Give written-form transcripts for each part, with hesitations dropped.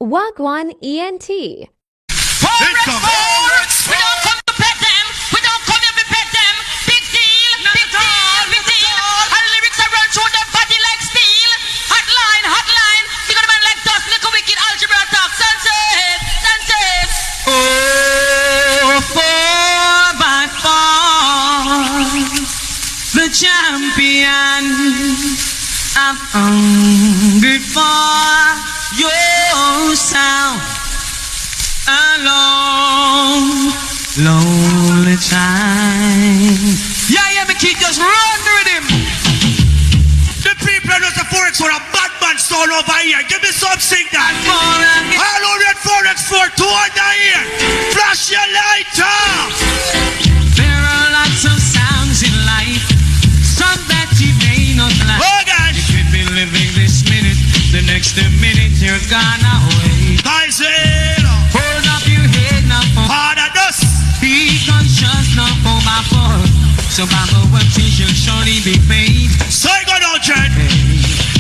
Wagwan ENT. The champion I'm hungry for your sound. A long, lonely time. Yeah, me keep just run with him. The people of the Forex for a bad man soul over here. Give me some signal. All over at Forex for 2 under here. Flash your light up. There are lots of sounds in life. Some that you may not like. Oh gosh. You could be living this minute, the next minute you're gone away. Guys, hold up your head now. hard at us. Be conscious now for my fault. So Mama, what you should surely be paid. So I go down, Jen.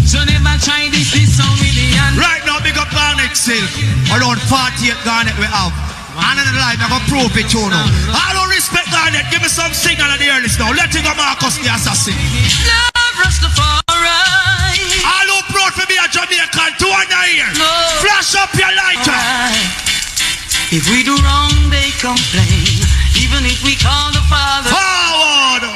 So never try this song with the hand. Right now, big up Garnet Silk. Around 48 Garnet we have. And in the life, I'm going to prove it, you know. I don't respect Garnet. Give me some signal at the earliest now. Let it go, Marcus, the assassin. Love Rastafari. All who proud for me a Jamaican, 2 under here. No. Flash up your lighter. If we do wrong, they complain. Even if we call the Father. Forward.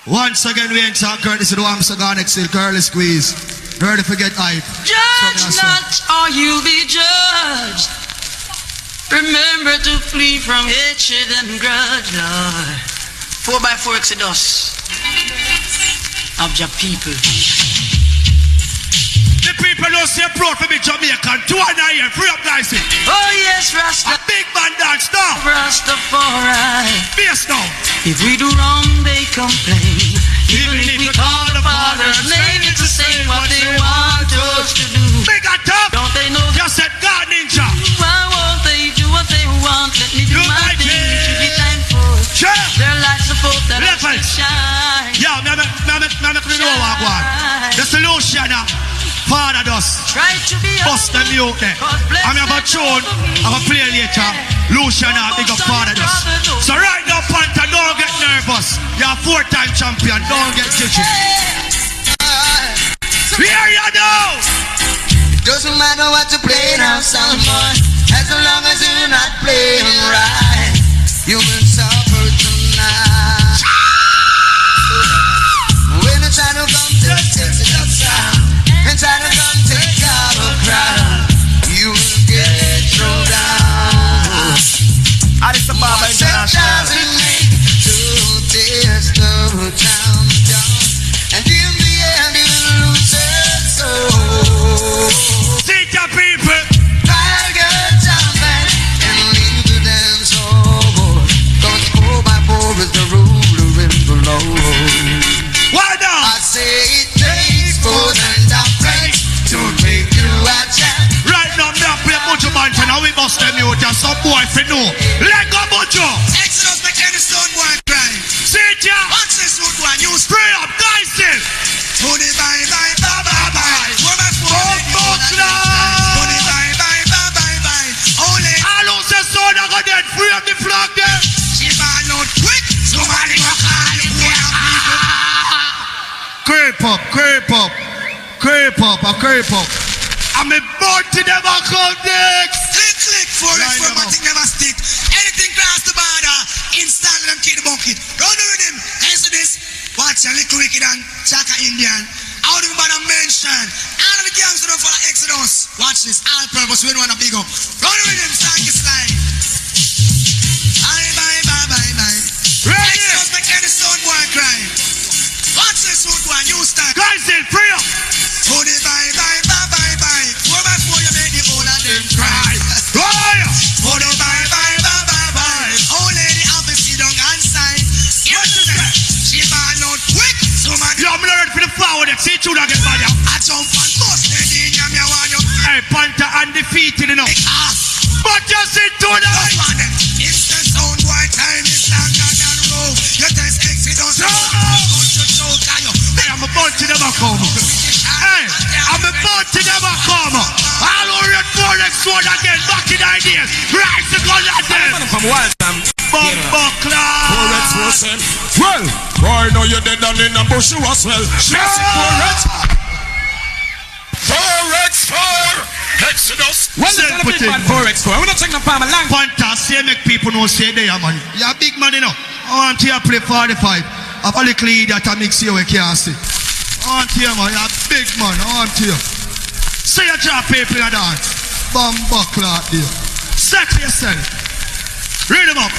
Once again, we ain't talk courtesy to the Amsa Garnet Silk. Early squeeze. Early forget hype. Judge not, or you'll be judged. Remember to flee from hatred and grudge, Lord. 4x4 Exodus of your people. The people don't say proud for me Jamaican. 2 under here. Free up, guys. Oh yes, Rasta. A big man dance now. Rastafari. Face now. If we do wrong, they complain. Even if we call the Father's name to say what they want us to do. Big and tough. Don't they know? You said God Ninja. Why won't they do what they want? Let me do my thing. We should be thankful. Sure. Their lights of hope that Level. I shine. Yeah, me know what I want. The solution now. Father does. Try to be Bust them mute there. I'm going to tune. I'm going to play later. Lucian now, big up Father does. So right now, Panther, don't get nervous. You're a 4-time champion. Don't get judgy. Here you go. Doesn't matter what you play now, son boy. As long as you're not playing right, you will suffer tonight. When you try to come to the sound and try to come take our crowd, you will get thrown down. Addis Ababa International. To test the town down, and in the end you lose it so. See the people. Why now? I say it takes more than that place to make you a champ. Right now, I'm not playing Mojo Mountain. Now we bust them out. Just some boy for no. Let go, Mojo. Exodus make any stone one cry. See it, yeah. What's this root one? You Spray up, guys, still. to the bye bye bye bye bye. Where my phone? Only. All who say so, they're going to free up the flag there. She ball out quick. Somebody go call the boy and people. Creep up, creep up. Creep up, a creep up. I'm a board to never come next. Click for it, Right formatting never stick. Anything cross the border, instantly them kill the bucket. Run with him. Listen to this. Watch a little wicked and Chaka Indian. Out of the bottom mention. All of the gangs don't follow Exodus. Watch this. All purpose. We don't want to big up. Run with him. Thank you, slide. Bye, bye, bye, bye, bye. Ready? Exodus make any stone boy cry. Watch this root one. You start. Guys, still free up. To the bye, bye, bye, bye, bye. 4x4 you make the whole of them cry. Right. For the bye bye bye bye bye. Oh lady, I'll be sit down and sign. Yes, she ball out quick. So man, Yo, I'm learning for the forward. See you again, man. I jump and bust the in ya, me I want you. Hey, Panther undefeated enough. Big ass. But just sit down No now. man, it's the sound boy time is longer than row. You test Exodus. No. Hey, I'm about to never come. Hey, I'm about to never come. All over it for sword again, back in ideas. Rise the gun at them. From wild time. Bumbo class. Well, boy, know you dead down in the bush, you as well. Forex 4 Exodus. Well, the big man 4x4. We're not taking no palm a lang. Fantastic, make people know say they are man. You're a big man, you know. I want you to play 45. I've a little idiot that mix you with can't see. I want you, man. You're a big man. I want you. Say your job, people in a dance. Bumbo clock there. Set yourself. Read them up.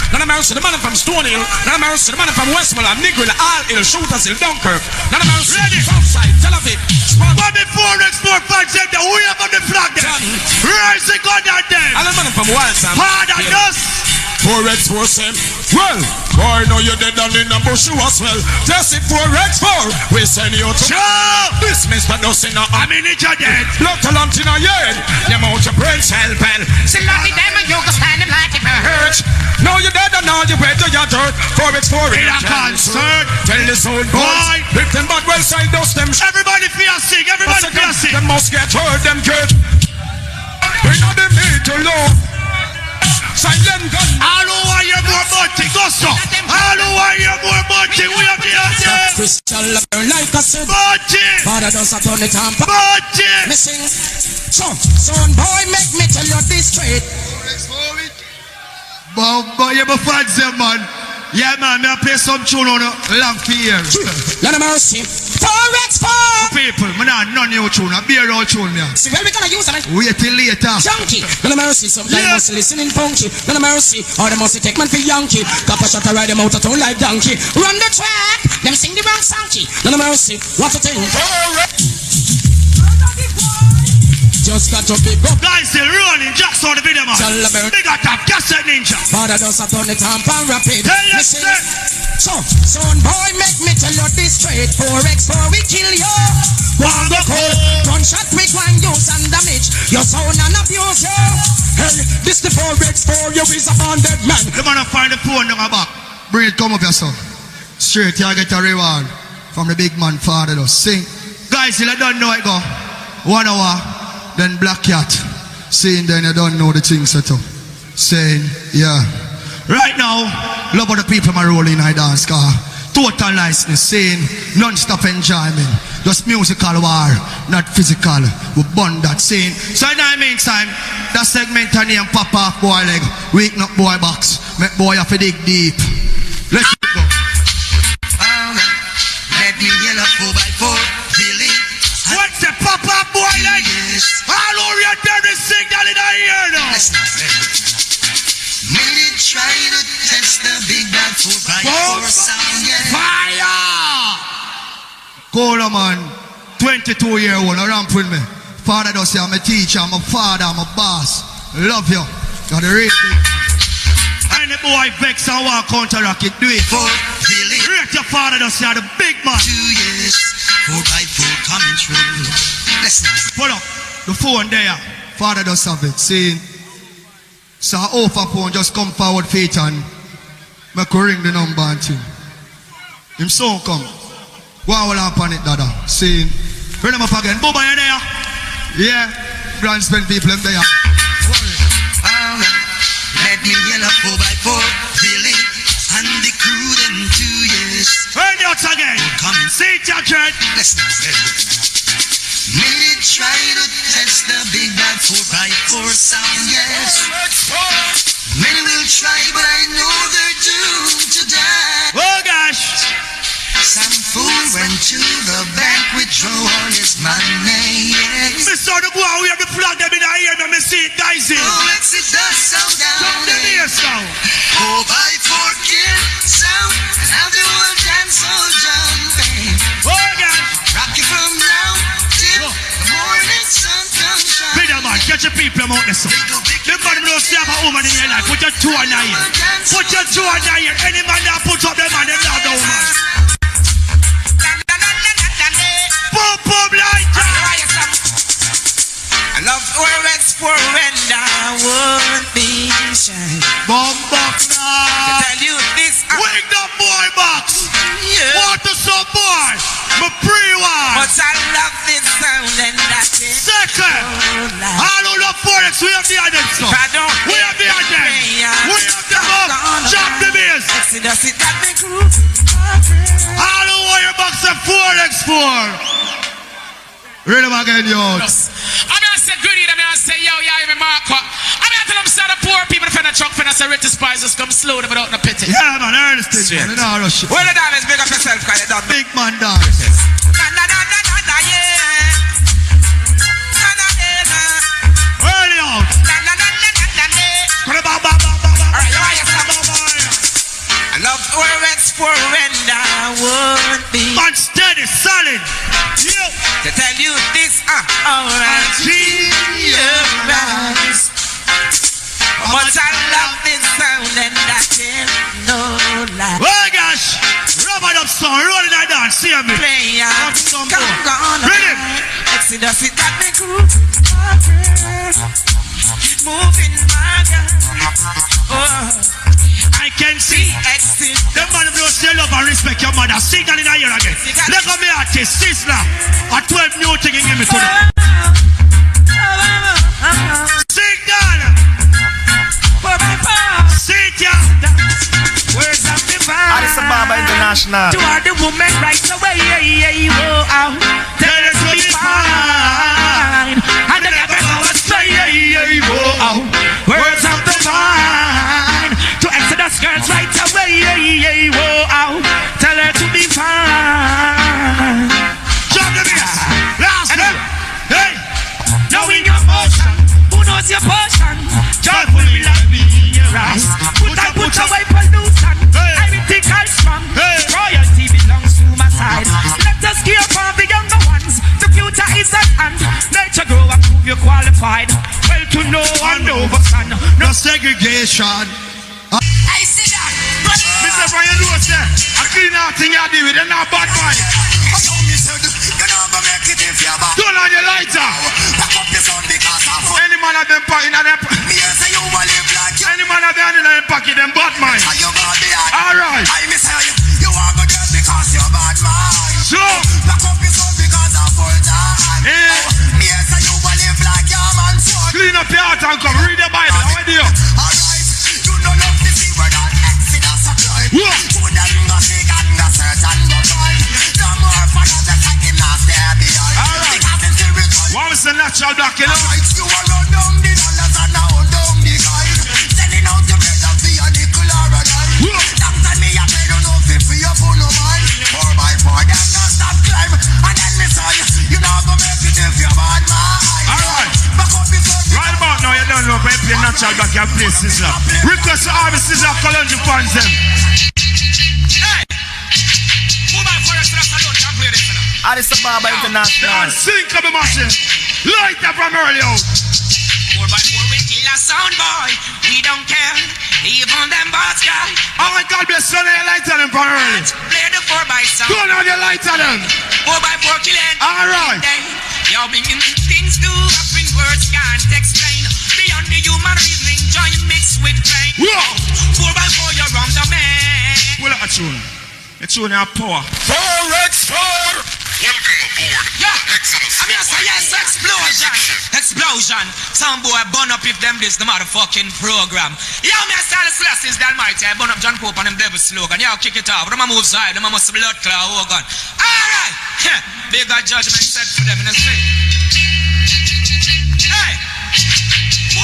None of the man from Stony Hill, none of the man from Westmoreland, Negril, All Hill, Shooters Hill, Dunkirk, none of the Southside, Tel Aviv, Bobby 4x4 fans them there. We have on the flag there. Rise the gun at them. all the man from Waltham. Pardon us. 4x4 same. Well, boy, know you dead down in the bush, you as well. Just it 4x4, we send you to this Mr. Dustin. I'm in it dead. Blood to lump in a head. You mount your brain cell pen. See, lucky them and you can stand them like it hurt. Now you dead and now you wet to your dirt. 4x4 in a concert. Tell the soul boy. Lift them back well side, dust them. Everybody feel sick. Everybody feel sick. Them must get hurt, them good. We know them need to love. Silent gun. All who are you more bunting, go so. All who are you more bunting, we have the answer. Crystal like I said. Bunting. Father does a turn it on. Bunting. Me sing. Son boy, make me tell you this straight. But you have fans them, man. Yeah, man, me I play some tune on long for years. Lord of mercy. 4x4. People, man, none new tune. I bear all tune me. See, where we gonna use it? Wait till later. Junkie. Lord of mercy. Sometimes must listen in punky. Lord of mercy. Or they must take man for Yankee. Copper shot to ride them out of town like donkey. Run the track. Them sing the wrong songy. Lord of mercy. What a thing. Just got to big up. Guys, still running. Just saw the video, man. Big attack. Cassette ninja. Father does a turn it on pan rapid. Tell you, Listen. So, son boy, make me tell you this straight. 4x4 we kill you. One go cold. Gunshot with one use and damage. Your sound and abuse you. Hey, this the 4x4. You is a bonded man. The man find the phone down my back. Bring it, come up here, son. Straight, you get a reward from the big man father. Sing. Guys, you don't know it go. 1 hour. Then Black Cat, saying then you don't know the things set up. Saying, yeah. Right now, love of the people my role in I dance car. Total niceness, saying non-stop enjoyment. Just musical war, not physical. We burn that saying. So in the meantime, that segment and name pop off boy leg. Wake up boy box. Make boy have to dig deep. Let's go. Let me yell up 4x4, Billy. What's the pop-up boy like? All over your dirty signal in the ear now. Maybe try to test the big bad 4x4 sound, yeah. Fire! Cola man, 22-year-old, ramp with me. Father does say I'm a teacher, I'm a father, I'm a boss. Love you. You're the real thing. Any boy vex and want counteract it, do it. For Billy. Rate your father does say you're the big man. 2 years, 4x4 coming through. Listen. Pull up the phone there. Father does have it. Saying, so offer phone just come forward feet and make a ring the number and thing. Him son come. Go and hold up on it, dada. Saying, bring him up again. Booba, you there? Yeah. Grand spend people in there. Let me yell up 4x4, Billy. And the crew them 2 years. Turn it out again. Coming. See it, Jack. Listen. Maybe try to test the big bad 4x4 sound, yes. Many will try, but I know they're doomed to die. Oh gosh. Some fool went to the bank, withdraw all his money, yes. Me saw the boy, we have the flag them in the ear, and me see it, guys. Oh, it's it does sound down. Come to the ear sound. 4x4 kill sound, and have the whole dance all jumping. Oh gosh. Rock it from now till the morning sun comes shining. Peter man, get your people out there, son. The man don't see have a woman in your life. Put your two on here. Put your two on here. Any man that put up them man, them now down, man. Boom, boom, like that. I love 4x4 and I would be shy. Bomb box now. Tell you this. Wake up, boy box. Yeah. Water some boy. My pre-one. But I love this sound and that's it. Second. Oh, All who box, we have the agents. We have the agents. We have the box. Chop the bass. All the wire box of 4x4. Read them again, yo. I'm gonna say good eat, I'm gonna say yo, even Marco. I'm gonna tell them say the poor people from the truck finna say rich spices come slow without no pity. Yeah, man, earnest thing, man. You know, rush it. Well, the diamonds, big up yourself, cause you done Big man dance. Early out. I love words for when I would be. Man, steady, solid. Yo. To tell you this, alright. Realize how much I love this sound and I can't no lie. Oh gosh, rub it up, son. Roll it like that. See me. Play out, come on. Ready? Exodus, it got me groove. Moving my gun. Oh, I can see. The man who still love and respect your mother. Sing that in a year again. Look at me artist, Sizzler. A 12 new thing in give me to them. Sing that. Sit ya. Words of divine. Addis Ababa International. To all the women right away. Tell her to be fine. And the never go astray. Words of divine. To Exodus girls right away. Tell her to be fine. Jump the bass. Last one. Hey. Knowing your portion. Who knows your portion? Joyfully like me. Rise. Put away pollution. I will think I'm strong. Royalty belongs to my side. Let us care for the younger ones. The future is at hand. Nature grow and prove you're qualified. Well to know and overstand. No segregation. I see that. Mr. Brian Lewis, I clean out thing you do with it, not bad mind. Turn on your lighter. Any man of them pocket, any man of them in them pocket, them bad mind. Alright. So, clean up your heart and come read the Bible. How do you? What was the natural black, you know? Right about now, you don't know if you're natural black, you play Sizzler. Request to all the Sizzler Columbia fans them. Addis Ababa International. And sing up the machine. Light up from early out. 4x4 we kill a sound boy. We don't care. Even them boss guy. Oh my God, bless you, you light on them from early. Play the 4x sound. Turn on your light on them. 4x4 killing. Alright. You're bringing things to up in words can't explain. Beyond the human reasoning, joy mixed with pain. 4x4 you're on the man. Pull out a tune. The tune has power. 4x4. Welcome aboard. Yeah. Exodus. I mean, I say yes, explosion. Some boy burn up if them this the motherfucking program. Yeah, me I start the Celestials, the Almighty. I burn up John Pope and them devil slogan. Yeah, I'll kick it off. Them a move side. Them a must blood cloud. Oh, gun. Alright. Yeah. Bigger judgment set for them in the street. Hey.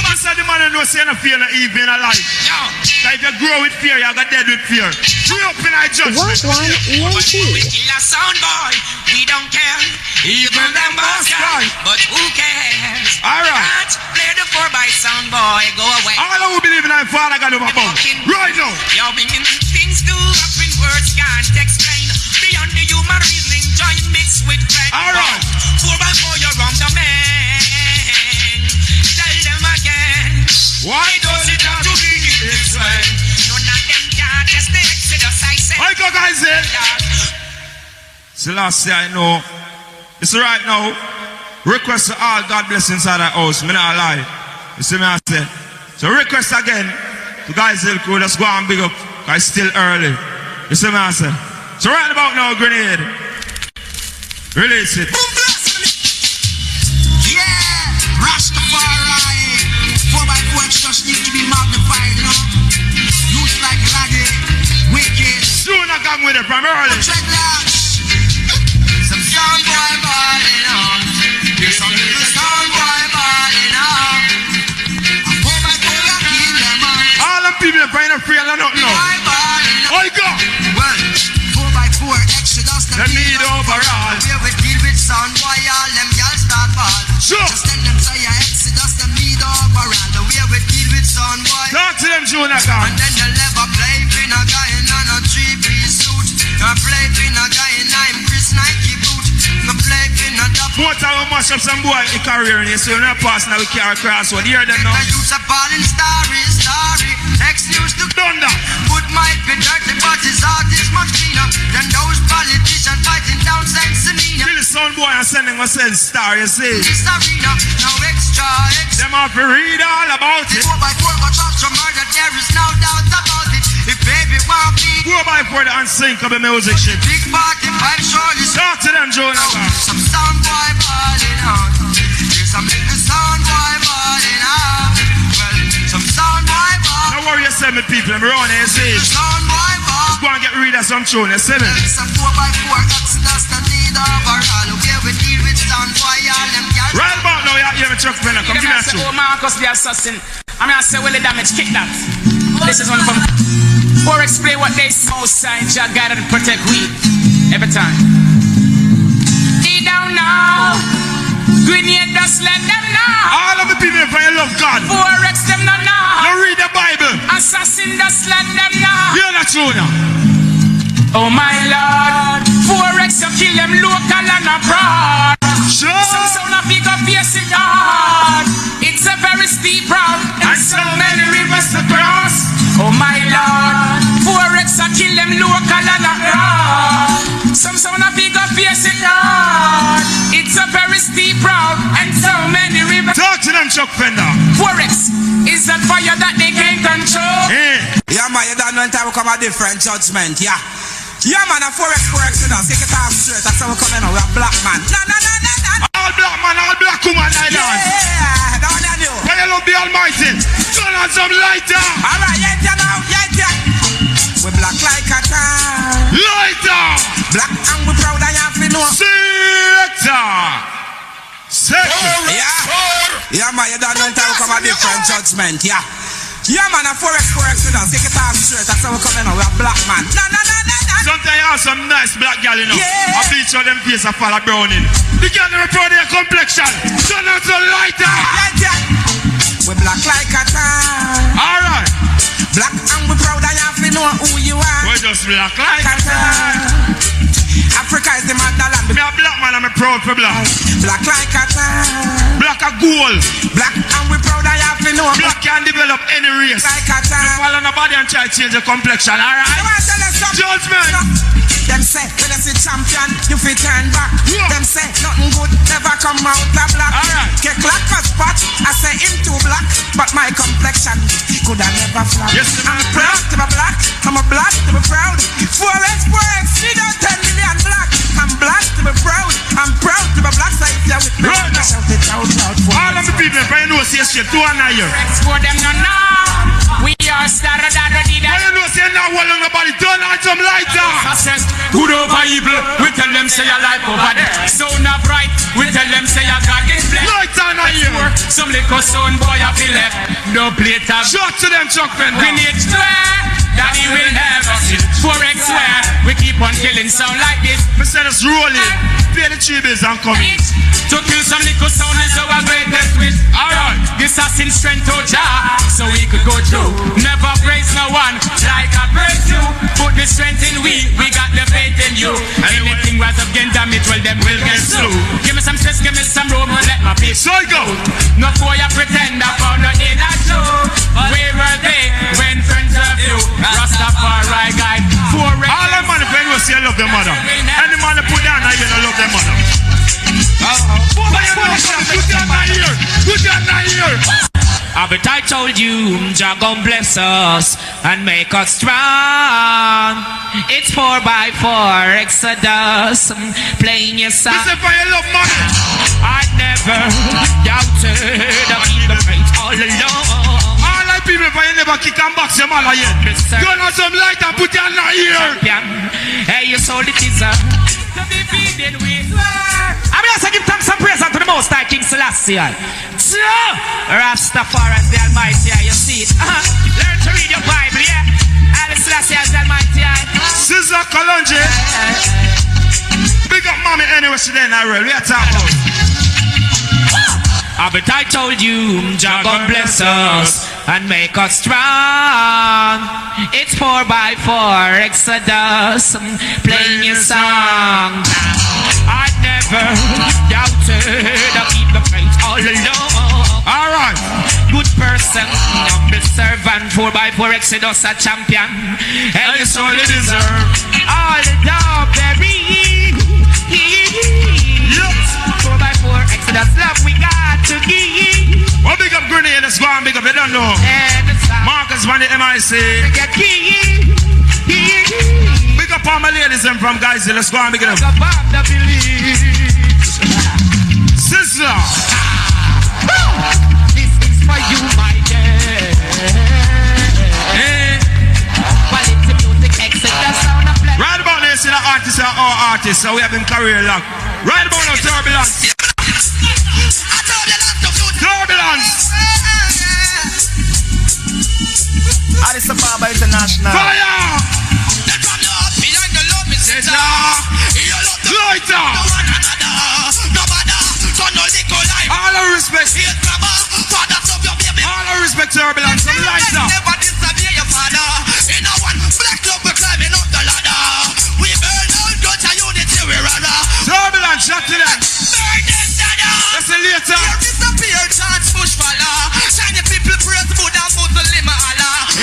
I said the man who knows you're not fear no evil in a life. Yo. Like you grow with fear, you got dead with fear. Grow up in a judgment. We kill a sound boy. We don't care. Even them boss guy. But who cares? Alright. Play the 4x sound boy. Go away. All who believe in our Father God over above. Right now. You're bringing things to up in words can't explain. Beyond the human reasoning, joy mixed with pain. Alright. 4x4 you're on the man. Tell them again. Why does it have to be this way? None of them can't just the Exodus, I say. I go guys in. Selassie, I know. It's right now. Request to all God bless inside that house. Me not lie. You see me I say. So request again to guys who could just go and big up. Cause it's still early. You see me I say. So right about now, grenade. Release it. Yeah, Rastafari. along with it from early. Some sound boy balling on. Here's some little sound boy balling on. I pull my coat and kill them all. All them people buying a free and not know. I go. Well, 4x4 Exodus, Them need overall. Where we deal with sound boy, all them y'all start ball. Sure. Just tell them say Exodus, them need overall. The way we deal with sound boy. Talk to them, Junior Gang. And then they'll never play in a guy in a 3-piece suit. I play in a guy in a Chris Nike boot. I play in a dub. More time we mash up some boy in career and you see we're not passing now we carry crossword. You hear them now? I use a balling story. Next news to Thunder. Foot might be dirty, but his heart is much cleaner than those politicians fighting down Saint-Selena. Kill the sound boy and sending us in star, you see. This arena, now extra. Them have to read all about it. 4x4 got shot from murder, there is no doubt about it. If baby want me, 4x4 the unsinkable music shit. big party pipe surely. Talk to them, Junior Gang. Some sound boy balling out. Here's some little sound boy balling out. Well, some sound boy balling. Don't worry yourself, me people. I'm around here, you see. Sound boy balling. Go and get rid of some tune, you see me? It's a 4x4 Exodus, the need overall. Where we deal with sound boy, all them girls. Right about now, you hear me truck friend. Come give me a tune. Oh, Marcus the assassin. I'm gonna say, well, the damage, kick that. This is one from. Or explain what they small sign, Jah guide and protect we every time. They don't know. Grenade just let them know. All of the people if I love God. Forex them no know. You read the Bible. Assassin just let them know. You're not true now. Oh my Lord. Forex you kill them local and abroad. Sure. Some sound of big up face it hard. It's a very steep route and so many rivers to cross. Oh my Lord, Forex I kill them local and abroad. Some sound of big up face it hard. It's a very steep route and so many rivers. Talk to them, Chuck Fender. Forex is that fire that they can't control. Yeah, man, you don't know until we come a different judgment, yeah. Yeah, man, a Forex, you know, take it off straight. That's how we come in, we're a black man. No. All black man, all black woman, island. Yeah, don't you do? May you love the Almighty. Turn on some lighter. All right, yeah, now, yeah. We black like a tan. Lighter. Black and we proud and you have to know. Sector. Yeah, man, you don't know until we come a different judgment, yeah. Yeah, man, a Forex, you know, take it off straight. That's how we come in, we're a black man. No. Sometimes you have some nice black girl, you know. Yeah. I bleach out them face and fall a browning. The girl never proud of your complexion. Turn on some lighter. Yeah. We black like a tan. Alright. Black and we proud and you have to know who you are. We just black like a tan. Africa is the motherland. Me a black man and I'm proud for black. Black like a tan. Black a gold. Black and we proud and you have to know. Black can develop any race. Like a tan. Fall on the body and try to change the complexion, alright? Judgment. Them say, when you see champion, you fit turn back. Yeah. Them say, nothing good never come out of black. Alright. Get black as spot, I say him too black, but my complexion could have never flag. Yes, I'm proud to be black, I'm a black to be proud. Forex, we don't 10 million black. I'm black to be proud, I'm proud to be black. So if you're with me, Right now. shout it out loud. All of the people, if I know say shit, 2 and 9 years. Forex for them no know. We are started When you know say now what on nobody, turn on some lighter. Says good over evil, we tell them say your life over there. Sound of right, we tell them say your God is blessed. Lighter now here. Some little sound boy I feel left. No plate of Shot to them, Chuck Fender. we need swear that he will never see. Forex swear we keep on killing sound like this. We said it's rolling. Pay the 3 bills and come in. To kill some little sound is our greatest wish. Alright. This us in strength to Jah, so we could go through. Never praise no one like I praise you. Put the strength in we got the faith in you. Anything rise up against them, it well them will get slow. Give me some stress, give me some room, and let my peace. So I go. No boy I pretend I found the inner truth. Where were they when friends of you? Rastafari guide. Forex. All them man, if you know say I love their mother. Any man that put down, I even love their mother. But I told you, Jah gon' bless us and make us strong. It's 4x4 Exodus, playing your song. Listen for your love money. I never doubted I'll be the faith all along. All the people, if I never kick and box your mother yet. Turn on some light and put your hand here. Hey, you sold it is to be feeding with. I mean, also give thanks and praise unto the Most High King Selassie. Rastafari is the Almighty, you see it. Learn to read your Bible, yeah. Haile Selassie is the Almighty. Sizzla Kalonji. Big up mommy anyway today, Narelle. We are talking about. But I told you, Jah God bless us and make us strong. It's 4x4 Exodus playing your song. I never doubted I'll keep the faith all along. Alright. Good person, humble servant, 4x4 Exodus a champion. And you so you deserve all the dog berry. 4x4 Exodus love we got to give. Well, big up Grenade, let's go and big up, you don't know. Marcus from the MIC. Big up all my ladies and from guys, let's go and big it up. Sizzla. This is for you, my dear. Quality music, Exodus sound of play. Right about this, the artists are all artists, so we have been career long. Right about now, turbulence. Turbulence. Addis Ababa International. Fire. Lighter. All our respect. All our respect, turbulence. Some lighter. Turbulence, shut to them. Let's see later.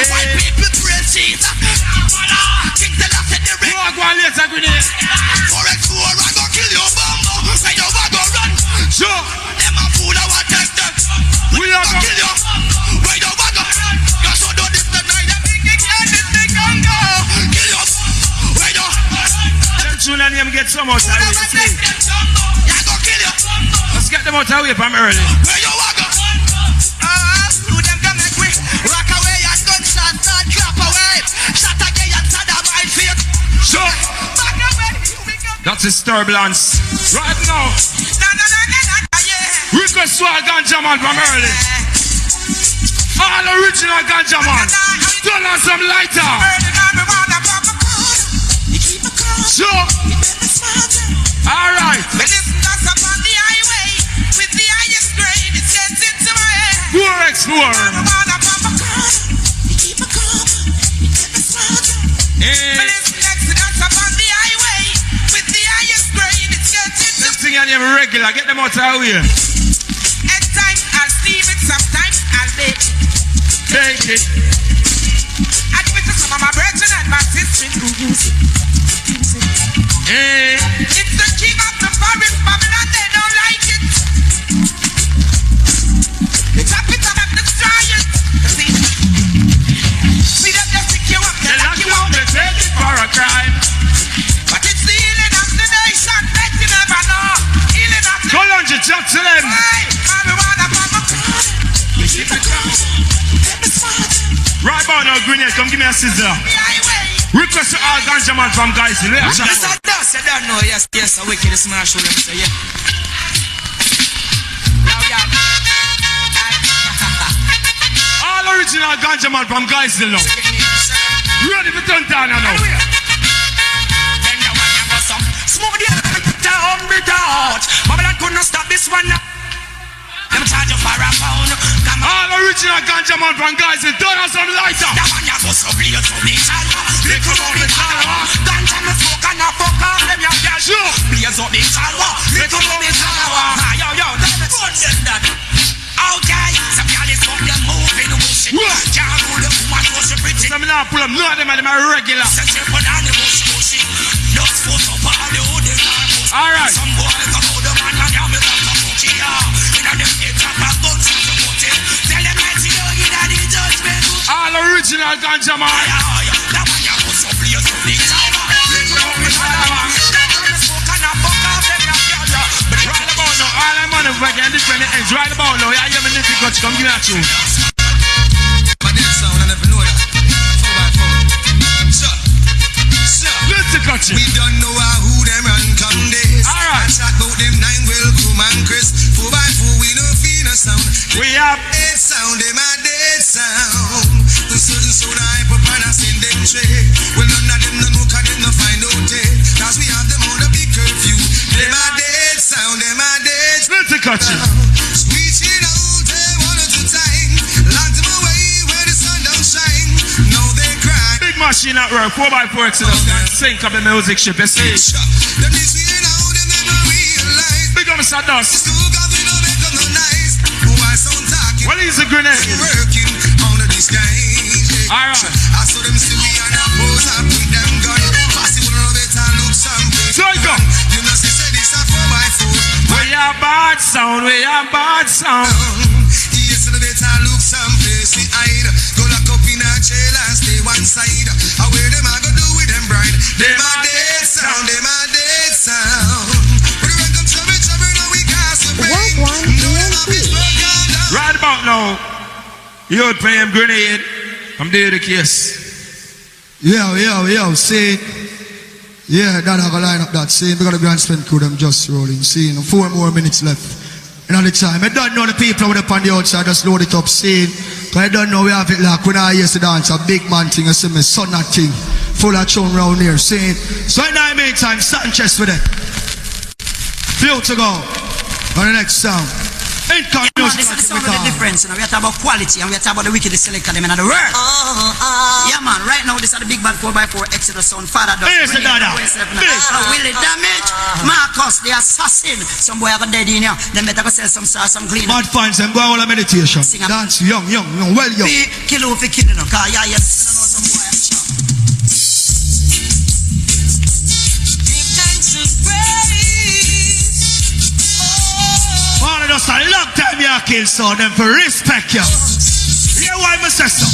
White people praise Jesus. Go on later, Grenade. Correct four, I go kill your bumbo. Say you want to run. Sure. Them a fool, I want to take them. We are go kill you. Where you want to run. You should do this tonight. You think you can, this thing can go. Kill you. Where you them tune and them get some out of the way. I go kill you. Let's get them out of the way from early. Where you want to who them come make we rock away and gunshot start clap away. Shot again and Saddam I feel. Sure. Back away. That's his turbulence. Right now. Yeah. Request to our ganja man from early. All original ganja man. Turn on some lighter. Sure. Alright. But listen, that's up on the highway. With the highest grade, it sends into my head. 4x4. But listen, that's up on the highway. With the highest grade, it gets into This thing and them regular. Get them out of the way. At times I'll leave it, sometimes I'll take it. Take it. I give it to some of my brethren and my sisters who use it. It's the king of the forest, Babylon, they don't like it. They chop it up and destroy it. See them just pick you up, they lock you out, they take it for a crime. but it's the healing of the nation that you never know. Healing of the Kalonji, chat to them. marijuana from a crowd. You keep it down. Right about now, Grenade, come give me a scissor. The highway. Request to all ganja man from guys. Let's chat. Yes, I does, you don't know. Yes, a wicked smash with them, so yeah. Now, yeah. All original ganja man from guys now. Ready for turn down now. Smoke the down, bitter out. Babylon couldn't stop this one now. Them charge you for a pound. Come on. All original ganja man from guys, turn on some lighter. That one you go so bleed to me. Little more me chalwa. Ganja me smoke and I fuck off them young girls. Sure. Blaze up me chalwa. Little more me chalwa. Yo, that's them that. Okay, some girl is got them moving, wishing. Can't rule the woman, so she pretty. Some now pull up, none of them are my regular. Set your banana bush, bushy. Just put up all the hood in our bush. Alright. Some boy come out the man and down with a cookie. In a them head trap a gun to the put it. Tell them that you don't get any judgment. All original ganja man. That one you put some players to the time. Little more me chalwa. Smoke and a fuck off them young girls. Right about now, all I'm on the back and different ends. Right about now, yeah, you have a nitty clutch, come give me a tune. But this sound and them 9 will come and Chris. 4x4 we no feel no sound. We have dead sound, them a dead sound. The certain sound I put on us in them trade. Well none of them no know 'cause them no find out it. 'Cause we have them on a big curfew. Them a dead sound, them a dead sound. let's cut you. Screeching out one at a time. Lock them away where the sun don't shine. Now they cry. Big machine at work, 4x4 Exodus, man. Sync up the music ship, you see. Them this way now, them never realize. Big up Mr. Dust. Still got me no make them no nice. Why sound talking? What is the grenade? Working on the disguise. Alright. I saw them see me and I pose and put them gun. Possible no better look some. So it go. You know she said it's a 4x4. We are bad sound, we are bad sound. Yes, the better look some place we hide. Go lock up in a jail and stay one side. How where them I go do with them bride? Them a dead sound, them a dead sound. When we come trouble, now we cast the pain. No them a bitch broken down. Right about now, you would play him grenade. I'm there the case. Yo, see. Yeah, that have a line up that scene. We got a grandstand crew, them just rolling. See, 4 more minutes left. Another time. I don't know the people with up on the outside, just load it up, scene. Cause I don't know we have it like when I used to dance a big man thing, I see me son that thing. Full of chum round here, scene. So in the meantime, starting chest with it. Few to go. On the next sound. Income Yeah, man, this is the sound of the difference. You know, we are talking about quality and we are talking about the wickedest selector them in the world. Yeah, man, right now this is the big bad 4x4 Exodus sound. Father does. Here's the dada. Willie Damage, Marcus, the assassin. Some boy have a dead in here. Them better go sell some sauce, some clean. Mad finds them, go on a meditation. Dance young, well young. Kill off the killing, cause yeah, yes. I know some boy have shot. Give thanks and praise. All of us a long time you kill so them for respect you. Hear why my sister.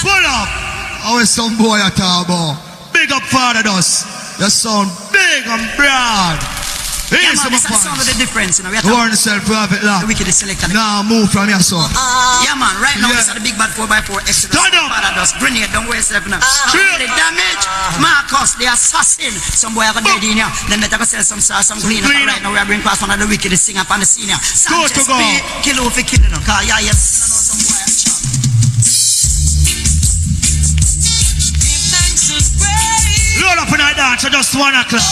Pull up. How is some boy at all about? Big up Father Dust. You sound big and broad. Yeah, man, this is the sound of the difference. You know, we are Warn yourself, private the love. wickedest selector. Now move from your son. Yeah, man, right now Yeah. this is the big bad 4x4 Exodus. Stand up. Father does. Grenade, don't waste yourself now. Straight. Willie Damage, Marcus, the assassin. Some boy have a dead in here. Them better go sell some sauce, some clean up. Clean Right now we are bringing past one of the wickedest singer up on the scene here. Good to Sanchez go. B, kill off the killing. Cause yeah, yes. I know some boy have shot. Give thanks and praise. Load up in that dance at just 1 o'clock.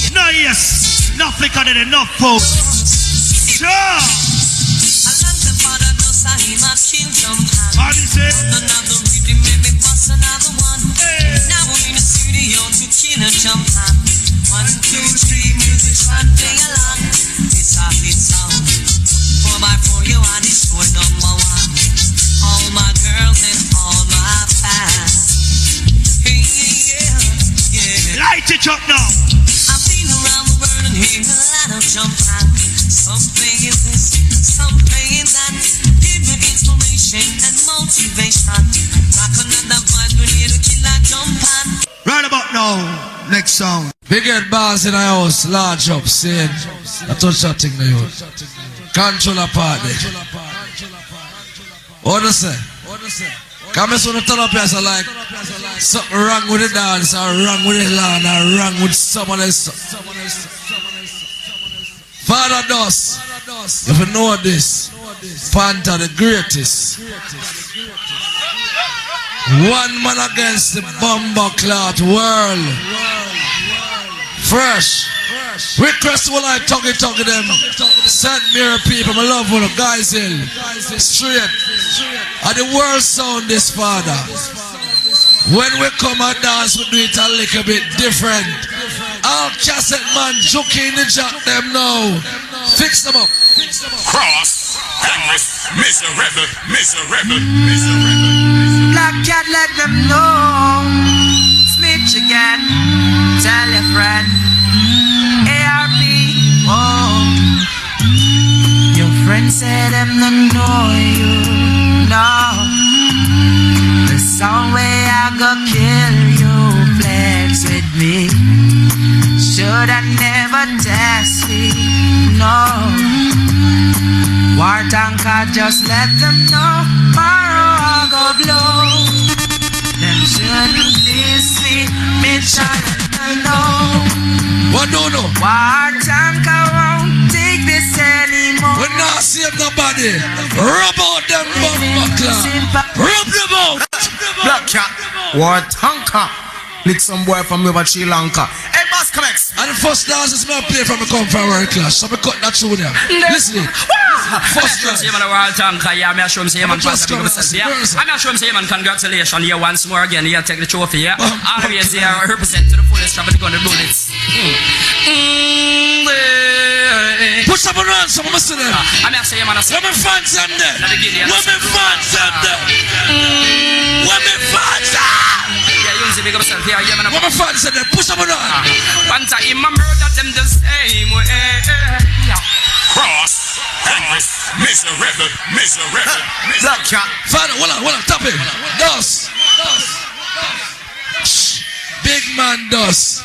No, yes. Enough liquor than enough food. Sure. What is it? Hey. Now I'm in the studio to chill and jump on. 1, 2, 3, music's fun, play along. It's a hit song. 4x4, you are the show number 1. All my girls and all my fans. Hey, yeah. Light it up now. I've been around the world and hear a lot of jump on. Some playing this, some playing that. Give me inspiration and motivation. Rock another vibe, we need a killer jump on. Right about now. Next song. We get bars in the house, large up, saying, I touch that thing to you. Control a party. What do you say? Come on, to turn up here, so like, something wrong with the dance, or wrong with the land, or wrong with someone else. Father Dust, if you know this, Panther the greatest. One man against the bomber clout world. Fresh. Request will I talk it them. St. Mary people, my love for the guys in. Straight. And the world sound this, Father. When we come and dance, we do it a little bit different. All cassette man joking the jack them now. Fix them up. Cross, Henry, miserable. Black cat, let them know. Smith again. Tell your friend. ARP. Oh. Your friend said them don't know you. No. The song where I go kill you. Flex with me. Should I never test me? No. War tanker, just let them know. Tomorrow I'll go blow. Listen, me child, I know. What do you know? War tank, I won't take this anymore. We not save nobody. Rub out them buckler. Rub them out. Black cat, war tanker. Lick some boy from over Sri Lanka. Hey, boss, connects. And the first dance is my play from the come from world class. So I cut that through there. Listen. First dance. I'm sure him, congratulations here once more again. Here, take the trophy. Yeah, always here, represent to the fullest, travel to the bullets. Push up and run, some of us there. I'm saying, man, women fans them there. Women fans them there. Women fans them. Big up yourself here, yeah, man. Women fans them there. Push up and run. One time, my murder them the same way. Cross, angry, miserable. Black cat. Father, hold on, tap it. Dos. Big man Dos.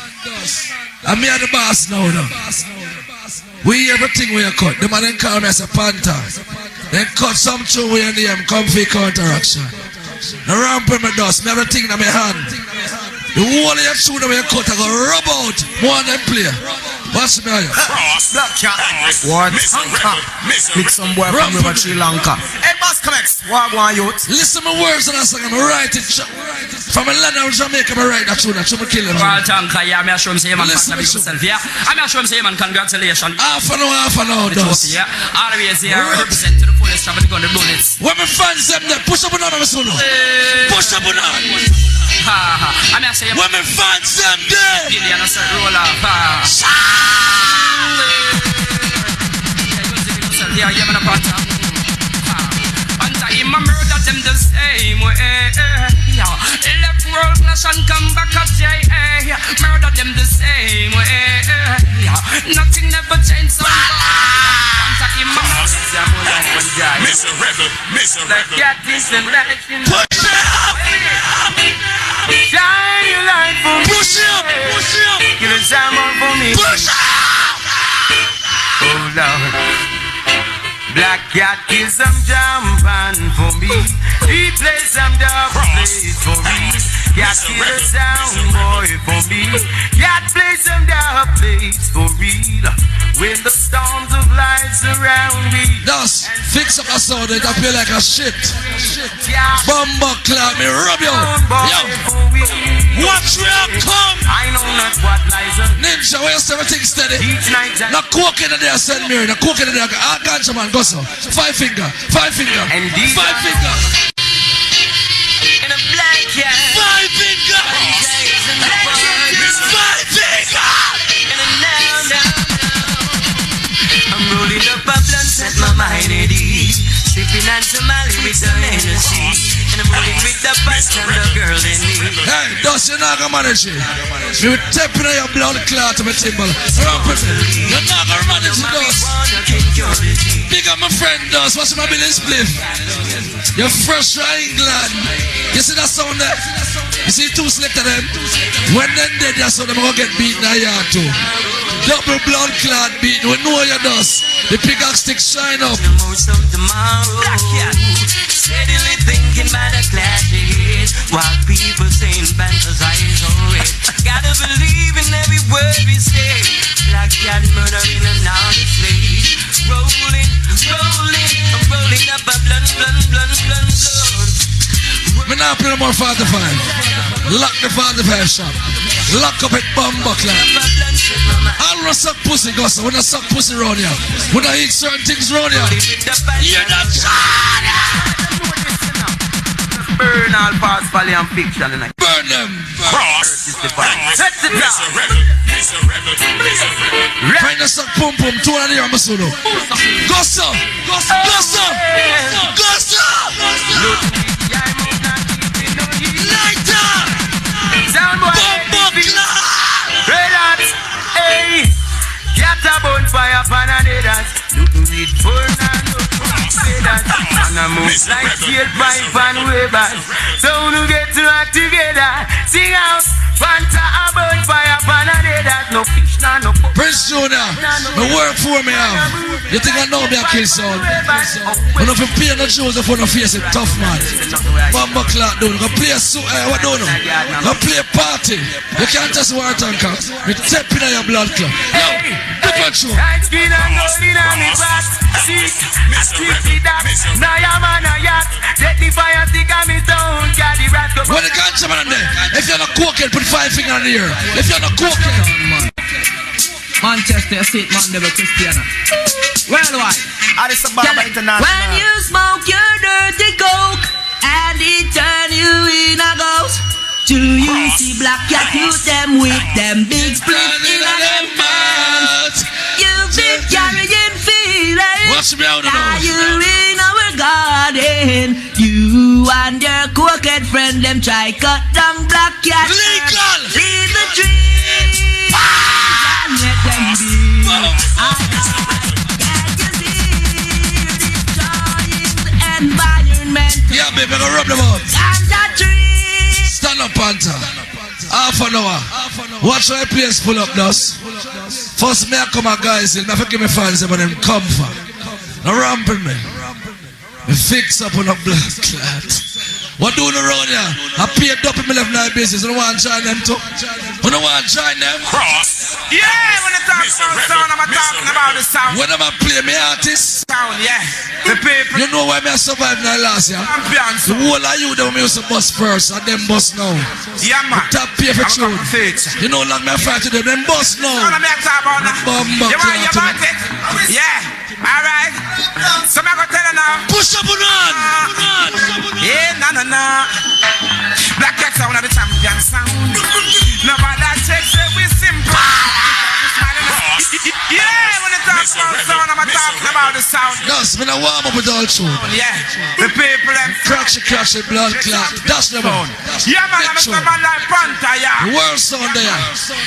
I'm here the boss now. We everything we cut. The man then call me as a panther. Then cut some through we in the comfy counteraction. The ramp in my dust, me everything in my hand. The whole of your shoe that we cut, I go rub out more than play. Watch me here. Black cat. War tanker. Lick some boy from over Sri Lanka. Hey, boss, connects. Wagwan youth. Listen to my words and I say I'm write it. From a land of Jamaica, I write that tune. I'm kill him. War tanker, yeah, I'm sure him say, man, himself, yeah. I'm sure him say, man, congratulations. Half an hour, Dos. Yeah, always here, represent to the fullest, travel to the bullets. Women fans them there, push up and on my son. Push up and on. I'm saying, women fans them there. Billion a certain roll up. Yeah, yeah, man, a panther. Panther, him a murder them the same way. Yeah, left world clash and come back up, yeah. Murder them the same way. Yeah, nothing never changed. Panther, him a murder. Miserable. Like cat is in legend. Push it up. Shine your light for me. Push it up. Give it time on for me. Push it up. Oh Lord. Black cat kill some jampan for me. He plays some dub plays for me. Cat kill a sound boy for me. Cat plays some dub plays for real. When the storms of life surround me. Dos, fix up a sound that I feel like a shit. Bumbo clap me, rub you. Yo, watch where I come. I know not what lies on. Ninja, where you say everything steady? Each night Now coke in there, send me. Now coke in there, I ganja man, go so. 5 finger. And these 5 finger. in a black cat. 5 finger. 5 finger. In a now. I'm rolling up a blunt, set my mind at ease. Sipping on some Mali with some energy. And I'm rolling with the best and the girl in me. Hey, Dos, you're not gonna manage it. You tapping on your blood clot to my timber. You're not gonna manage it, Dos. Big up my friend, Dos. What's my billing spliff? You're fresh from England. You see that sound there? You see two select of them? When they're dead, that's how they're gonna get beaten a yard too. Double blood clot beaten. We know you, Dos. The pickaxe stick shine up. Most of tomorrow, steadily thinking about the clashes, while people saying fantasize always. Gotta believe in every word we say. Black cat murdering and now the slave. Rolling, I'm rolling up a blunt. Me now play no more 45. Lock the 45 shop. Lock up at Bumbo Club. I'll not suck pussy, Gossa. We don't suck pussy around here. We don't eat certain things around here. You're not trying. Burn all purposefully and fiction tonight. Burn them. Cross, angry, miserable. Find a suck pum pum. 200 here, Masudo. Gossa. Bumbo Club. Red hot, hey, get a bonfire pan and headers. Looking it for and and I move like tail pipe and wavers. So we get to act together, sing out, Panta a burn fire pan a day that no fish no Prince Junior, me work for me have. You think I know me a kill sound? When if you pay no shoes if you no face it tough man. Bamba clock down, go play a what do you know? Go play a party. You can't just wear a tanker. You tap in your blood clot. Yo, different show. Tight skin and gold in a me back. See, I strictly that. Now ya man a yacht. Let the fire stick on me down. Carry rat go. When the ganja man there, if you're not cocaine, put 5 fingers in the air. If you're not cocaine. Manchester State Mandela Christiana. Worldwide. When you smoke your dirty coke and it turn you in a ghost, do you see black cat use them with them big split in them hands? You've been carrying feelings. Watch me out now. You in our garden. You and your cokehead friend them try cut down black cat. Legal. Leave the trees and let them be. Environment. Yeah, baby, go rub them out. Stand up, Panther. Half an hour. Watch my place pull up, Dust. First, me I come a guys in. I forgive me fans, but them come for. No ramping me. Me fix up on a blood clot. What do you around here? I paid up in my left night business. You don't want to join them too? You don't want to join them? Cross. Yeah, when I talk about sound, I'm talking about the sound. When I'm play me artist. Sound, yeah. The people. You know why me I survived now last year? Champions. The whole of you that me used to bust first and them bust now. Yeah, man. The top pay for tune. You know long me I fight to them bust now. I'm talking about now. Bumba you want it? Yeah. Alright. So I'm going to tell you now. Push up on. Yeah, no. Black Cat sound of the champion sound. Nobody checks it, we simple. Yeah, when it talks about sound, I'm talking about the sound. That's when I warm up with all tune. Yeah, the people them crash it, blood clot. That's the one. Yeah, man, I'm a man like Panther, yeah. The world sound there.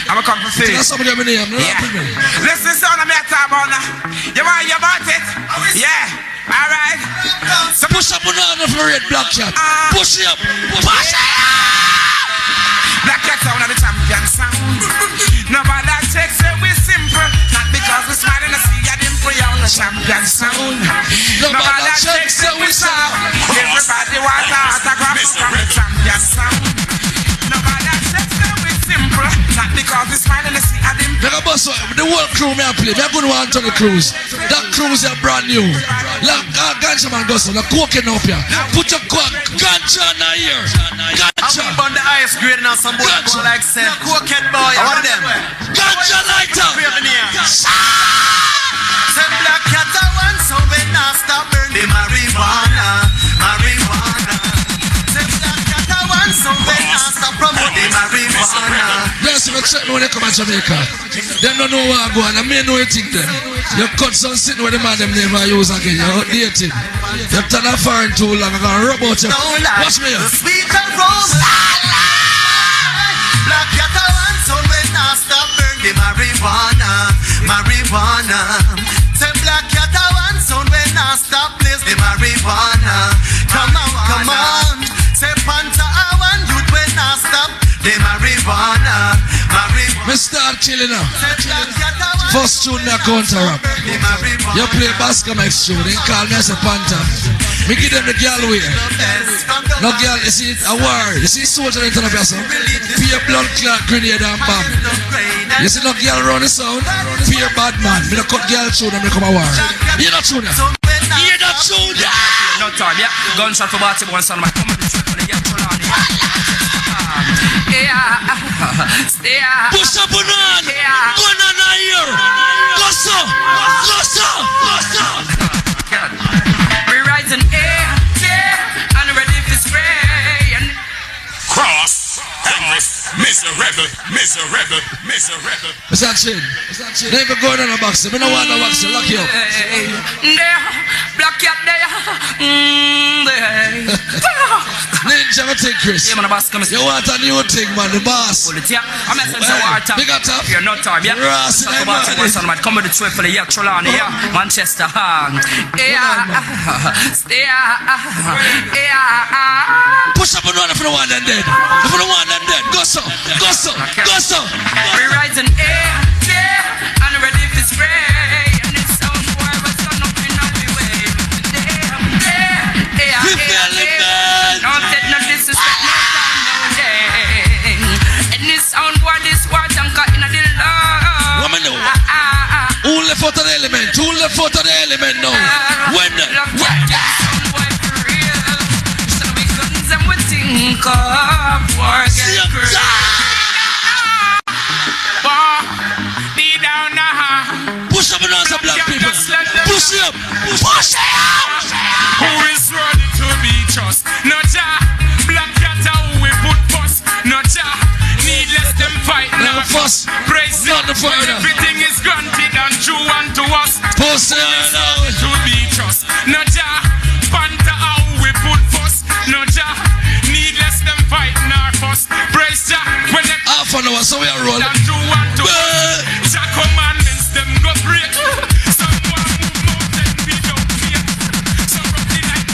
I'm a come to see. That's some of them in here. Yeah. Listen, sound I'm talking about now. You want you about it? Yeah. Alright. So push up on the red black cat. Push it up. Push it up. Black Cat sound of the champion sound. Nobody checks it, we simple. Not because we smile and see a dimple on the champion sound. Nobody checks it, we sound. Everybody want to autograph from the champion sound. Nobody checks it, we simple. Not because we smile and see a dimple. The whole crew me I play. Me I go on to the cruise. That cruise is brand new. Like ganja man goes on. The cocaine up here. Put your ganja in here. Ganja. I'm on the highest grade now. Some boy go like say cocaine boy. I want them. Ganja lighter. Say Black Cat I want so when I stop burn the marijuana. Say Black Cat I want so when I stop promote the marijuana. Yes, you check me when they come to Jamaica. They don't know where I go and I may know you think them. You cut some sitting with the man them never use again. You're outdated. You turn a foreign too long. I'm going to rub out you. Watch me here. The sweet and rose. Black Cat I want so when I stop burn the marijuana. Say Black Cat I want so when I stop place the marijuana. Come on. Say Panther I want you when I stop the marijuana. Me start chilling now. First tune me a counter rap. You play Basca next tune. They call me as a Panther. Me give them the girl way. No girl, you see a war. You see soldier in front of yourself. Pure blood clot grenade and bomb. You see no girl run the sound. Pure bad man. Me no cut girl tune and me come a war. You not tune ya. You not tune ya. No time, yeah. Gunshot for Barty one son. Yeah. Push up on. Go on here. Go so. We're rising air, and ready for spray. Cross. Miserable. Mr. Chin. Never going on a box. I don't want no box. Lock you up. There, black cat there. Ninja, I take Chris. You want a new thing, man. The boss. Big up top. You're not time, yeah. Ross, come with the trip for the Trelawney, yeah. Manchester, push up and run for the one and dead. For the one and dead. Go so. Go so. Go so. We're rising and ready for spray. And it's so far, but sun up in all the way. Don't take no disrespect, no time, no day. And this sound boy, this watch, I'm cutting a little love. Woman, no. Who left out of the element? Who left out of the element now? When? Think of forget be down now. Push up and down some black people. Push up. Push up. Who is ready to be trust? No ja. Black cat who we put first. No ja. Needless them fight. No fuss. Praise not the further. Everything is granted and true unto us. Push up. To be trust. No ja. Panther who we put first. No ja. Needless them fight nor fuss. Praise Jah when them half an hour, so we are rolling. Jah commandments them go break. Someone move mountain without fear. So from the night.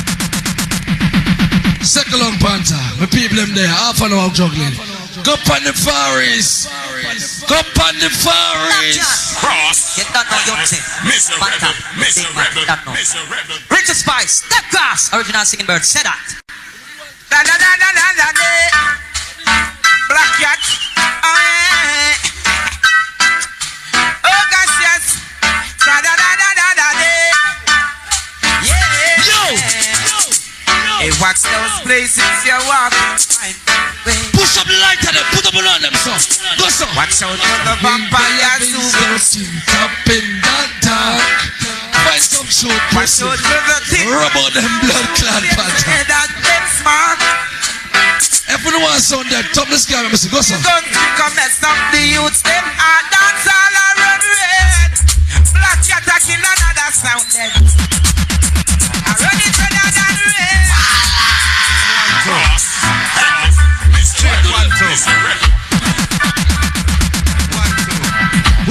Second long panther, my people them there, half an hour juggling. Go on the Far East. Go on the Far East. Cross. You don't know your thing. Panther. Richard Spice, Step Grass. Original singing bird, say that. Black cat. Oh yeah. Oh gosh yes. Yeah. Yo. Hey, watch those places you walk. Push up the light on them. Put them on them, son. Go, son. Watch out for the vampires who will up in that dark. Find some short pussy. Rub out them blood clot pattern. If we don't want sound that, top the sky, Mr. Go, son. Don't you come mess up the youths, them are dance all around red. Black cat a kill another sound then. I run it better than red.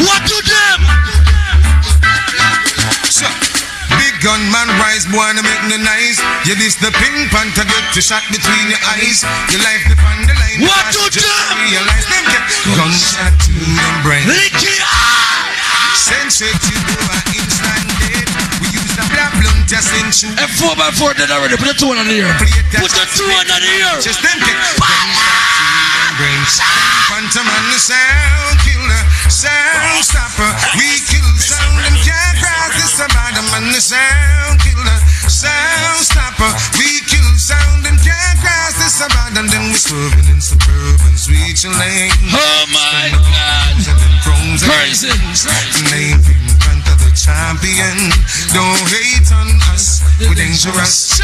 What to them? Big gunman rise, boy, to make no nice. You this the pink panther get to shot between your eyes. Your life depend the line. What to them? Realize them get gunshot to them brain. Licky Sensitive to an instant dead. We use the black blunt just in shoot. And 4x4 dead already. Put the 2 on the ear. Put the 2 on the ear. Just them get Phantom and the sound killer, sound stopper. We kill sound and can't cross this bottom and the sound killer, sound stopper. We kill sound and can't cross this bottom. Then we swerving in suburban sweet lane. Oh my God! Crazy. Name in front of the champion. Don't hate on us. We're dangerous.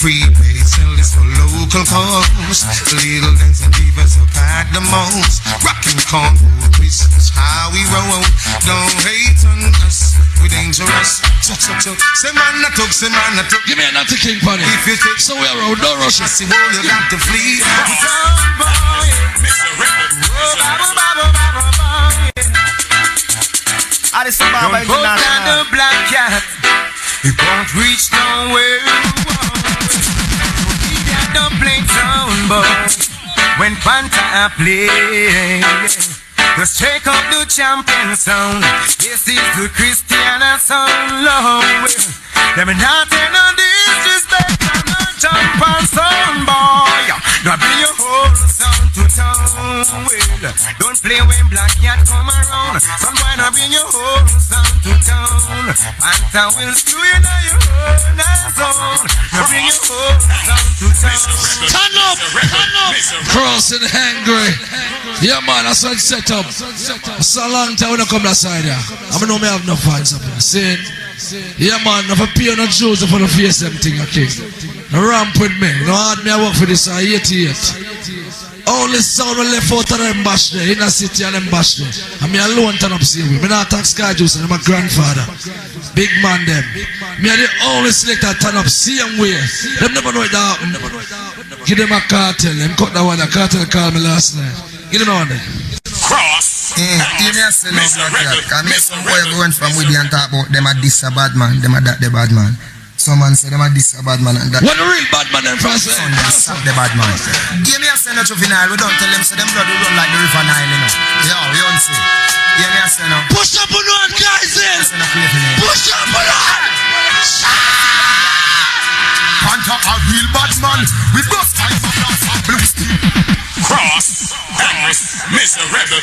Free pay sell this for local cause. Little dance and divas are packed the most. Rockin' corn, this is how we roll. Don't hate on us. We're dangerous. Say man a talk, say man a talk. Give me another king pony. If you take so we are road, don't rush it. See where you got to flee. Don't go down the black cat. It won't reach nowhere. Don't play trombone when Panther play. Just check out the champion sound. This is the Christian sound, Lord. Let me not take no disrespect. I'm not jump on sound, boy. Don't bring your whole sound to town. Well, don't play when black cat come around. Some boy not bring your whole sound to town. Panther will screw you now your whole sound. Don't bring your whole sound to town. Turn up, turn up. Cross and hungry. Yeah, man, that's what it's set up. It's a long time when I come that side here. I know me have no fans up here. See? Yeah, man, if I pay no Jews if I don't face them thing, okay? No ramp with me. No hard me I work for this, I 88. Only sound will left out of them bash there, in the city and them bash there. And me alone turn up same way. Me not attack Sky Juice and my grandfather. Big man them. Me are the only selector turn up same way. Them never know it happen. Give them a cartel. Them cut that one. The cartel called me last night. Give them one there. Cross. Give me a say no black cat. Cause me some boy going from with and talk about them a this a bad man. Them a that the bad man. Some man say them a this a bad man and that. What the real bad man them first say? Stop the bad man. Give me a say no juvenile. We don't tell them say them blood will run like the river Nile, you know. Yo, you don't see. Give me a say no. Push up on one, guys. Push up on one. Panther a real bad man. We bust five of blue steel. Cross. Miserable.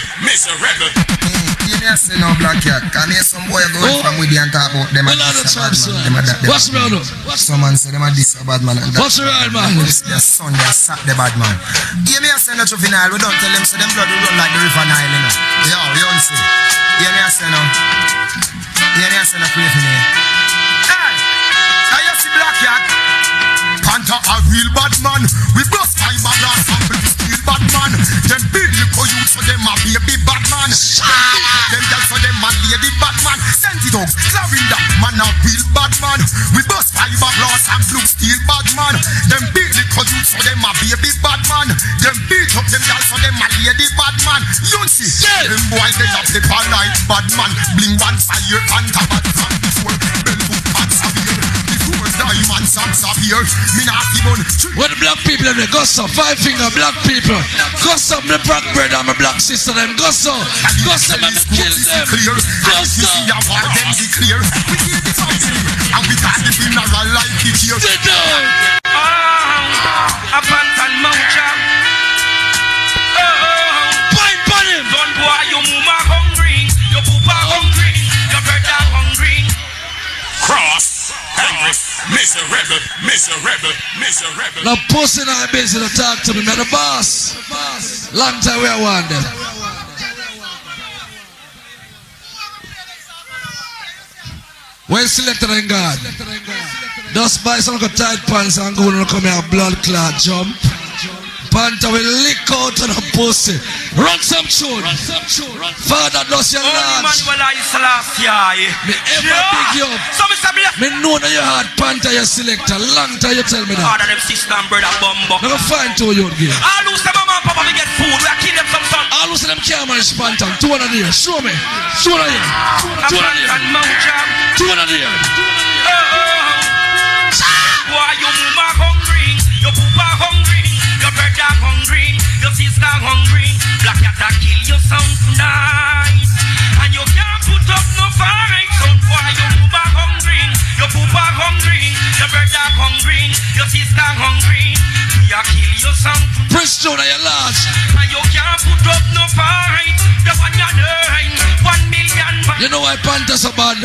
Give me a say no black cat. Cause me some boy going from with and talk about them a this a bad man. Them a that the what's bad man. Some man say them a this a bad man and that. What's right, man? This their son, they sack the bad man. Give me a say no juvenile. We don't tell them so them blood will run like the river Nile, you know. Yo, you don't see. Give me a say no. Give me a say no pray for me. Hey, I see black cat. Panther a real bad man. We bust five glass and blue steel bad man. Them big little youth so them a baby bad man. Them girls so them a lady bad man. Send it out, Clarinda, man a real bad man. We bust five glass and blue steel bad man. Them big little youth so them a baby bad man. Them beat up them girls so them a lady bad man. You see, them boys they have the polite bad man. Bling one fire Panther bad man before Bellbook and Xavier. Before Diamonds and Xavier. Me not even. When the black people them go so 5 finger black people. Go so my black brother and my black sister them go so. Go so and kill them. Go so. Them declare. We hear the family and we got the funeral like it here. Sit down. A Pantan Mocha. Point on him. Don't boy, your mama hungry, your papa hungry, your brother hungry. Cross. Miserable. Now pussy now busy to talk to me, man. The boss. Long time we are one them. When selected in God, just buy some tight pants and go and come here blood clot jump. Panther will lick out on a pussy. Run some tune. Father does your large. Me ever big you up. Me know that you hard Panther your selector. Long time you tell me that. Never find two you again. All who say mama and papa we get food, we kill them some son. All who say them can't manage Panther. 200 here. Show me. 200 here. 200 here. 200 here. Boy, your mama hungry, your papa hungry, your brother hungry, your sister hungry. Black cat a kill you some tonight, and you can't put up no fight. Son boy, your mama hungry, your papa hungry, your brother hungry, your sister hungry. We a kill you some tonight. Prince Jonah, you're large. And you can't put up no fight. The one you're doing, 1 million. You know why Panther so bad?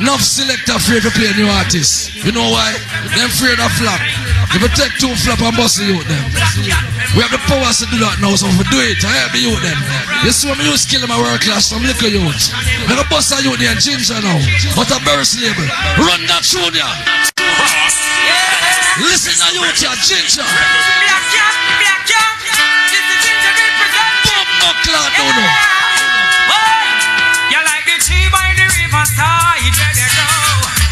Enough selector afraid to play new artists. You know why? They're afraid of flop. If we take 2 flop and bust the youth them. We have the power to do that now, so if we do it, I help the youth them. You see when we use skill in my work class, some little youth. We have a bust a youth there, Ginger now. But a burst label. Run that tune ya. Listen to youth ya, Ginger. Black cat. This is Ginger represent. Boom, no cloud, no. You like the tree by the river side, there they go.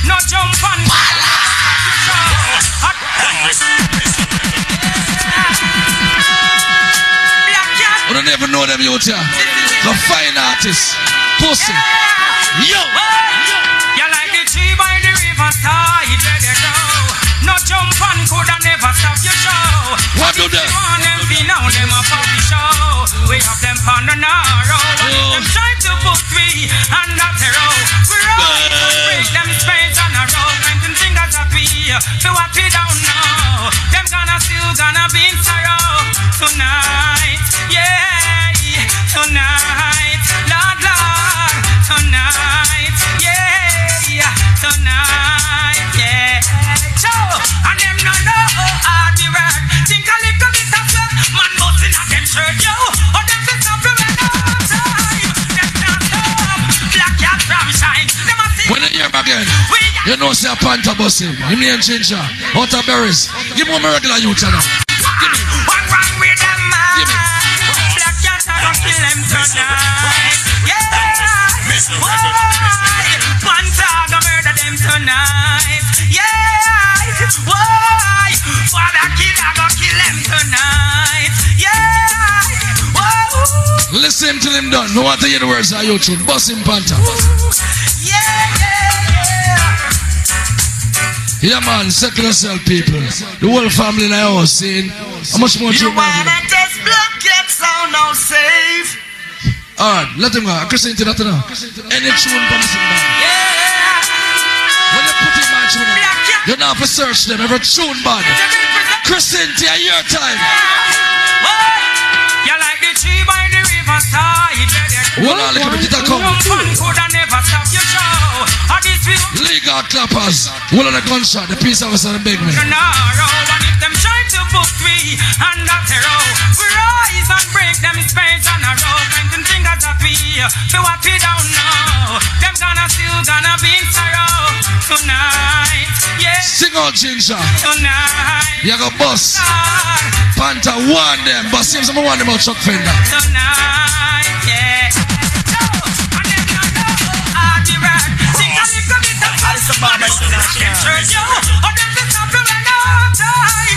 No jump on. I don't even know them youth here. The fine artists. Pussy. Yo. You like the tree by the river side, there they go. No jump on, coulda never stop your show. What do they? Want them be now, them a puppy show. We have them on the narrow. Them try to put me on that row. We roll to break them space on a road. When them fingers are free, to what we don't know. Them still gonna be in sorrow tonight. Yeah, tonight. Lord, tonight. Yeah, tonight. Yeah. And them no know how to work. Think a little bit of sweat. Man busting at them shirt, yo. Or them to stop the red time. Them can't stop. Black cat from shine. Them a see. When you hear him again, you know say a Panther busting. Him name Ginger. Out of berries. Give me a regular youth now. What wrong with them man? kill them tonight. Yeah. Why? Panta go murder them tonight. Yeah. Why? Father killer go kill them tonight. Yeah. Whoa. Listen till him done. No want to hear the words of your tune. Bust him, Panta. Yeah, man, settle yourself, people. The whole family in the house saying, how much more You tune wanna test Black Cat sound now safe? Alright, let him go. I can sing to that now. Any tune from this man. When you put in my tune on, you don't have to search them. Every tune bad. Crescentia, your time. You like the tree by the riverside. Well, all the people come. One could have never stop your show. Legal clappers. Well, on the gunshot. The peace officer beg me. And if them try to put me under terror, we rise and break them space on a road. Pointing fingers at me, for what we don't know. Them still gonna be in sorrow tonight. Yeah. Sing out, Ginger. Tonight. You got boss. Panta warn them. But seems I'm warn them about Chuck Fender. Tonight, yeah.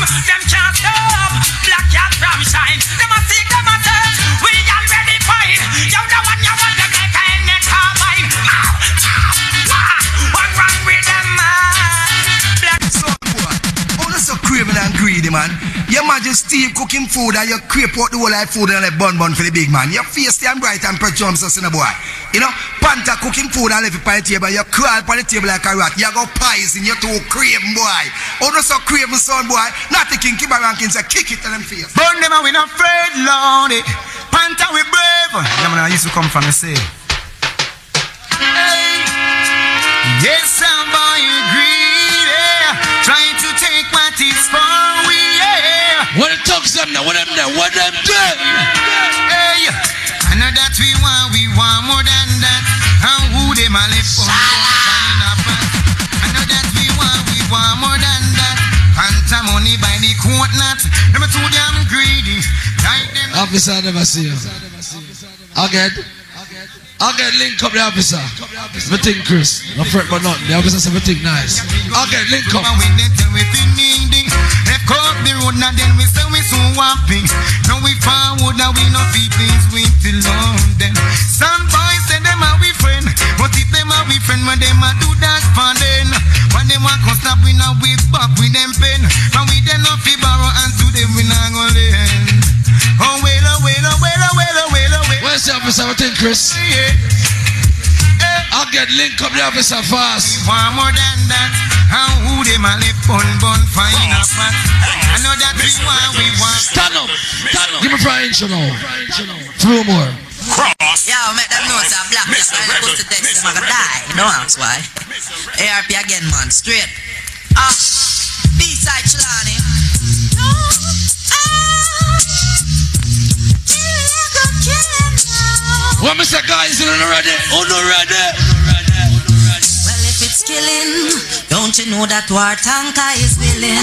Them can't stop. Black Cat from shine. Them a seek, them a search. We already find. You the one you want them like a net carbine. What wrong with them, man? Black Son boy, oh, that's so craving and greedy, man. You imagine Steve cooking food and you creep out the whole life food and like bun for the big man. Your face damn bright and perjumps us in the boy. You know, Panta cooking food and leave it on the table. You crawl on the table like a rat. You go pies in your two craving boy. Oh, no so craving son boy. Not the king, keep a ranking, say kick it to them face. Burn them and we not afraid, Lord. Panta we brave. Yeah, man, I used to come from the sea. Yes, some boy you greedy, trying to take what is for we. Yeah. What it talks them now? What them there? What them there? Hey, I know that we want more than that. And who they man left for? I know that we want more than that. Panta money by the quote not. Them too damn greedy. Like them. Officer, I never see you. Again, link up the officer. Everything Chris. Not fret but not. The officer says everything nice. Again, link up. Left up the road now then we say we so happy. Now we forward now we no feelings with the London. Some boys say them are we friend, but if them are we friend when them a do that for them. When them want to stop we now we back with them pen. But we then not fi borrow and to them we not gonna lend. Oh well, oh well, oh well, oh well, oh well, oh well. Where's the officer? Everything Chris. I'll get link up the officer fast. One more than that. How who they man left bun fine up. I know that we want. Stand up. Give me for an inch now. Through more. Yo, make them know it's a Black Cat. I'm supposed to text them, I'm gonna die. You know that's why. ARP again, man. Straight. B-side Chilani. Well, Mr. Guys, you not ready? Oh, no ready. Well, if it's killing, don't you know that war tanker is willing?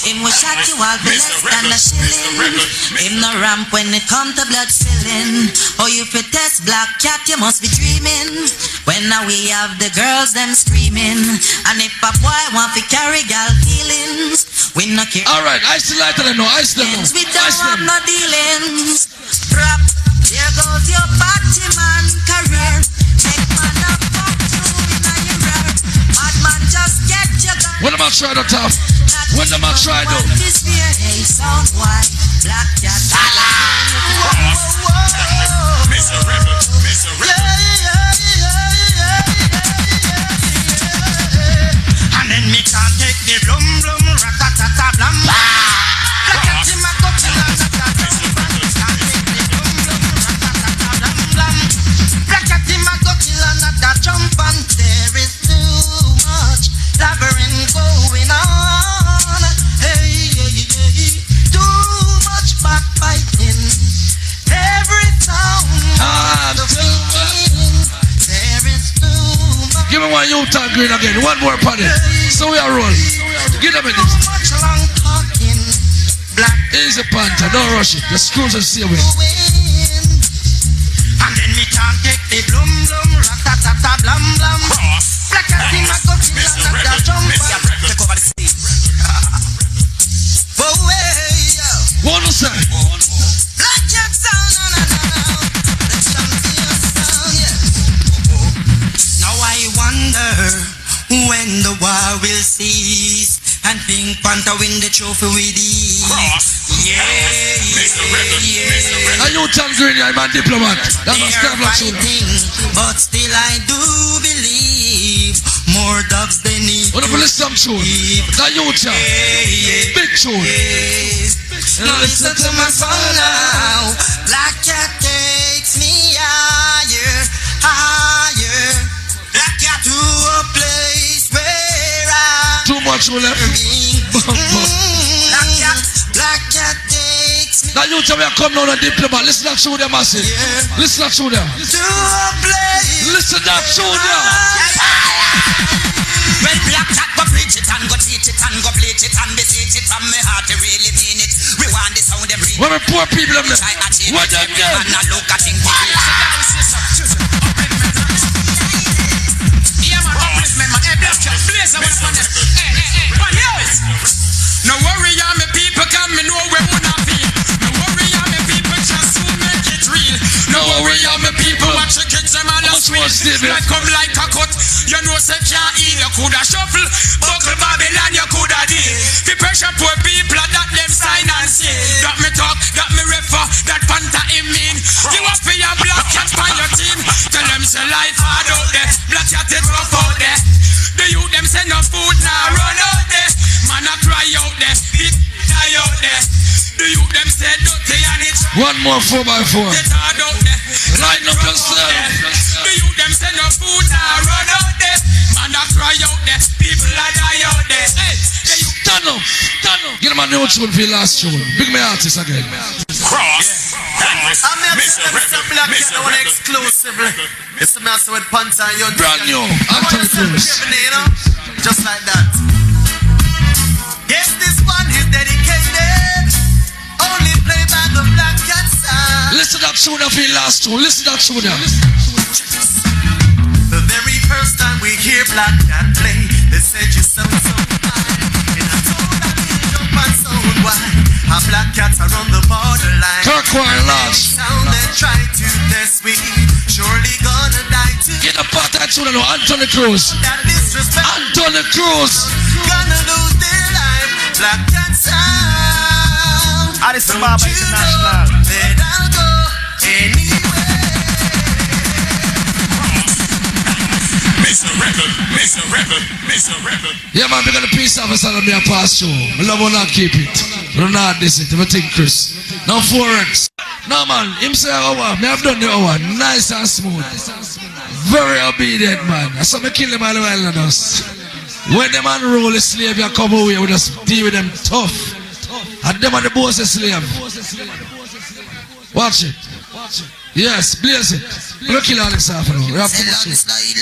Him will shot you all for less than a shilling. Him no ramp when it come to blood spilling. Oh, you fit test Black Cat, you must be dreaming. When now we have the girls them screaming. And if a boy want to carry gal feelings, we no care. Alright, I still like them know. I still know. We don't have no dealings. Drop. There goes your party man career. Make man up fuck you in your rear. Bad man just get your gun. When am I trying to top? When am I trying to? This fear, hey, sound white. Black Cat. Mr. Rebel, Mr. Rebel. And then me can't take the blum blum ratatata blam. Black Cat in my cup till I jump and there is too much labyrinth going on. Hey, too much backbiting. Every town there is too much. Give me one U-turn green again. One more party. So we are rolling. Give them it. Much long talking. Black Easy Panta. Don't rush it. The screws are still with. blum blum, rat-ta-ta-ta, blam blam. Black cat in my coffee, and a jumper. Take over the stage. Oh, hey, yo. What was that? Black cat sound, the champion sound, yeah. Now I wonder when the war will cease and Pink Panther win the trophy with ease. Yeah. Are you Tom Green? I'm a diplomat. That's a step like fighting, but still I do believe more dogs than need. What if we listen to tune? Now you Tom. Big tune. Now listen to my song now. Black Cat takes me higher, higher. Black Cat to a place where I too much will left. Black Cat takes me. Now you tell me I come down a diplomat. Listen to them, massive. Listen to them. To a place. Listen to them. When Black Cat go preach it and go teach it and go bleach it and beseech it from me heart, I really mean it. We want the sound them read. What are poor people them there? What them there? And I look at things. Yeah man, upliftment man. Hey Black Cat, blaze away from them. Hey, man, hear it. No worry, I'm a people come me know where we not be. No worry, I'm a people just to make it real. No worry, I'm a people watch the kids them all sweet. Life come like a cut. You know say can't eat. You coulda shuffle, buckle Babylon, you coulda deal. The pressure poor people that them sign and see. That me talk, that me refer, that Panther in mean. You up for your Black Cat on your team. Tell them say life hard out there. Black Cat is rough out there. The youth them say no food now run out there. Man a cry out there, people die out there. The youth them say dirty and it's one more 4x4. Get hard out there. Line up yourself. The youth them say no food now run out there. Man a cry out there, people a die out there. Hey, the youth stand up. Get them a new tune for your last tune. Big me artist again. Cross. I'm Mr. Black Cat, one exclusively. It's the master with Panther and your brand new. Anthony Cruz. Just like that. Yes, this one is dedicated. Only play by the Black Cat sound. Listen to that tune for your last tune. Listen to that tune. The very first time we hear Black Cat play, they said you sound so fine. And I told that you jump and sound wide. A Black Cat are on the borderline. Turquoise Lodge. Sound they try to test me. Surely gonna die too. Get a part that tune, Anthony Cruz. That disrespect. Anthony Cruz. Gonna lose their life. Black Cat sound. Addison Baba International. Then I'll go anywhere. Mr. Record. Yeah man, we got a peace officer on me a pass through. I love when I keep it. I don't know this it. I think Chris. Now 4X. No man, him say hour. Me have done the hour. Nice and smooth. Very obedient man. I saw me kill him all the while on us. When the man roll the slave, you come away, we just deal with them tough. And them are the boss of slave. Watch it. Yes, blaze it. Look at Alex off now. We have to landslide.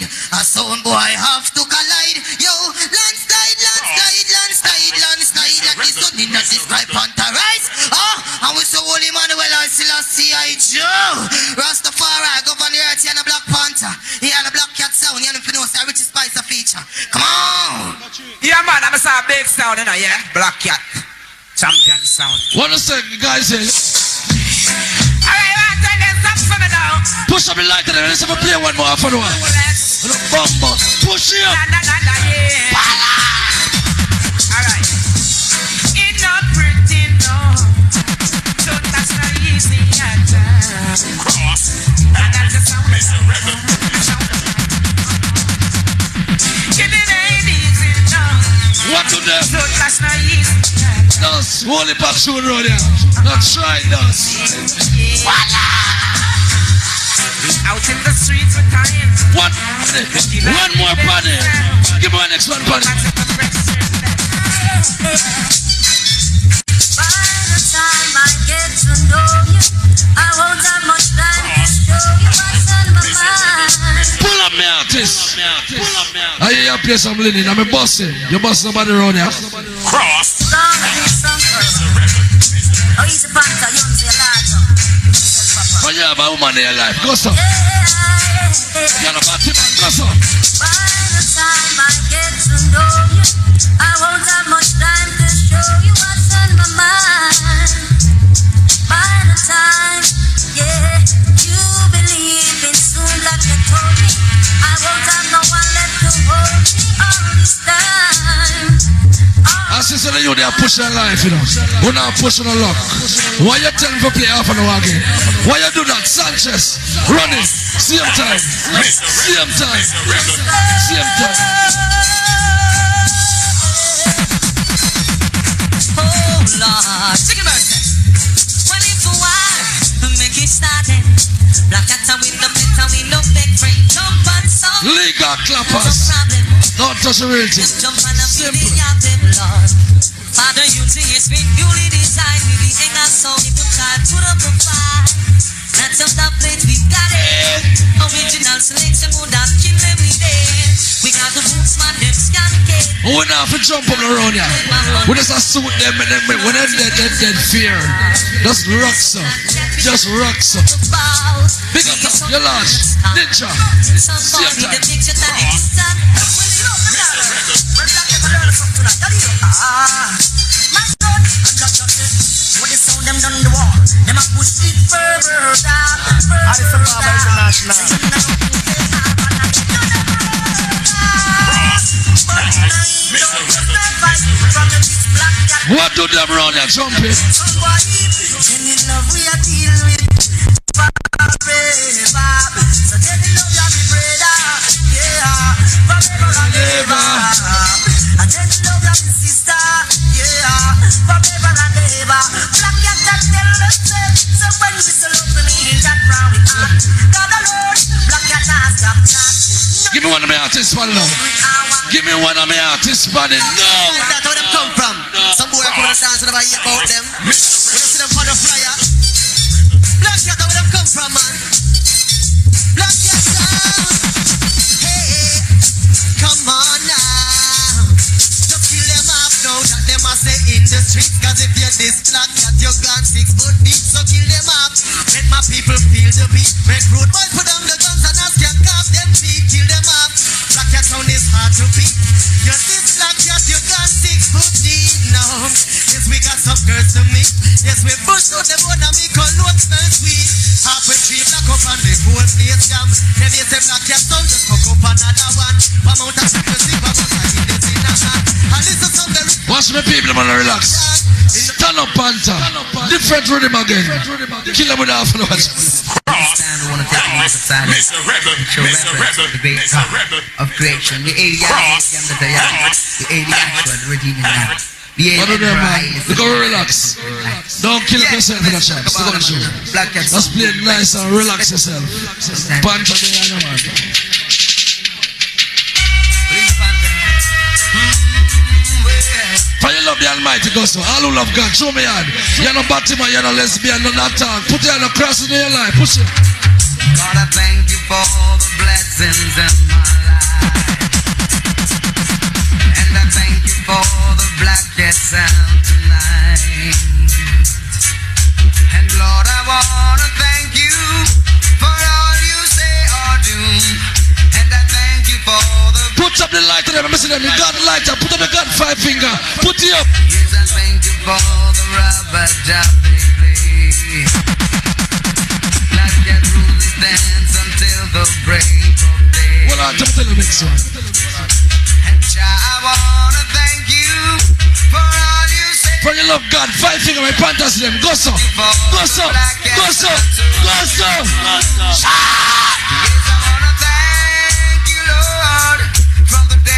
A sound boy have to collide. Yo, landslide. Like the sun in the sky, Panther rise. And we so holy Manuel and Selassie I Joe. Rastafari govern the earth, he and a Black Panther. He and a Black Cat sound, he and a Finos, a Richie Spice a feature. Come on. Yeah man, I'm a big sound, you know, yeah? Black Cat. Champion sound. What a second, guys. Alright, man, turn this up for me now. Push up the light and let's have a play one more for the one. Bumbo. Push it up. Yeah. Alright. It's not pretty, no. So that's not easy at times. Cross. And that's the sound. It ain't easy, no. What to them? So that's not easy. Dust, hold it back through the road here. Not try dust. Out in the streets with time. One more panel. Give me my next one panel. By the time I get to know you, I won't have much time to show you what's on my mind. Pull up me artist. I hear you play some linen. I'm a bossing. You boss somebody around here. Cross. Oh, he's a panther, you say larger. Oh, you have a woman in your life. Go so. You're not about to go so. By the time I get to know you, I won't have much time to show you what's on my mind. By the time, yeah, you believe in soon like you told me, I won't have no one left to hold me all this time. I see some of you, they are pushing life, you know. We're not pushing a luck. Why you tell them to play half an hour again? Why you do that? Sanchez, running, same time, same time, same time. Oh Lord, take it back. Well, it's a while, make it started. Black cat with the better, we no big friend. Jump and song. Legal clappers. Don't touch the real thing. Jump and simple. Lord. Father, you see it's been newly designed. We be in a song, you put time, put up a fight. That's up the plate, we got it. Original selection, good and kill every day. We got the boots, man, them scan it. We don't have to jump up around here. We just suit them and then when they're dead fear. Just rock so. Just rock so. Big up, your large, ninja. Same time. What the sound them done in the wall? Them a push it further down. I support international. What do them around here? Jump in. Somebody in love we are deal with. So tell the love you me brother, yeah, forever and ever. And tell the love you me sister, yeah, forever and ever. Black cat that tell us so when we so love me that brown we are. God alone, black cat not stop that. Give me one of my artists, man, now. Give me one of my artists, man, no. That's where them come from. Some boy come and dance and never hear about them. We don't see them on the flyer. Black cat, where them come from, man? Black cat sound. Hey, come on now. Just kill them off now that them a say in the streets. Cause if you're this black cat, you're gone 6 foot deep. So kill them off. Let my people feel the beat. Make road boys put down the guns and ask can carve them feet. Kill them off. Black cat sound is hard to beat. You're this black cat, you're gone 6 foot deep now. Yes, we got some girls to meet. Yes, we push out the board and we call load smell sweet. Halfway tree black up and the whole place jam. Then they say black cat sound, just cook up another one. One out of people see, one out of in the scene and that. And this is some very... Watch me people, man, relax. Stand up, Panther. Different rhythm again. Kill them with half an hour. We want to take a look aside and show reference to the great God of creation. The alien, the actual redeeming man. What do them, man? Look how relax. Don't kill yourself in the shops. Look at the show. Just play it nice and relax yourself. Panther, there, man. For you love the Almighty, go so. All who love God, show me hand. You're not Batman, you're not lesbian, you're not talk. Put your hand across in your life. Push it. God, I thank you for the blessings in my life. And I thank you for the black cat sound tonight. And Lord, I want to thank you for all you say or do. And I thank you for the... Put up the light to them. I'm missing them. You got light up. Put up the God 5 finger. Put it up. Yes, I thank you for the rubber job they play. Black cat rules dance until the break of day. Well, I'll tell you the next one. And I want to thank you for all you say. For you love God, 5 finger, my Panthers them. Go so. Go so. Go so. Go so. Yes, I want to thank you, Lord.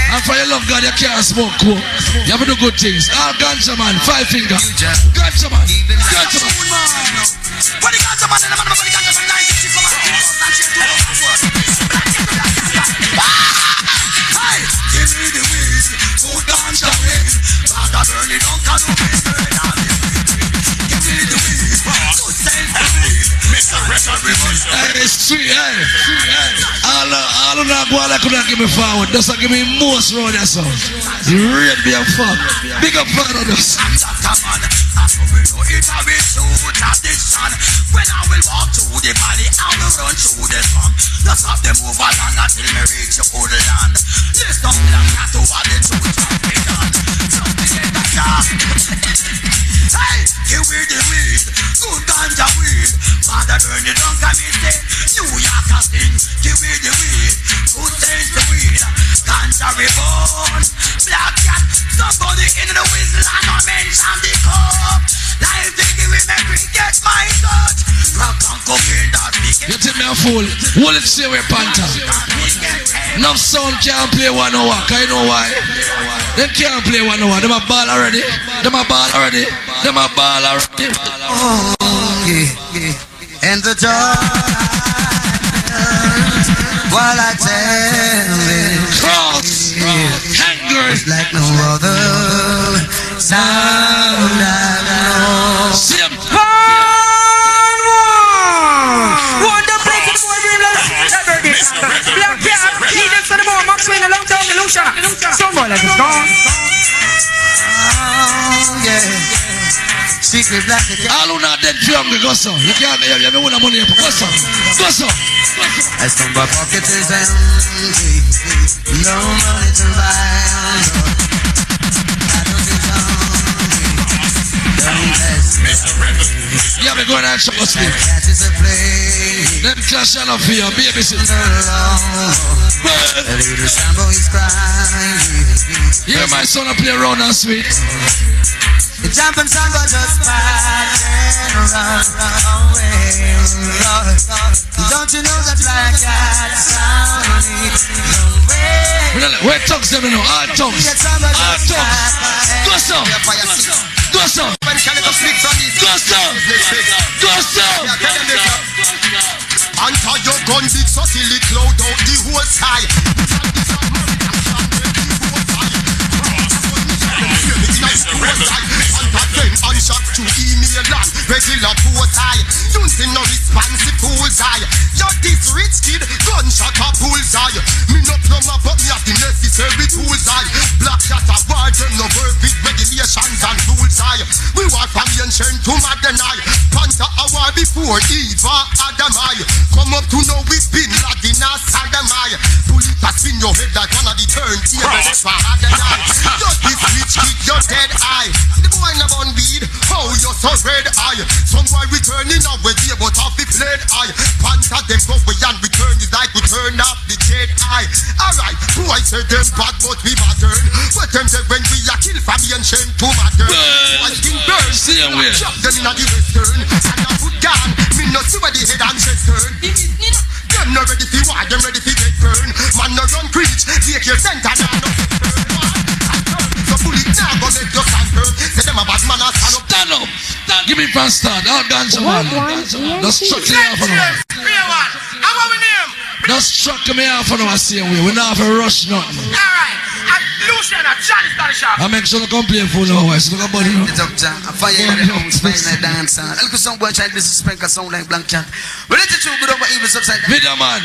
And for your love God, you can't smoke cool. You have to do good things. Ah, ganja man, 5 finger. Ganja man. Ganja man. What the ganja man? The man of the ganja from 1960 from 2004. Hey, give me the weed, food ganja weed. Bag of burning on canoe, give me the weed, good sense to weed. Mr. Record Ribbon. Hey, it's 3, hey. All All of that go like could not give me forward. Just give me most round there, son. You read me a fuck. Big up father us. It's a bit true tradition. When I will walk through the valley, I will run through the swamp. Just have them move along until me reach the old land. Let's not long to what the truth can be done. Something in the dark. Hey, give me the weed, good ganja weed. Father burn it down, come in say, New York a sing. Give me the weed, good sense the weed. Ganja reborn, black cat. Somebody in the whistle and I mention the cup. Life thinking we make me get my touch. Rock and cocaine that we get. You think me a fool? Hold it say we Panther. Enough sound can't play 1 hour. Can you know why? They can't play 1 hour. Them a ball already. Them a ball already. Them a ball already. Oh, yeah. And the dark while I tell it. Cross. Hangers. Like no other sound I know. Same. One the break it for Black Cat, he next to the ball, Max Wayne, a long time, illusion. Someone like it's gone. Yeah. Secret black cat. All who not dead drum, go so. You can't hear me with the money. Go so. Go so. As from my pocket is empty, no money to buy. Yeah, we're going to show us me. Them clash on up for you, baby. Yeah, my son will play around and sweet. The jumping sun got just back and run away. Don't you know that black cat sound where talks them now? All talks. All talks. Go so. Go so. Go so. Go so. Anta your gun big so till it cloud out the whole sky. Unshot to email and regular post high. Using no responsive bullseye. You're this rich kid, gunshot a bullseye. Me no plumber but me have the necessary tools high. Black cat a war, them no work with regulations and rules high. We walk from ancient to modern eye. Panther a war before Eva Adam I. Come up to know we've been Latin as Saddam I. Pull it a spin your head like one of the turntables for Adonai. Just this rich kid, you're dead eye. The boy in a bun weed, how you so red eye. Some boy returning now with you but off the played eye. Panther them go away and return is like we turn off the jet eye. Alright, boy say them bad but we modern. But them say when we are kill from the ancient to modern. I think burn, chop them in the western. And I put down, me no see where the head and chest turn. Them not ready for war, them ready for get burned. Man no run preach, take your center now no so bullet now go let your stand burn. Say them a bad man a stand up. Stand up. Give me front start. All ganja man. Just struck me off on us. Just struck me off on us same way. We not have a rush nothing. Alright. I make sure to complain for no voice. Look about it. It's up, John. I fire in the house, fire in the dance. Look at some boy trying to disrespect a sound like Black Cat. But let's do good over evil subside. Video man.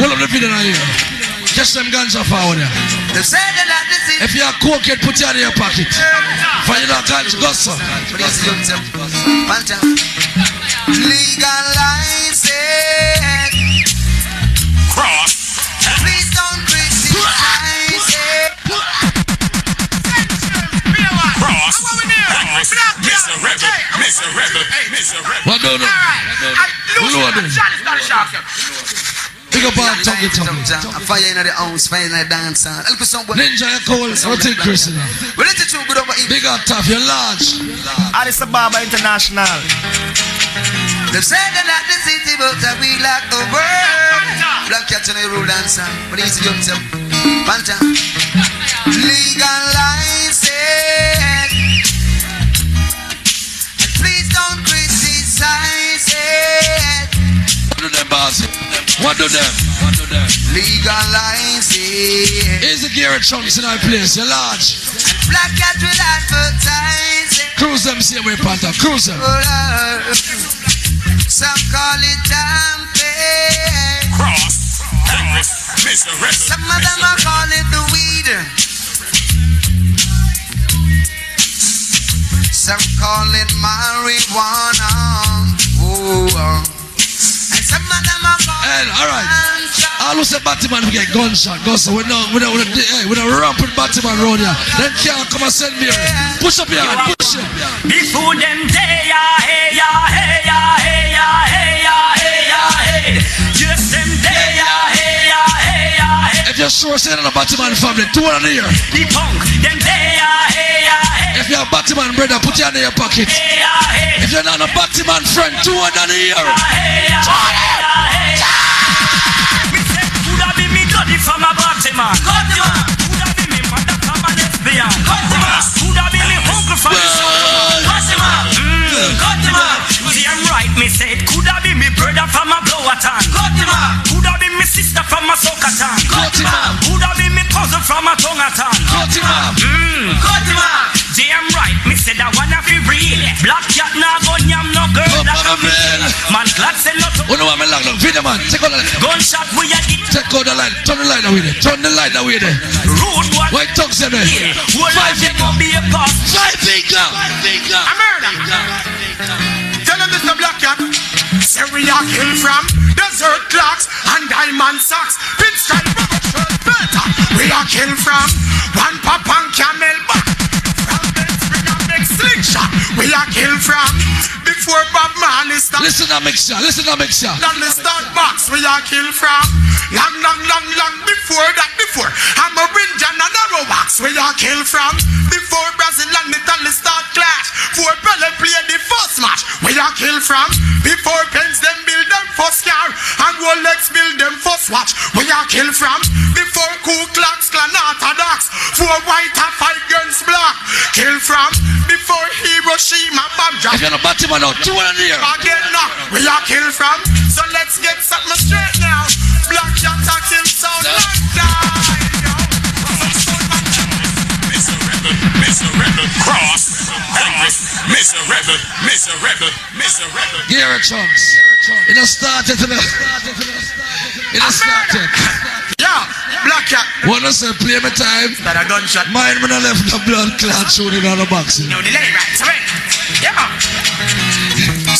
Hold up the video now here. Catch them ganja forward there. They say that this is. If you are cocaine, put it in your pocket. Find that ganja, go so. Legalize it. Cross. Please don't criticize it. Cross. Mr. Rebel. What do you know? Big up our tongue. Fire in the house, fire in the dance. Ninja, you're cold. I'll take Chris now. Big up tough, you're large. Addis Ababa International. They say that the city, but we like the world. Black Cat and a rule dancer. But he's a young self. Panther. Legalize it. And please don't criticize it. What do them, boss? What do them? Legalize it. Easy gear chunks in our place, you're large. And Black Cat will advertise it. Cruise them same way, Panther. Cruise them. Some call it damping. Cross. Some of them are call it the weed. Some call it marijuana. Oh. And some of them are call it alright. All who say Batman we get gunshot. Gunshot. We don't ramp with Batman round here. Then can't come and send me. Push up your hand. Push it. Before them day, hey, hey, hey, hey, hey. Just them day, hey, hey, hey. If you're sure saying on a Batman family, 200 a year. The punk, them day, hey, hey. If you're a Batman brother, put your hand in your pocket. If you're not a Batman friend, 200 a year. Coulda be me daddy from a Batman. Coulda be me mother from a lesbian. Coulda be me uncle from a Batman. Damn right, me said. Coulda be me brother from a Blowerton. Coulda be me sister from a Sokatan. Coulda be me cousin from a Tongatan. Damn right, me said I wanna be real. Black cat nah gun yam no girl that a real. Man glad say no to. You know what I mean? Look, video man, take out the light. Gunshot we a get. Take out the light, turn the light away there. Turn the light away there. Rude boy. White tongues in there. 5 finger. Be a boss. 5 finger. A murder. Tell him Mr. Black Cat. Say we are kill from desert clocks and diamond socks. Pinstripe rubber shirt filter. We are kill from one pop and camel back. Slingshot, we are killed from before Bob Marley start. Listen to mixture. Long the start box, we are killed from long before that. Before I'm a Rinjan and a Rowax, we are killed from before Brazil and Italy start clash. For Pele play the first match, we are killed from before Pens them build them first car and Rolex build them first watch. We are killed from before Ku Klux Klan Orthodox. For white and 5 guns black, killed from before Hiroshima bomb drop. If you're not Batman now, 200 a year. Again now, we are killed from. So let's get something straight now. Black Cat talking sound like that. Miserable cross, miserable. Gear chunks. It has started to the. It has started. Yeah, Black Cat. Wanna say play my time? That a gunshot. Mine when I left the blood clot shooting on the boxing. No delay, right? So wait. Yeah.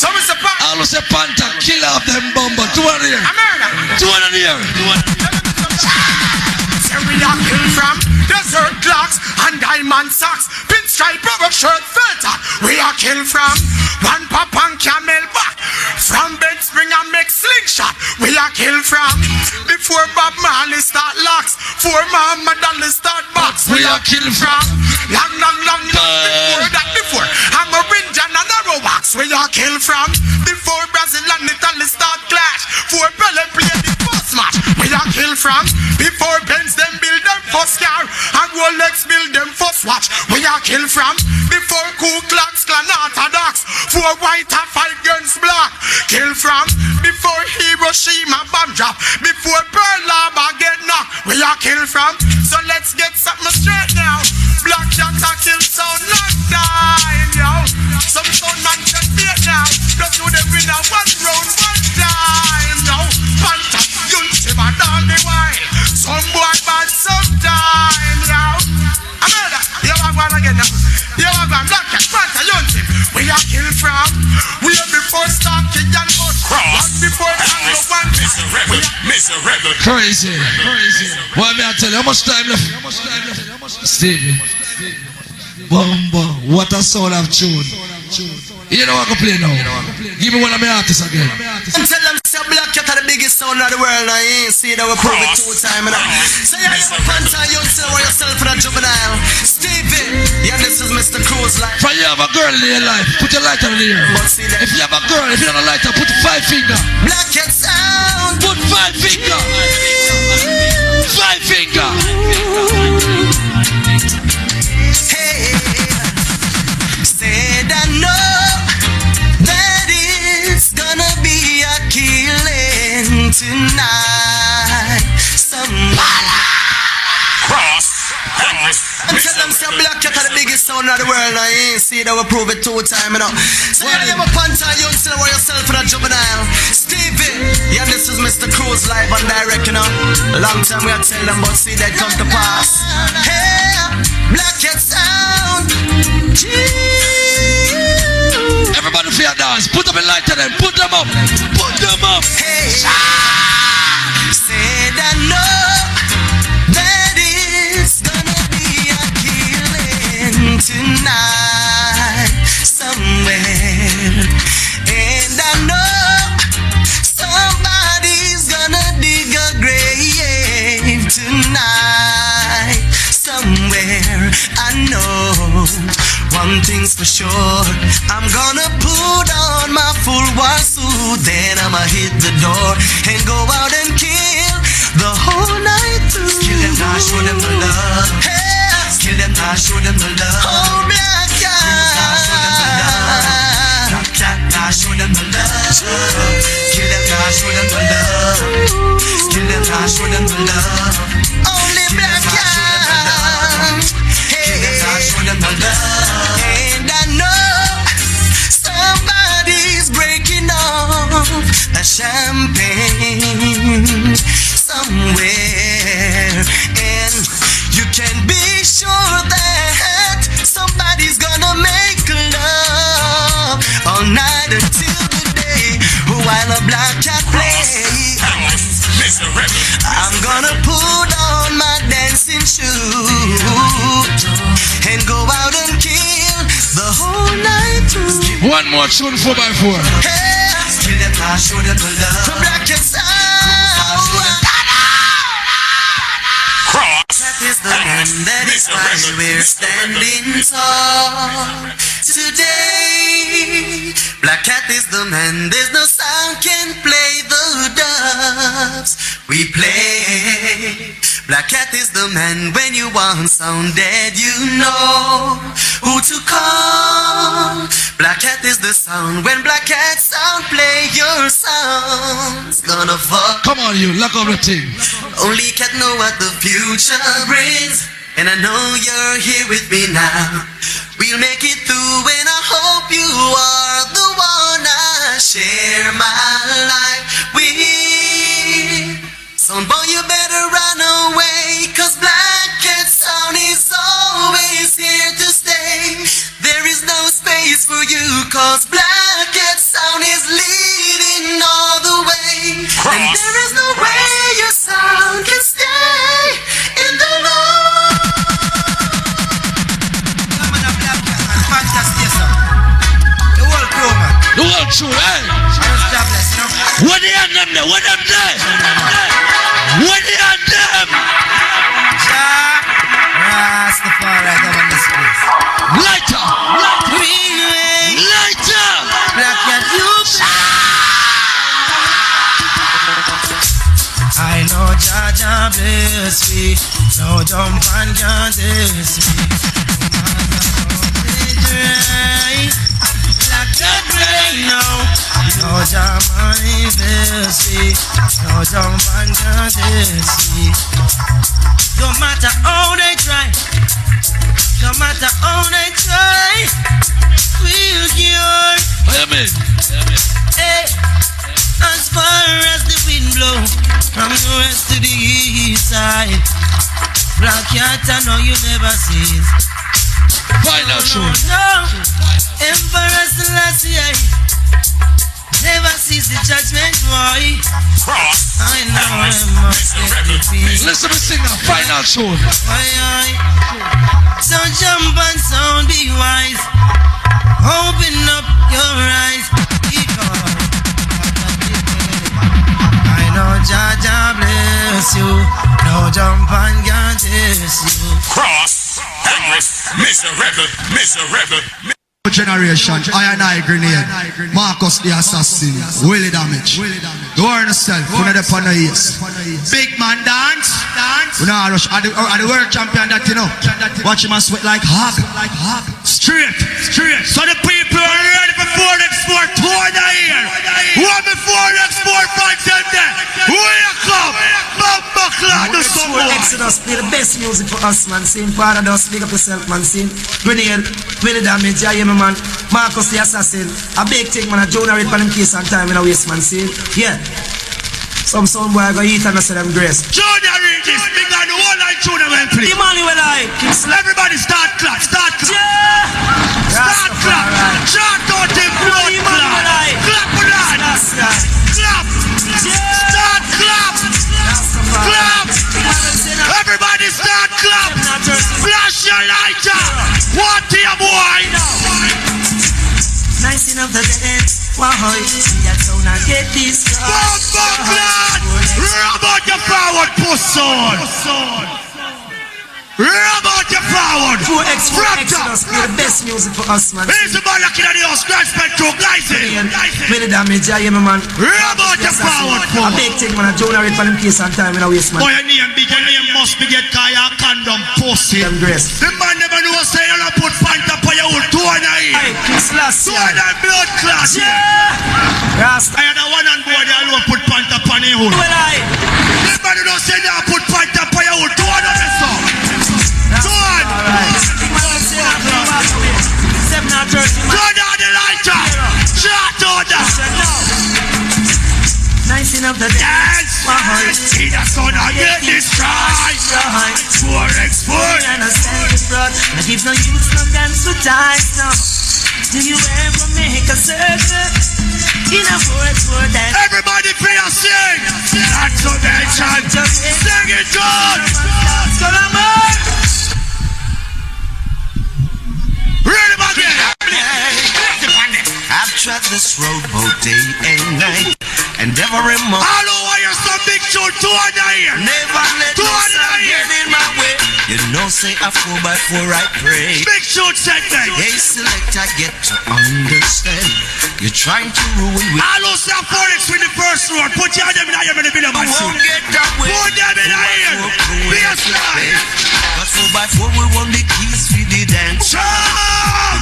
So Mr. Panther. I will say Panther, kill off them bomber. 200 a year. A murder. 200 a year. Say we are killed from desert clocks and diamond socks. Pinstripe rubber shirt filter. We are killed from one pop and camel back. From Bed Spring and make slingshot. We are killed from before Bob Marley start locks. For Muhammad Ali start box. We are killed from long before that. Before I'm a Rinjan and a Rowax. We are killed from before Brazil and Italy start clash. For Pele play the first match. We are killed from before Benz them build them first car and Rolex build them first watch. We are killed from before Ku Klux Klan Orthodox. For white and 5 guns black. Killed from before Hiroshima bomb drop. Before Pearl Harbor get knocked. We are killed from. So let's get something straight now. Black Cat kill sound like time, yo. Some sound man can beat now. Just do the winner 1 round 1 time, yo. Panther, you'll shiver down the while. Some boy bad sometime, yo. I murder. You are going again now. You are going Black Cat, Panther, you'll we are killed from. We are before Starkey and Mud. Cross. Before Tango One. Miserable. Crazy. Why may I tell you how much time left? Stevie. Bumba. What a soul of tune. You know what I can play now? Give me one of my artists again. And tell them say Black Cat are the biggest sound of the world. I ain't see that we prove it 2 times. Say you have a Panther, you still want yourself for that juvenile. Stevie, yeah, this is Mr. Cruz life. If you have a girl in your life, put your lighter in the air. If you have a girl, if you don't have a lighter, put 5 finger. Black Cat sound. Put 5 finger. 5 finger. Hey, said I know that it's gonna be a killing tonight. Somebody cross. And tell them say Black Cat are the biggest sound of the world. I ain't see that we prove it 2 times, you know. So you have a Panther, you still want yourself for that juvenile. Stevie, yeah, this is Mr. Cruz live and direct, you know. Long time we are tell them, but see that come to pass. Hey, Black Cat Sound. Everybody feel dance. Put up a light to them. Put them up. Put them up. Hey, said I know that it's gonna be a killing tonight somewhere, and I know somebody's gonna dig a grave tonight somewhere. I know one thing's for sure, I'm gonna put on my full war suit, then I'ma hit the door and go out and kill the whole night through. Kill them now, show them the love. Hey, kill them now, show them the love. Oh, Black Cat, Black Cat, now show them the love. Kill them now, show them the love. Kill them now, show them the love. Only Black Cat. Hey, show them the love. And I know somebody's breaking off a champagne somewhere, and you can be sure that somebody's gonna make love all night until the day while a Black Cat plays. I'm gonna put on my dancing shoes and go out and kill the whole night through. One more tune 4x4. Hey, kill them now, show them the love. Black Cat Sound. That is the man, that is why we're standing tall today. Black Cat is the man, there's no sound can play the dubs we play. Black Cat is the man, when you want sound dead, you know who to call. Black Cat is the sound, when Black Cat Sound play your sound's gonna fall. Come on, you, lock up the thing. Only Cat know what the future brings, and I know you're here with me now. We'll make it through, and I hope you are the one I share my life with. Son boy, you better run away, cause Black Cat Sound is always here to stay. There is no space for you, cause Black Cat Sound is leading all the way. And there is no way your sound can stay in the Lord. The world true, eh? What they on them there? What them there? What they on them? Rastafari, come on this place. Lighter! Lighter! Black Cat, you. I know Jaja bless me. No jump and can't test me. Black Cat rain now. No jump and test me. No jump and can't test me. No matter how they try, no matter how they try, we'll cure. Hey, as far as the wind blow from the west to the east side, Black Cat, I know you never see. Final show. No, Emperor Selassie never sees the judgment, boy. I know I must get the peace. Listen to me sing now. Final show. So jump and sound, be wise. Open up your eyes. I know Jaja bless you. No jump and can't test you. Cross, angry, miserable. Generation, I and I grenade, Marcus the assassin, Willie damage. You are yourself, you know the pan ears. Big man dance. We know rush. Are the world champion that you know. Watch him and sweat like hog. Straight. So the people are ready for 4x4 tour the year. What before X4 fight them there? Wake up! Bumba clock the summer. Exodus play the best music for us, man. Sing Paradise, big up yourself, man. Sing Grenade, Willie damage, yeah, man. Marcus the assassin. A big thing, man. A Jonah Reed for them case and time in a waste, man. See? Yeah. Some son boy go eat and I say them grace. Junior read this, big guy, the whole line tune them and play. The money will I. Everybody start clap, start clap. Yeah. Start clap. Shout out the blood clap. Clap for that. Clap. Start clap. Clap. Everybody start clap. Flash your lighter. What your boy? 19 of the dead. Wow, see that sound I get this. Rub out your forward, puss on. Rub out your forward. 4x4 Exodus play the best music for us, man. Here's the ball looking at the house. Scratch spectrum, guys. Very damage, I hear me, man. Rub out your forward, a big thing, man. I don't read for them case on time when I waste, man. Boy, your name big, your name must be get Kaya condom pussy. Them grace. The man never know say you don't put pant up on your old 2 and 9. Hey, Chris last year. 2 and 9 blood class. Yeah. Rasta. I had a one on board, you alone put pant up on your old. Well, I. The man don't say you put pant up on your old 2 and 9. Turn down the lighter. Shut down that. 19 of the dance. See the sun I get destroyed. 4x4 and a standing broad. I give no use no dance to ties now. Do you ever make a circle in a 4x4 dance? Everybody feel sing. That's so mention. Sing it good. Read him again. I've traveled this road both day and night, and every moment. I know why you're so big, so 2 and 9. Never let no sun get in my way. You know, say a 4x4 I pray. Big shoot segment. Hey, select, I get to understand. You're trying to ruin me. I know say 4x with the first road. Put your them in the middle of my won't get that way. Put them in the ear. Be a slide. But 4x4 we want the keys for the dance. You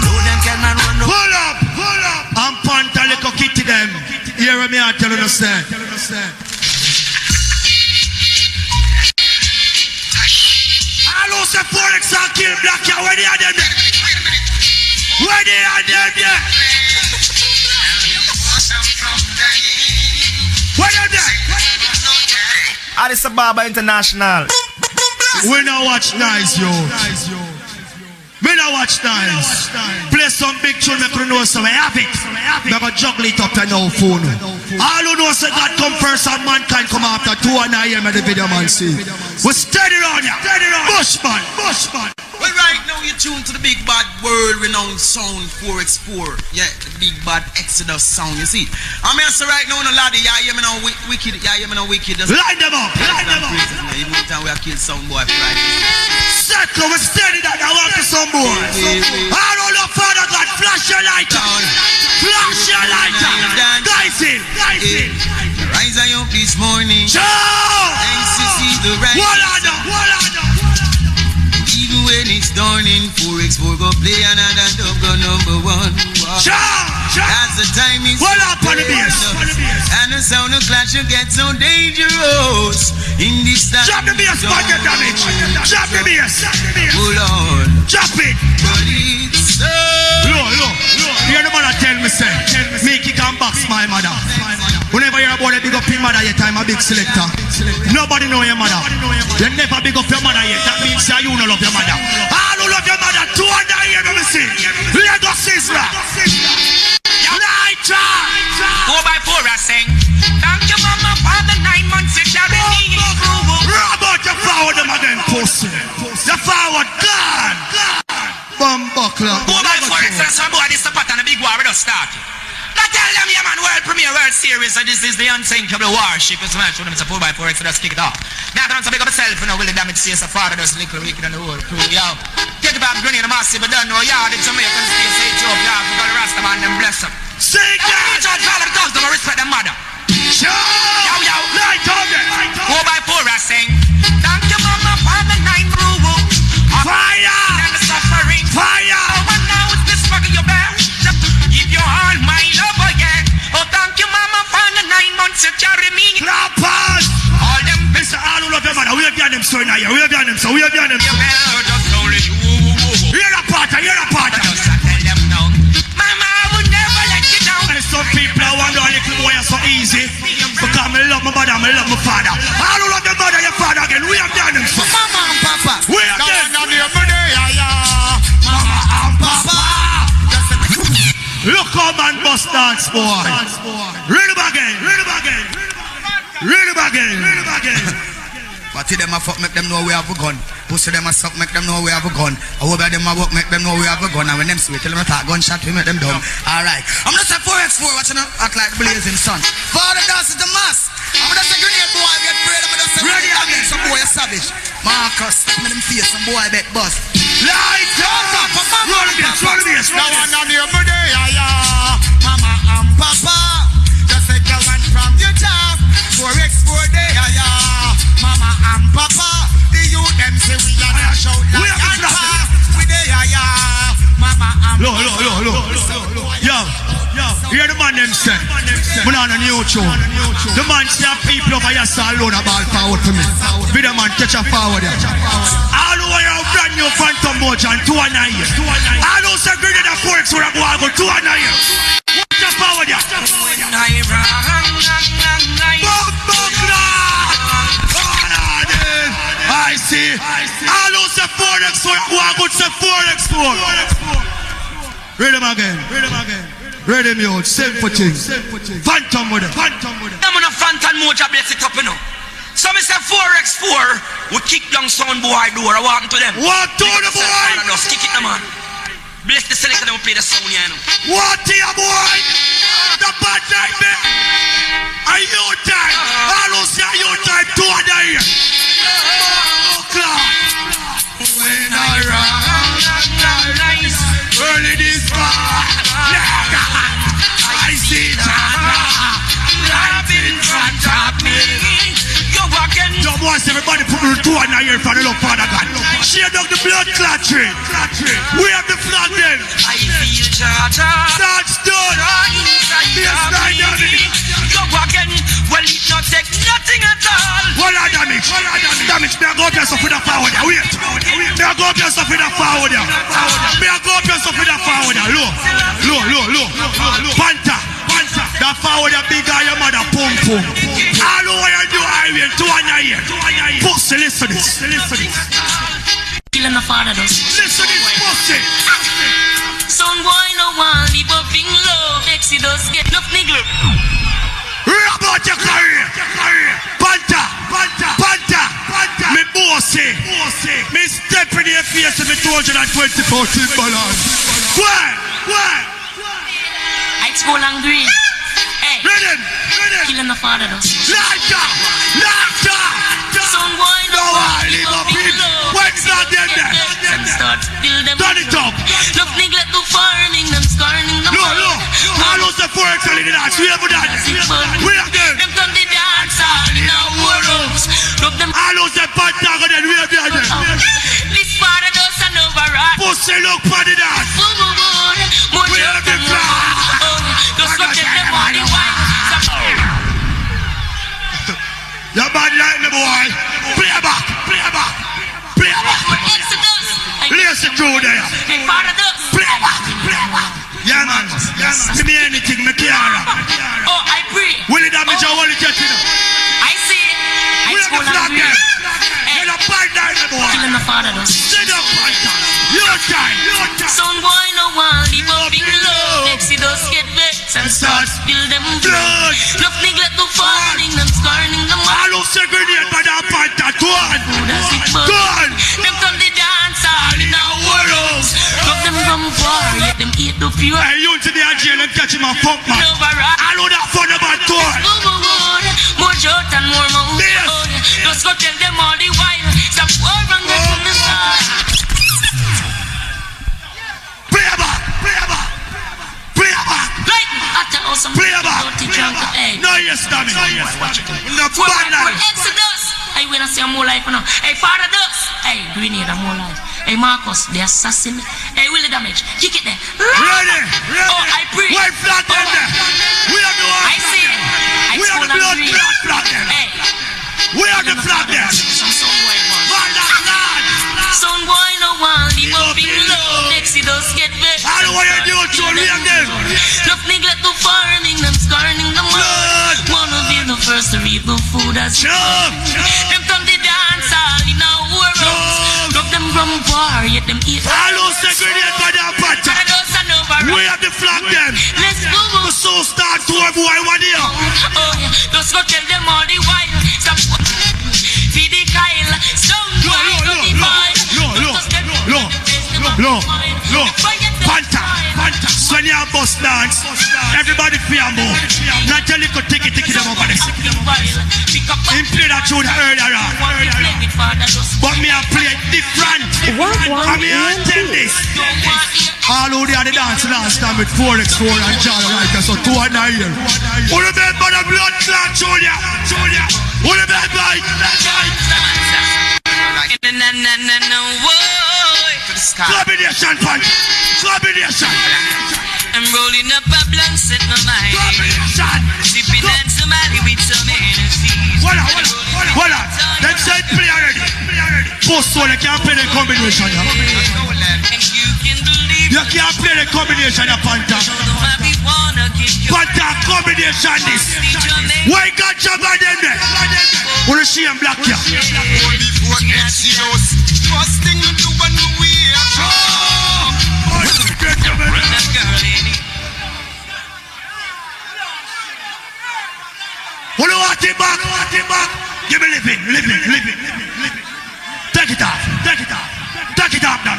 know them cannot run no. Pull up. I'm panta little kitty them. Hear me, I tell you no say. I know say 4x and kill black here. Where they are them there? Where they are them there? Where they are there? Addis Ababa International. We now watch nice, yo. We now watch nice. Play some big tune, make you know some. I have it. We go juggle it up to now phone. All who know say God come first and mankind come after 2 and 9 at the video man see. We steady on ya. Bushman. Well, right now you're tuned to the big bad world-renowned sound 4x4. Yeah, the big bad Exodus sound, you see. I mean, so right now, no laddie, yeah, you know, wicked, yeah, you know, wicked. Line them up. Even time we have killed some boy for right. Circle, we steady that I want to some boy. All the Father God, flash your light on. Flash your light on. Guys in. Rise I up this morning. Show! Thanks to see the right. Even when it's dawning, 4x4 go play another dub go number 1. As the time is and the sound of clash will get so dangerous in this time. Drop the bass, get damage. Drop the bass. Oh Lord. Drop it. But it's so. Look. Hear the mother tell me say, make it come box my mother. Whenever you're about to big up your mother yet, I'm a big selector. Nobody know your mother. You never big up your mother yet. That means that you don't love your mother. All who love your mother, 2 and 9, let me see. Lagos Sizzler. Lighter. 4x4 I sing. Thank you, mama, for the 9 months you carry me. Rub out your forward them again, pussy. The forward, God. Bumbuckler. 4x4 extra, some boy, this is the pattern, the big war, we don't start. Now tell them, yeah man, world premiere, world series, so this is the unsinkable warship. It's man, show them it's a 4x4, so let's kick it off. Now I don't big up myself, you know, will the damage see us a father, there's a little wicked on the whole crew, yo. Take it back, grenade, a massive, but don't know, yeah, the Jamaican space, Ethiopia, we got the Rasta man, them bless them. Sing that! Each other call them dogs, don't respect them mother. Show! Yo, light on it! 4x4 I sing. Thank you mama for the 9 rule. Fire! And the suffering. Fire! Oh, and now it's this fucking your bell. Give your heart my love again. Oh, thank you mama for the 9 months you carry me. Clappers! All them. Mr. All who love your mother, we have done them so now, we have done them so, we have done them so. Your bell just only you. You're a partner. Just tell them no. Mama, I would never let you down. And some people I wonder a little boy are so easy. Because I love my mother, I love my father. All who love the mother, your father again. We have done them. Mama and Papa. We have done them. Mama and Papa. Look how man bust dance, boy. Read them again. Read them again. Read them again. Read them again. But them a fuck make them know we have a gun. Pussy them a suck make them know we have a gun. I hope them a work make them know we have a gun. And when them sweet tell them attack gunshot we make them dumb. Alright. I'm just a 4x4 watching them act like blazing sun. Father dance is the mass. I'm just a grenade boy get prayed. I'm just a ready again. Some boy a savage. Marcus, make them face some boy bet bust. Light up. Roll this, roll this. Now one on the other day, Mama and Papa. Just take a one from your job. 4x4 day, Mama and Papa. The youth them say we are not shout like and pass. We day, Mama and Look. Yo, hear the man them say. We on a new tune. The man say people over here say alone a ball forward for me. Be the man catch a forward there. All over here brand new phantom motion 2 and 9 years. All who say grenade a 4x will go 2 and 9 years. Watch the forward there. I see. All who say 4x will go say 4x4. Read them again. Read them out. Same for things. Phantom with it. I'm on a phantom moja bless it up, you know. So me say 4x4, we kick down sound boy door. I walk to them. Walk to the boy. Just kick it, no man. Bless the selector, them play the sound, you know. What to your boy? The bad night, man. Are you time? All who say you time 2 and 9 years. Oh, God. When I run, early this far. I see Tata right in front of me. You're walking. Don't watch everybody put the 2 and 9 years for the Lord Father God. Share down the blood clot train. We have the flag then. I feel Tata. That's done. You're walking. Well, it not take nothing at all. What are damage? Damage. May I go up your stuff with a forward there. Wait. May I go up your stuff with a forward there. May I go up your stuff with a forward there. Low. Panther. That forward there big guy your mother pum. All over you do highway 2 and 9 years. Pussy, listen to this. Killing the father does. Listen to this pussy. Son boy no one leave up in love. Exodus get enough nigga. About your career. Panther. Me bossy. Me step in your face with me 220 balance. Why? I school and green. Hey. Ready. Killing the father does. Lighter. Son boy no one leave up in love. When's that there? Them start fill them. Turn it up. Look neglect to farming them scorning them. Look. All those the 4x in the dance. We have done. We have done. Them come the dance all in our worlds. Look them. All those the Panther and we have done. This father does an override. Pussy look for the dance. We have the flag. Just look at them on the white. You're bad like me, boy. Play back. Listen through there. Hey, father does. Play back. Yeah, man. Give me anything, me care. Oh, I pray. Will it damage your wallet yet, you know? I see it. We have the flag there. You're a bad like me, boy. Killing the father does. Sit up, Panther. Your time. Son boy no one leave up in love. Exodus get vexed and start spill them blood. Look neglect to farming them scorning them. All who say grenade by that Panther. Go on. Them come the dance all in our worlds. Look them from far, let them eat the pure. Hey, you to the jail and catch him a funk man. I know that fun about tour. More short and more mouth. Just go tell them all the while. Stop war and go from the side. Play back. Like after awesome. Play back. No, yes, Tommy. No, bad night. Exodus. Hey, when I say more life now. Hey, father does. Hey, grenade and more life. Hey, Marcus, the assassin. Hey, Willie damage. Kick it there. Ready. Oh, I pray. White flag them there. We have the one. I see it. We have the blood flag there. Hey. We have the flag there. Son boy no one leave up in love. Exodus get vexed. I don't want you to do it. We have them. Look neglect to farming them scorning them. Wanna be the first to reap the food as them come the dance all in a world. Love them rum bar, yet them eat. Hello, segregate by the pata. We have the flag them. Let's go. The soul start to a boy one here. Oh yeah, just go tell them all the while. Stop. Feed the Kyle. Some boy go the boy. Look. Panta. When you have bus dance, everybody fear more. Not tell you could take it them over there. He played that tune earlier on. But me I play it different. I mean I tell this. All who they are the dance last time with 4x4 and John Riker, so 2 and 9 here. Who the bed by the blood clot, Junior? Who the bed by? Combination, punch. Combination. I'm rolling up a blunt, set my mind. Sipping on somebody with some energy. Hold on. Them said play already. Post so they can't play the combination. You can't play the combination, Panta. Panta combination this. Why got job by them there? Wanna see him black here? First thing you do when you wear. Who want it back? Give me living. Take it off, now. Take it off, now.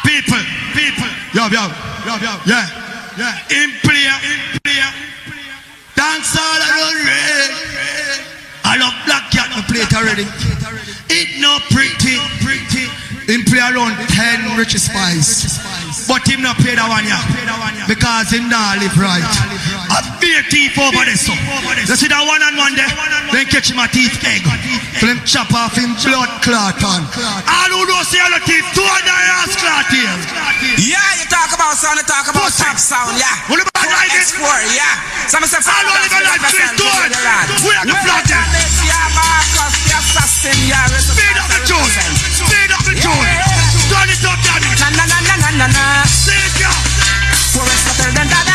People. Yo. Yeah. In play. Dance all around red. I love black cat to play it already. It no pretty. Him play around 10 rich spice. But him not play that one yeah. Because him not live right. A beer teeth over there so. You see that one and one there? Then catch him a teeth egg. So him chop off him blood clot on. All who don't see all the teeth, 2 and ass clot here. Yeah, you talk about sound, you talk about top sound, yeah. What about like this? Yeah. Some say all who live a life please do it. We have to plot them. Speed up the tune. Turn it up, daddy. Na. Sing it, yeah. For it's better than that.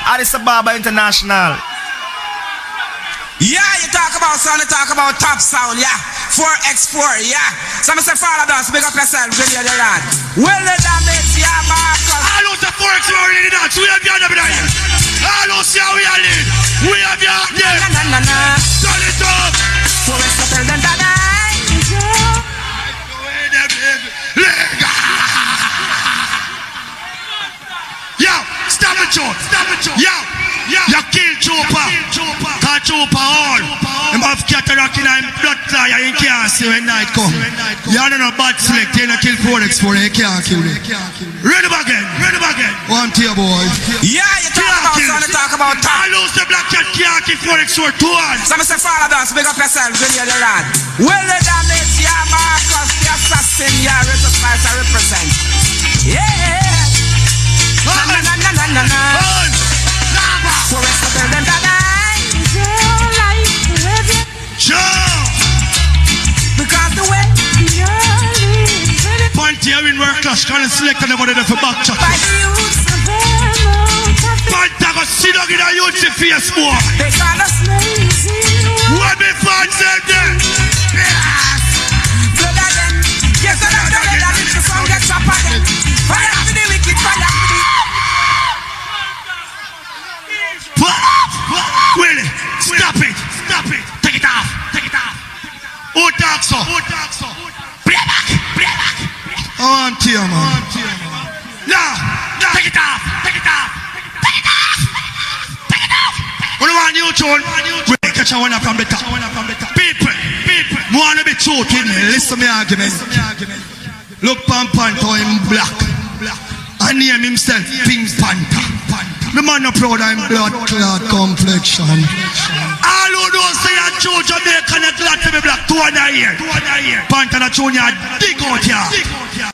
Addis Ababa International. Yeah, you talk about sound, you talk about top sound, yeah. 4x4, yeah. Some say follow us, big up yourself, video the lad. Well, the damage, yeah, Marcus. All out the 4x4 in the dance, we have the other here. All out see how we are lead. We have the other. Na. Turn it up. For it's better than that. Yo, stop it, Joe. Yo, you kill Chopper. Call Chopper all. Him have cataract in him blood clot. You can't see when night come. You don't know bad select. You don't kill 4x4. You can't kill me. Ready back again. One to your boy. Yeah, you talk about sound, you talk about top. I lose the black cat can't kill 4x4. 2 on. Some say follow us, big up yourself, video the lad. Well, the damage, yeah, Marcus, the assassin, yeah, I represent. Yeah. Na. For it's better than that. Because the way Point here in work class, can't select anybody there for back chat. Point I got sit down in a youth face more. They call us lazy. What me fans said there? Blood again. Yes, I don't know that it's the song gets up again. Fire for the wicked, fire for the... Willie, stop it. Take it off. Who talks so? Play back. Oh, I'm tear, man. No, take it off. What do you want, you tune? We'll catch a one from the top. People, want to be choking me. Listen to me argument. Look, Panther in black. And name himself Pink Panther. The man not proud of him blood clot complexion. All who don't say a true Jamaican are glad to be black. 2 and a year. Panther and Junior dig out here.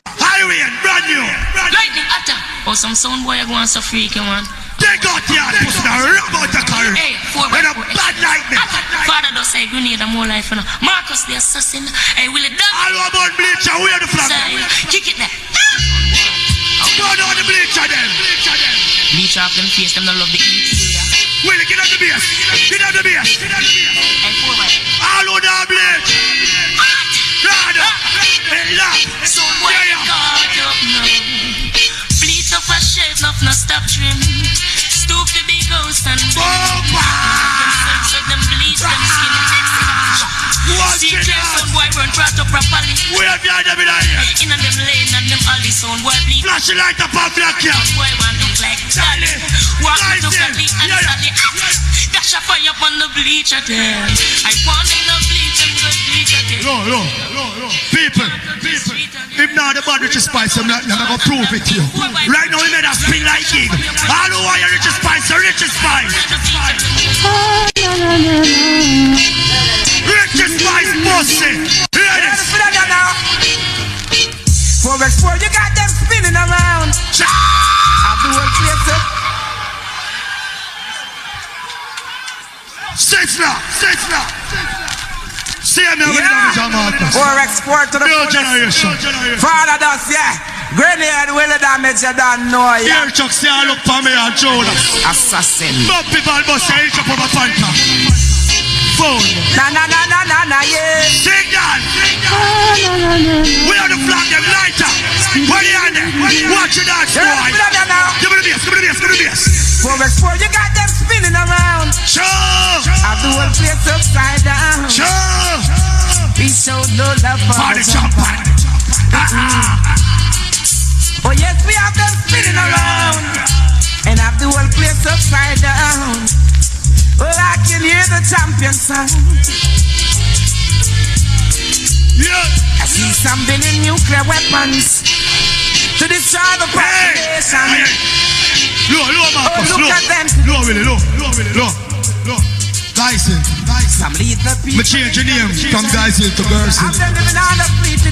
Highway, brand new. Lightning attack. Oh, some sound boy I go on so freaky, man. They got the hard pussy now. Rub out the car. Hey, When a bad like me. Father does say grenade and more life. Marcus the assassin. Hey, will it done? All about bleacher. Where the flag? Kick it there. Go down the bleacher then. Bleacher up them face. Them don't love the heat. Willie, get on the base. Get on the base. Hey, forward. All on the bleach. Rada. Hey, lock. So boy, God up now. Bleach up a shave, nothing no stop trim. Stoop the big house and so them bleach them skin. See sound boy run brought up properly. We have the other here. In them lane and them all the sound boy bleach. Flash the light up on black here. Boy want look like Charlie. Walk to Sally and Sally. Dash a fire up on the bleach at him. I want them to bleach and go bleach at him. No. People. If not the bad Richard Spice, I'm not gonna prove it to you. Right now, we made a spin like gig. All who are Richard Spice, Richard Spice. Richard Spice, pussy. Hear this. Before you got them spinning around. I'll do a place up. Six. See me with Jamaica. Or export to the new generation. Father does, yeah. Grenade will damage you don't know, yeah. Here, Chuck, see I look for me and Jonas. Assassin. No people must say each up of a panta. Phone. Na, yeah. Sing that. We are the flag, them lighter. Where they are there? Watch it out, boy. Give me the bass. Before you got them spinning around. Sure. I'll do a place upside down. Sure. He showed no love for the champion. Oh yes, we have them spinning around. And I'll do a place upside down. Oh, I can hear the champion sound. Yeah. I see some building nuclear weapons to destroy the population. Low, Marcus, look at them. Low, Willie. Guysil. Some lethal people. Me change your name from Guysil to Gerson.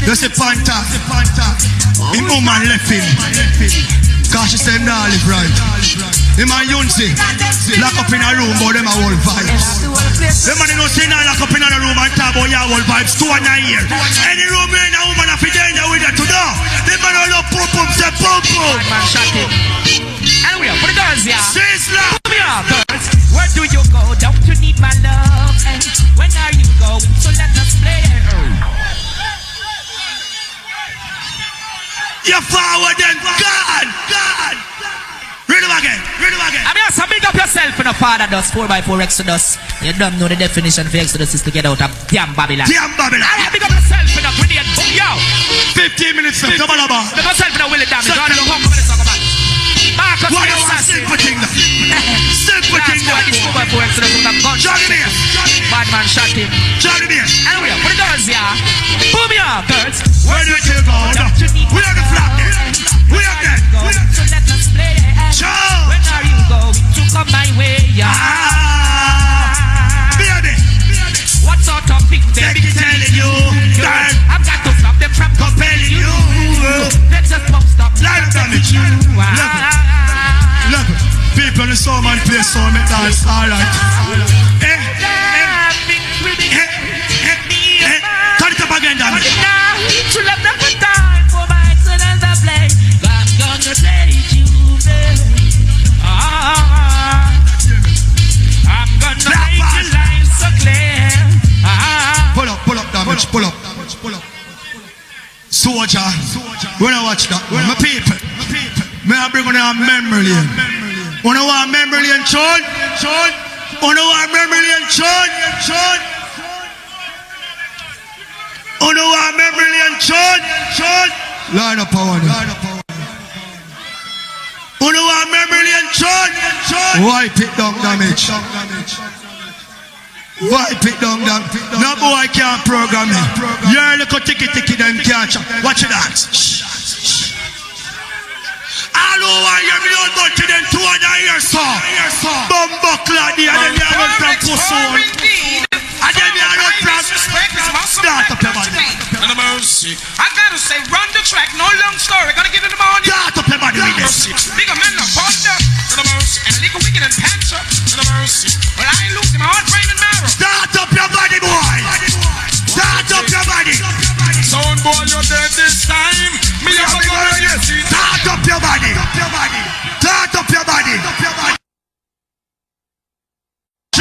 That's a panta. Him woman left him. Cause she said nah live right. Him and Yunsi lock up in a room but them a whole vibes. Them man don't say nah lock up in a room and talk about your whole vibes 2 and a year. Any room where a woman have to die with her to do. Them man all up pum say pum. Man shot it. Anyway, for the girls, yeah. Sizzla. Come here, girls. Where do you go? Don't you need my love? And when are you going? So let us play. You're forward then, God. Read them again. I mean, so big up yourself in a father does 4x4 Exodus. You don't know the definition for Exodus is to get out of damn Babylon. I big up yourself in a grenade. Yo. 15 minutes left. Double about. Big up yourself in a Willie Damage. I don't come to talk about. Marcus, what is that simple thing? Simple thing. Bad man shot him. Anyway, for the girls, yeah. Boom, yeah, girls. Where do you go? We are the flag. We are dead. So let us play. When are you going to come my way? Yeah. Baby. What sort of big they be telling you? Girl, I've got to stop them from compelling you. Let's just stop. Life damage. Look, people in the song and play song, make dance, alright. Turn it up again, damage. To let them put time for my son and the play. I'm gonna play you, baby. I'm gonna make your life so clear. Pull up, damage, pull up. Soldier, when I watch that, my people. May I bring on a memory lane? Wanna want memory lane, Sean? Wanna want memory lane, Sean? Wanna want memory lane, Sean? Line up, power. Wanna want memory lane, Sean? Wipe it down, damage. Wipe it down. No boy can't program it. You're a little ticky, then catch up. Watch it dance. All over here, we don't go to them 2 years, so. Bumbuckler, and then we are not from Pussol. And then we are not from. Start up your body. And mercy. I gotta say, run the track, no long story. Gotta give it the money. Start up your body with this. Big man, no thunder. And mercy. And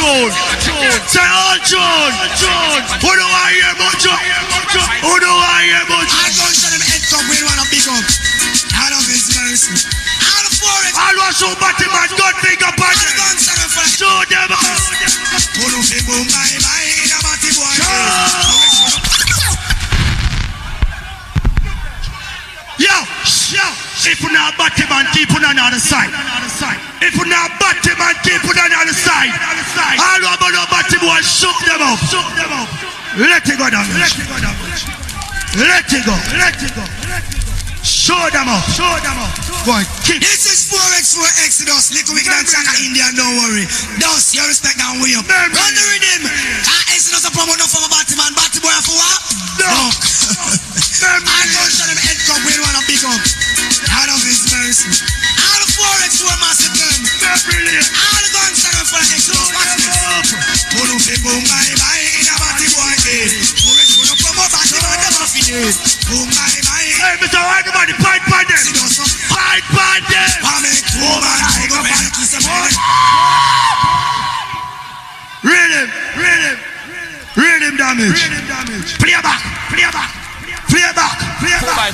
June. Say all June. Who do I hear about June? Who do I hear about June? I don't show them head cup, we don't want to big up. Out of his mercy. Out of forest. I want to batty man, God big up on them. Show them out. Who do they boom bye bye in a batty boy? Yo, if you not batty man, keep on the other side. If you not batty man, keep on the other side. All over the batty boy, shook them up. Let it go down. Let it go. Show them up. Go on, keep. This is 4x4 Exodus. Little wicked and Chaka Indian, don't worry. Thus, your respect and way up. Run the rhythm. Exodus a promote from a batty man. Batty boy for what? No. I don't show them head cup, we don't want to big up. Out of his mercy. All the 4x4 massive them. All the guns are for Exodus. Watch this. Boom boom bye bye in a batty boy head. 4x4 no promote batty man, never finish. Boom bye bye. Hey, Mr. Everybody, fight by them. Fight by them. I make two man, I go back to some more. Rhythm damage. Play back.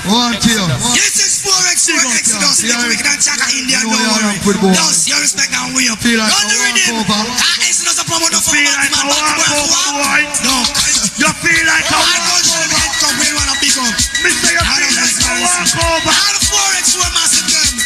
One to you. This is 4x4 Exodus. Little wicked and Chaka Indian, don't worry. Thus, your respect and way up. Run the rhythm. Exodus a promote from a batty man. Batty boy for what? No. You feel like a I don't show them head cup, we don't want to big up. Mr. You feel like a walkover. All the 4x4 massive them.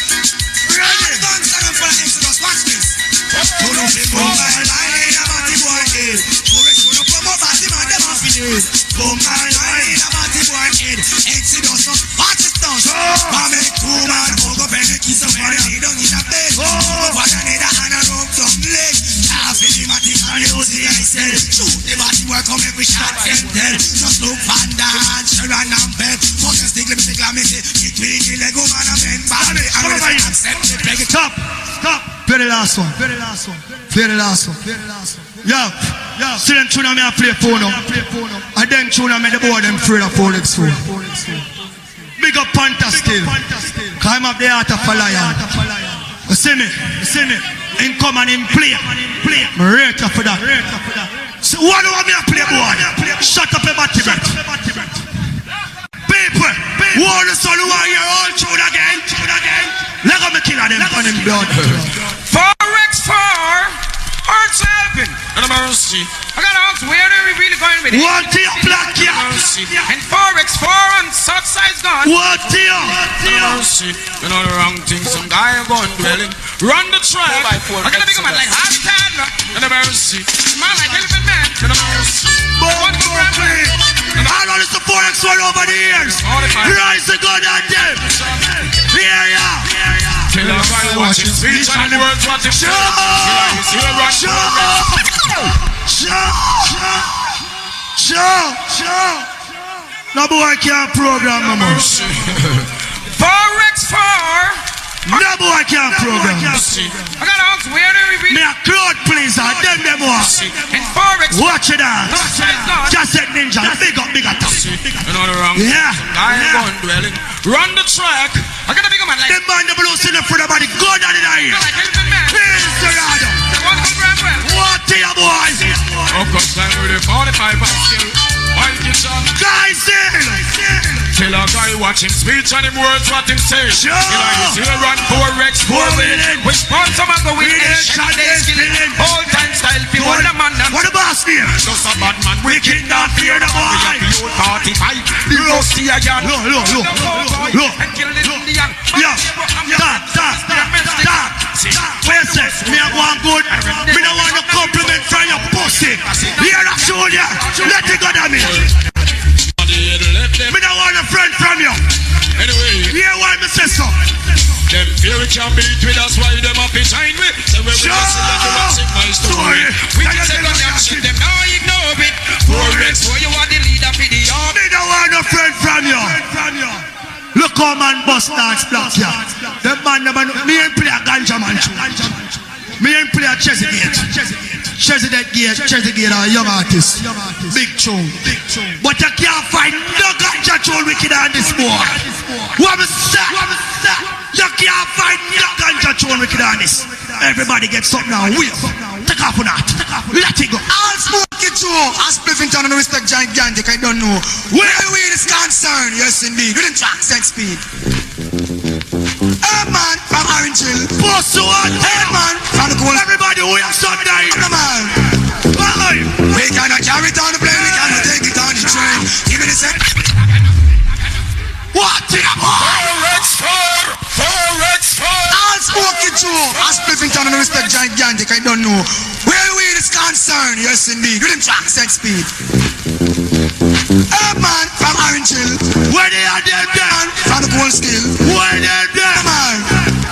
All the guns are for Exodus. Watch this. Boom bye bye in a batty boy head. 4x4 no promote batty man, never finish. Boom bye bye in a batty boy head. Exodus no watch it down. I make two man, go bend the kiss of money. He don't need a bed. What I need a hand and rub some leg. Half in the matic and use the I said. Shoot the body work come every shot tempted. Just look Van Damme, Sharon and Pep. Fuck and stick, let me say, between the Lego man and Ben Barney. I'm gonna accept it, break it. Stop. Play the last one. Yo. See them tune me a play phone up. And then tune me the board them afraid of 4x4. Big up Panther still. Climb up the heart of a lion. You see me? In come and in play. Me rate you for that. So what do I me a play boy? Shut up a batty breath. People, war the son who are here all through again. Let me kill them on him blood. 4x4, Earth's helping. And I'm mercy. I gotta ask, where are we really going with it? What to your black cat? And 4x4 and such size gun. What to your? Mercy. You know the wrong thing. Some guy going dwelling. Run the track. I'm gonna become like hashtag. And I'm mercy. Man like elephant man. And I'm mercy. All of this the 4x4 over the years. Rise the God on them. Here ya. Tell a guy watching speech and the words what him say. Show. No boy can't program no more. 4x4. No boy can't program. I gotta ask, where are we really? Me a crowd pleaser, them walk. And 4x4. Watch it out. Just said ninja, big up top. You know the wrong. Yeah. I ain't going dwelling. Run the track. I gotta become a like. Them man the blue in the front of body, go down in the ear. Please, Gerardo. What to your boys? Of course, I'm with the 45 and still. While kids on. Guys in. Tell a guy watching speech and him words what him say. Sure. You know, run 4x4 with. We sponsor man go with it. Shot they skilling. All time style. People the man. What the boss here? Just a bad man. We cannot fear the boy. We have the old 45. The rusty again. Look. And kill the Indian. Stop. Wait a sec. Me have one good. Me don't want to compliment from your pussy. Here I show ya. Let it go to me. Me don't want a friend from you. Anyway. Hear why me say so. Them fear we can beat with us while them up behind me. So when we just let them sing my story. We can say them shit, them now ignore it. 4x4 you are the leader for the army. Me don't want a friend from you. Look how man bust dance black here. The man, me ain't play a ganja man too. Me ain't play a Chessy Gate a young artist. Big tune. But you can't find no ganja tune wicked on this boy. What was that? You can't find no ganja tune wicked on this. Everybody get something now. take off or not? Let it go. All smoke it through. As Spliffington and respect gigantic, I don't know. Where the weed is concerned, yes indeed. We didn't track set speed. Hey man, from Orange Hill. Boss one. Hey man, from the cool. Everybody we have Sunday. Come on. We cannot carry it on the plane, we cannot take it on the train. Give me the set. What? All smoke it through. As Spliffington and respect gigantic, I don't know. Where the weed is concerned, yes indeed. We didn't track set speed. Hey man, from Orange Hill. Where they are there, man? From the cool skill. Where they are there? Come on.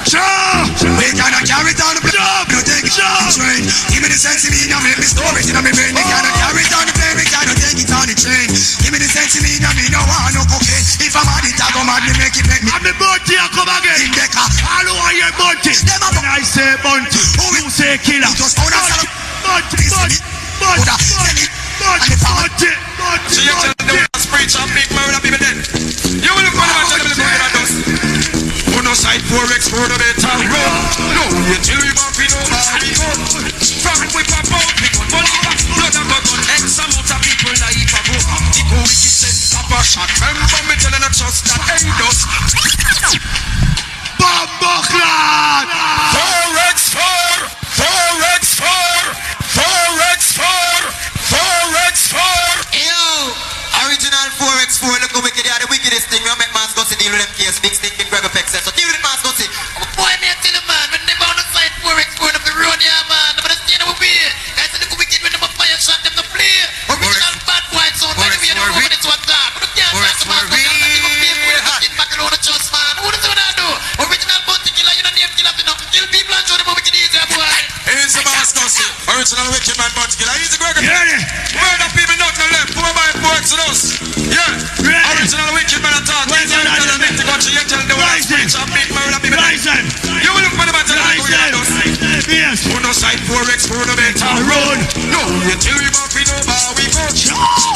Sure. We cannot carry it on the plane. We take it on the train. Give me the sense of me, now make me storage in my brain. We cannot carry it on the plane. We cannot take it on the train. Give me the sense of me, now me no want no cocaine. If I'm mad, it I go mad, me make it. I'm the bounty, I come again. In Becca. All who are here, bounty. When I say bounty, you say killer. Bounty. So you tell them to preach and make murder people dead. You will look for them and tell them to look at us. Who no side 4x for the better road. No, you till we bump it over we go. From we pop out, we got money back. Blood and gun, X amount of people like a go. The go wicked said, stop a shot. Remember me telling a trust that end us. Bumbleclad! 4x4, 4x4, 4x4, 4x4. Yo, original 4x4, look how wicked they are. The wickedest thing, we make man go see deal with them case. Big stick in Greg Effect says. So deal with man go see. Boy, me tell you, man, when they on the side 4x4 of the road, yeah, man. But I see no way. Guys, look how wicked when they fire shot them to play. Original bad boy sound. By the way, you don't know what it's what that. But you can't pass the man. You can't even pay for it. Get back around the church, man. Who does that do? Original bounty killer, you don't name killer enough to kill people and show them how wicked it is, yeah, boy. Here's the man Scotty. Original wicked man bounty killer. He's a Greg Effect. Murder people not no left. 4x4 Exodus. Yeah. Original wicked man attack. He's a tell them to go to you tell them what preach and make murder people dead. You will look for the man tell them to go to us. Yes. Who no side 4x4 no better road. No, you till we bump it over we go.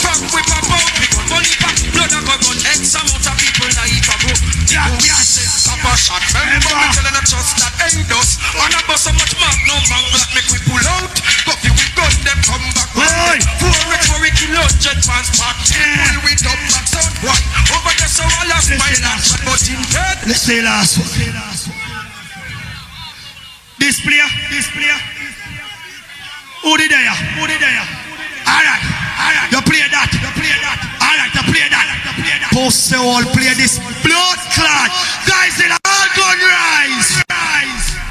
From we pop out, we got money back. Blood and gun, X amount of people like a go. Yeah, we say stop a shot. Remember me telling a trust that end us. And I bust so much mark, no man that make we pull out. But if we gun them come back. 4x4 we kill out jet fans back. Pull we dump back sound one. Over there so I lost my last shot, but in dead. Let's say last one. This player. Who did there? Alright. You play that. Alright, you play that. Post all play this blood clot. Guys, in all gun rise.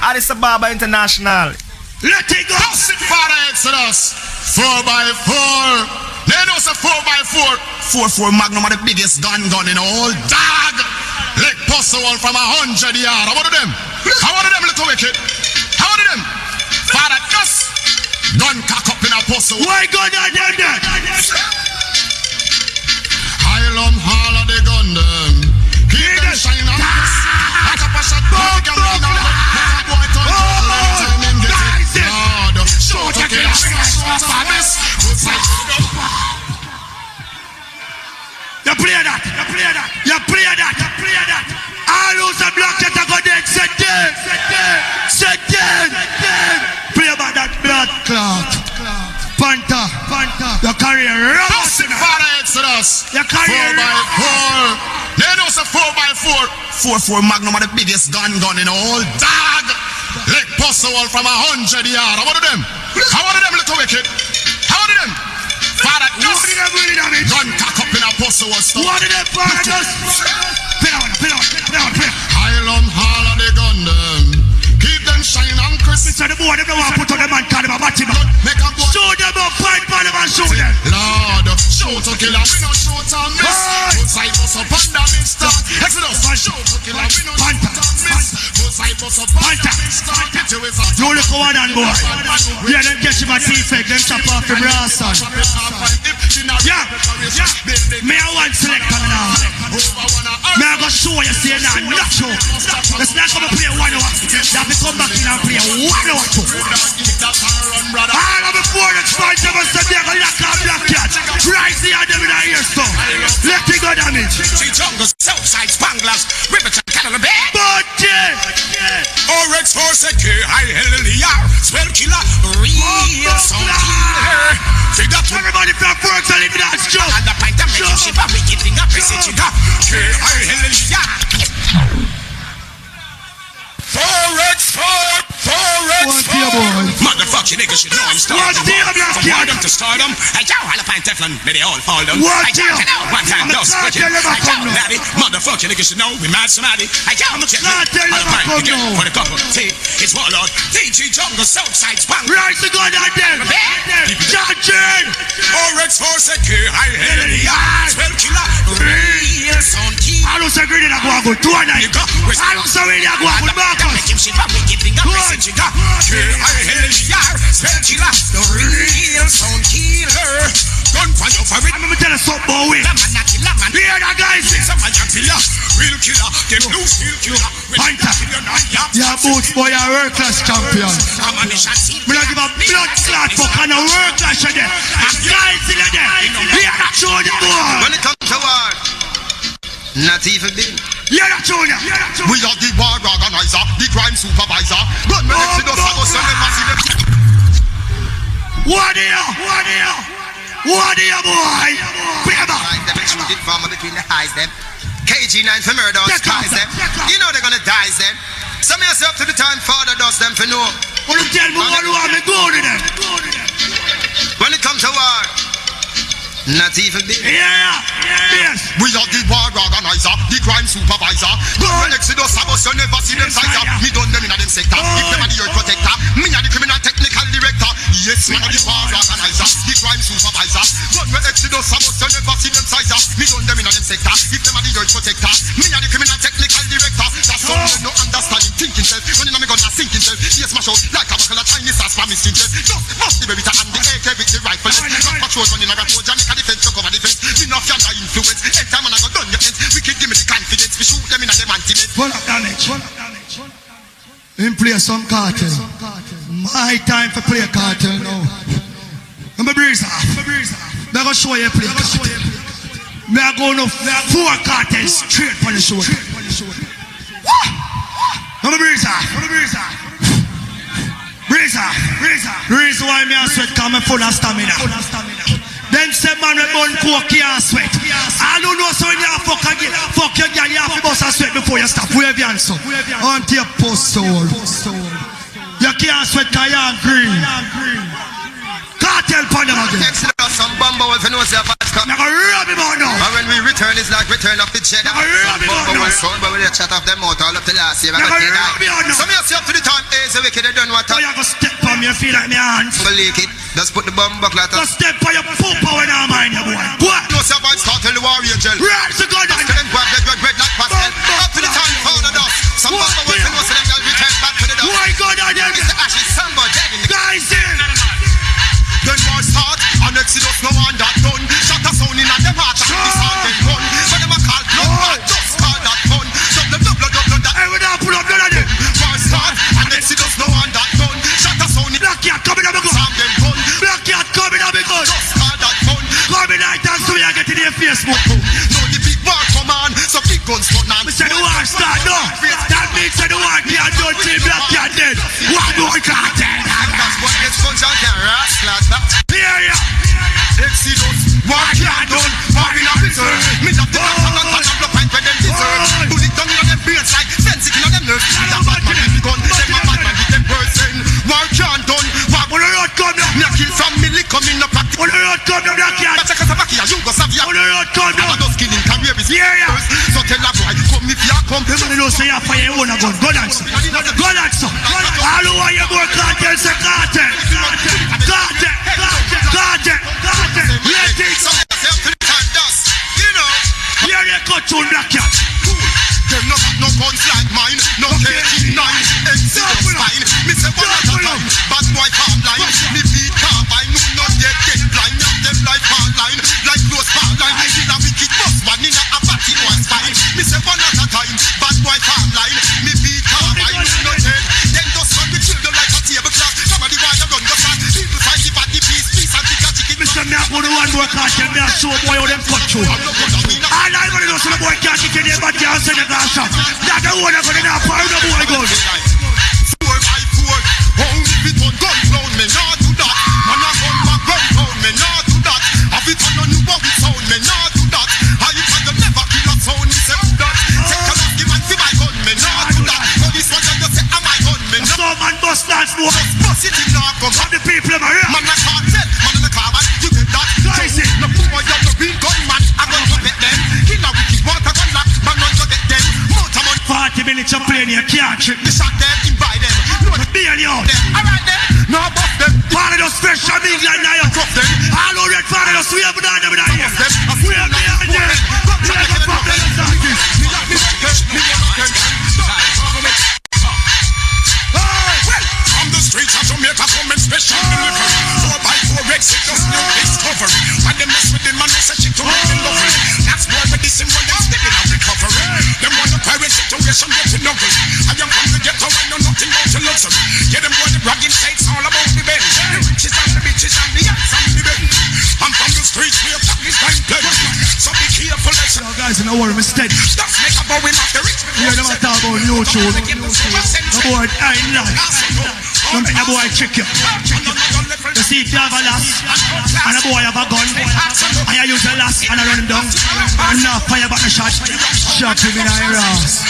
Addis Ababa International. Let it go. Father Exodus. 4x4. They know say 4x4. 4 Magnum are the biggest gun in the whole dog. Like possible from 100 yards. How about them? Little wicked? How about them? Father, just gun cock up in a puzzle. Why gun are them there? Hylum all of the gun them. Keep them shine on this. I got a shot. You play that. All who's a block that I go dead. Set them. Play about that blood clot. Panther. Your career Massive Father Exodus. Your career 4x4. They know say 4x4. 4 Magnum are the biggest gun in the whole dog. Like possible from 100 yards. How about them? Little wicked? How about them? Father, just gun cock up in a puzzle stuff. What did them father just? Play on. Hylum all of the gun them. Keep them shine on Christmas. So the boy them don't want to put on the man call him a batty man. Show them up, fight for them and show them. Lord, show to kill and we no show to miss. Good side bust up on the mixed up. Exodus, show to kill and we no show to miss. Good side bust up on the mixed up. You look one and boy. Yeah, them get him a T-Feg, them chop off the brass on. Yeah. Me I want select coming out. Me I go show you say now, not show. Let's not come and play 1 hour. That we come back in and play 1 hour too. All of the 4x5 them must be a lock and black cat. Rise the other with our ears so. Let it go damage. Three jungles, Southside, Spanglers, Riverton, Canada Bay. But RX4 said, high hallelujah. Swell killer, real. real sound killer. Everybody from Forks and live that joke. And the pint of making shit, but we giving a message to God. Hallelujah. Forex. Motherfucking niggas should know I'm starting. From boredom to stardom. I yow, all the pint Teflon, may they all fall down. I yow, one time, those wicked. I yow, laddie. Motherfucking niggas should know we mad somebody. I yow, I'm a kid. All the pint again for the couple. See, it's Warlord. DG Jungle, Southside Spunk. Right to God out there. Judging. Forex for secure. I hell in the eyes. Well, killer. Real sound key. I don't say great in a go good. 2 night. I don't say really a go good. Shit, but we giving a message to God. Spell killer, the real sound killer. Gun fire for it. I'm gonna tell you something about it. The man a killer, man. Hear that, guys? Somebody a killer, real killer. Get loose, real killer. Panta. Yeah, boots boy, a world class champion. I'm on the shot scene. We don't give a blood clot fuck on a world class shot there. And guys in there. Hear that tune, boy. When it comes to war, not even been. Hear that tune. We are the war organizer, the crime supervisor. Run me next to the Sabo, so never see them. What here, boy? Baba. Them shooting farmer between the eyes them. KG9 for murder, skies them. You know they're gonna die them. Some yourself to the time father does them for no. What you tell me what you want me go to them? When it comes to war, not even big. Yes. We are the war organizer, the crime supervisor. Run me next to the Sabo, so never see them sizer. Me done them in a them sector. If them are the earth protector, me are the criminal technical director. Yes, man, the war organizer, the crime supervisor. Run me next to the Sabo, so never see them sizer. Me done them in a them sector. If them are the earth protector, me are the criminal technical director. That's some men no understanding, thinking self. Running on me gun, sinking self. Yes, smash out like a buckle of Chinese ass for me skin self. Just bust the berita and the AK with the rifle. Not patrol running around to Jamaica defense to cover defense. Me not feel the influence. Every time I go done your ends, we can give me the confidence. We shoot them in a them anti-meds. Full of damage. Him play some cartel. My time for play cartel now. I'm a breeze off. I'm gonna show you play cartel. I'm going to 4 cartels straight for the show. I'm a breeze off. Breeze off. The reason why me a sweat because I'm full of stamina. Them say man with bun coke can't sweat. I don't know so when you fuck your girl, you have to bust a sweat before you stop. Wave your hands up. Onto your post soul. You can't sweat because you're green. Cartel pan them again. Some bumble will know say fast come. I'm gonna rub him out now. And when we return, it's like return of the Jedi. Bumble will sound, but we chat off them out all up to last year. Some of you up to the time, is the wicked, they done what? So you go step on me, you feel like me hands. Believe it. Just put the bum buckle at us. Just step on your poop when I'm mind you, boy. What? No survive, start tell the war angel. Right, so go down. Tell them grab the red like pastel. Up to the time, follow the some bumble will know so them they'll return back to the dust. Why go down there? Mr. Ashes, somebody dead in the guys in. Then war start, and Exodus no one that done. Shut a sound in a them heart, and this all them gun. So them a call blood, just call that fun. So them double that. Hey, we don't pull up none of them. War start, and Exodus no one that done. Shut a sound in Black cat coming up a gun. Sam them gun. Black cat coming up a gun. Just call that fun. Coming night and so we are getting their Facebook. No, the big war come on, so big guns run on. We say the war start, no. That means that the war can't do till Black cat dead. One more cartel. That's what gets guns out there, right? Here ya. Exodus, war can't done. War in a prison. Me that the doctor and the pint where them deserve. Bullet down in them brains like fencing in them nerves. Me that bad man with the gun, them a bad man with them person. War can't done. War on the road come down. Me a kill family coming up at on the road come down, Black cat. Czechoslovakia, Yugoslavia. On the road come down. I'm a dust killing career is here. So tell a boy, come if you come. Them only know say you fire your own gun. Go dance. Go dance. All who are you more cartel say cartel. Cartel. Let it so you know. Here you cut to Black cat. Them no got no guns like mine. No KG9. Exodus fine. Me say one at a time. Bad boy palm line. Me beat carbine. No not yet get blind. Have them like palm line. Like close palm line. I did a wicked boss one in a batty one spine. Me say one at a time. Bad boy palm line. Me beat carbine. No dead. Then just run with children like a tablecloth. Somebody why you run the fast. People find the body piece and pick a chicken. Mr. Me a go to one more cartel. Me a show boy how them cut through. All I want to know so the boy can't kick in there but can't send the glass shot. That the one I'm going to now fire the boy gun. 4x4. Only if it one gun round me. Not do that. but we sound me not do that. How you can you never kill a sound, me say do that. Take your lucky man see my gun, me not do that. So this one you say am I gun, me not. So man bust dance boy. Bust it in now come. How the people in my ear. Man I can't tell, man in the car man, you get that. Crazy. No boy you no real gun man, I gon' to get them. Kill a wicked water gun lock, man run to get them. Motor man 40 minutes of playing you can't trick. the shot them, invite them. No the Bail you out. alright then, no bust them. Father does fresh and big like now. Cuff them. All who red father does we have done them in here. Cuff them. We have behind them. We have the problem. Well, from the streets of Jamaica come and special delivery. 4x4 exit, just new discovery. When they mess with the man, they say shit to make them lovely. That's why with this when they step in a recovery. Them want the pirate situation getting ugly. I am from the ghetto, I know nothing about the luxury. Yeah, them want the bragging sites all about the bend. The riches and the bitches and the yachts and the bend. I'm from the streets where Pakistan dead. So be careful, listen. Yo guys, no worry, mistake. Just make a bow in off the rich. Yeah, them talk about new tune. The boy, I ain't lying. Don't make the boy trick you. You see, if you have a lass, and a boy have a gun, and you use the lass, and I run him down, and now fire back the shot, shot him in the ass.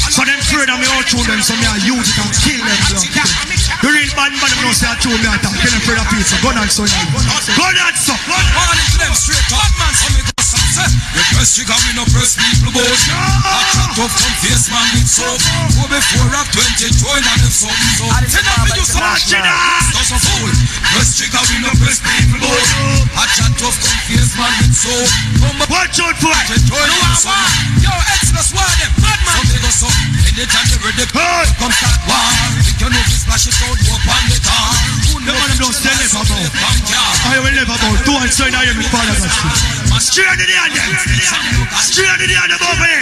So them afraid of me all children, so me I use it and kill them. The real bad man, them don't say I told me I talk, kill them afraid of people. Gun and son. Gun and son. Morning to them straight up, man. So me go sunset. The press trigger, we no press people boat. I chat tough, come face man with soap. Go before rap 20, join on the phone. So tell them to do some shit. Does a fool. Press trigger, we no press people boat. I chat tough, come face man with soap. Watch out for it. Join on the phone. Yo, Exodus, why them? Bad man. So they go so. Anytime you ready, come start war. If you know this splash it out, go upon the car. The man don't say never about. I will never about. Two and so now you're my father. Straight to the end. Straight to the end of over here.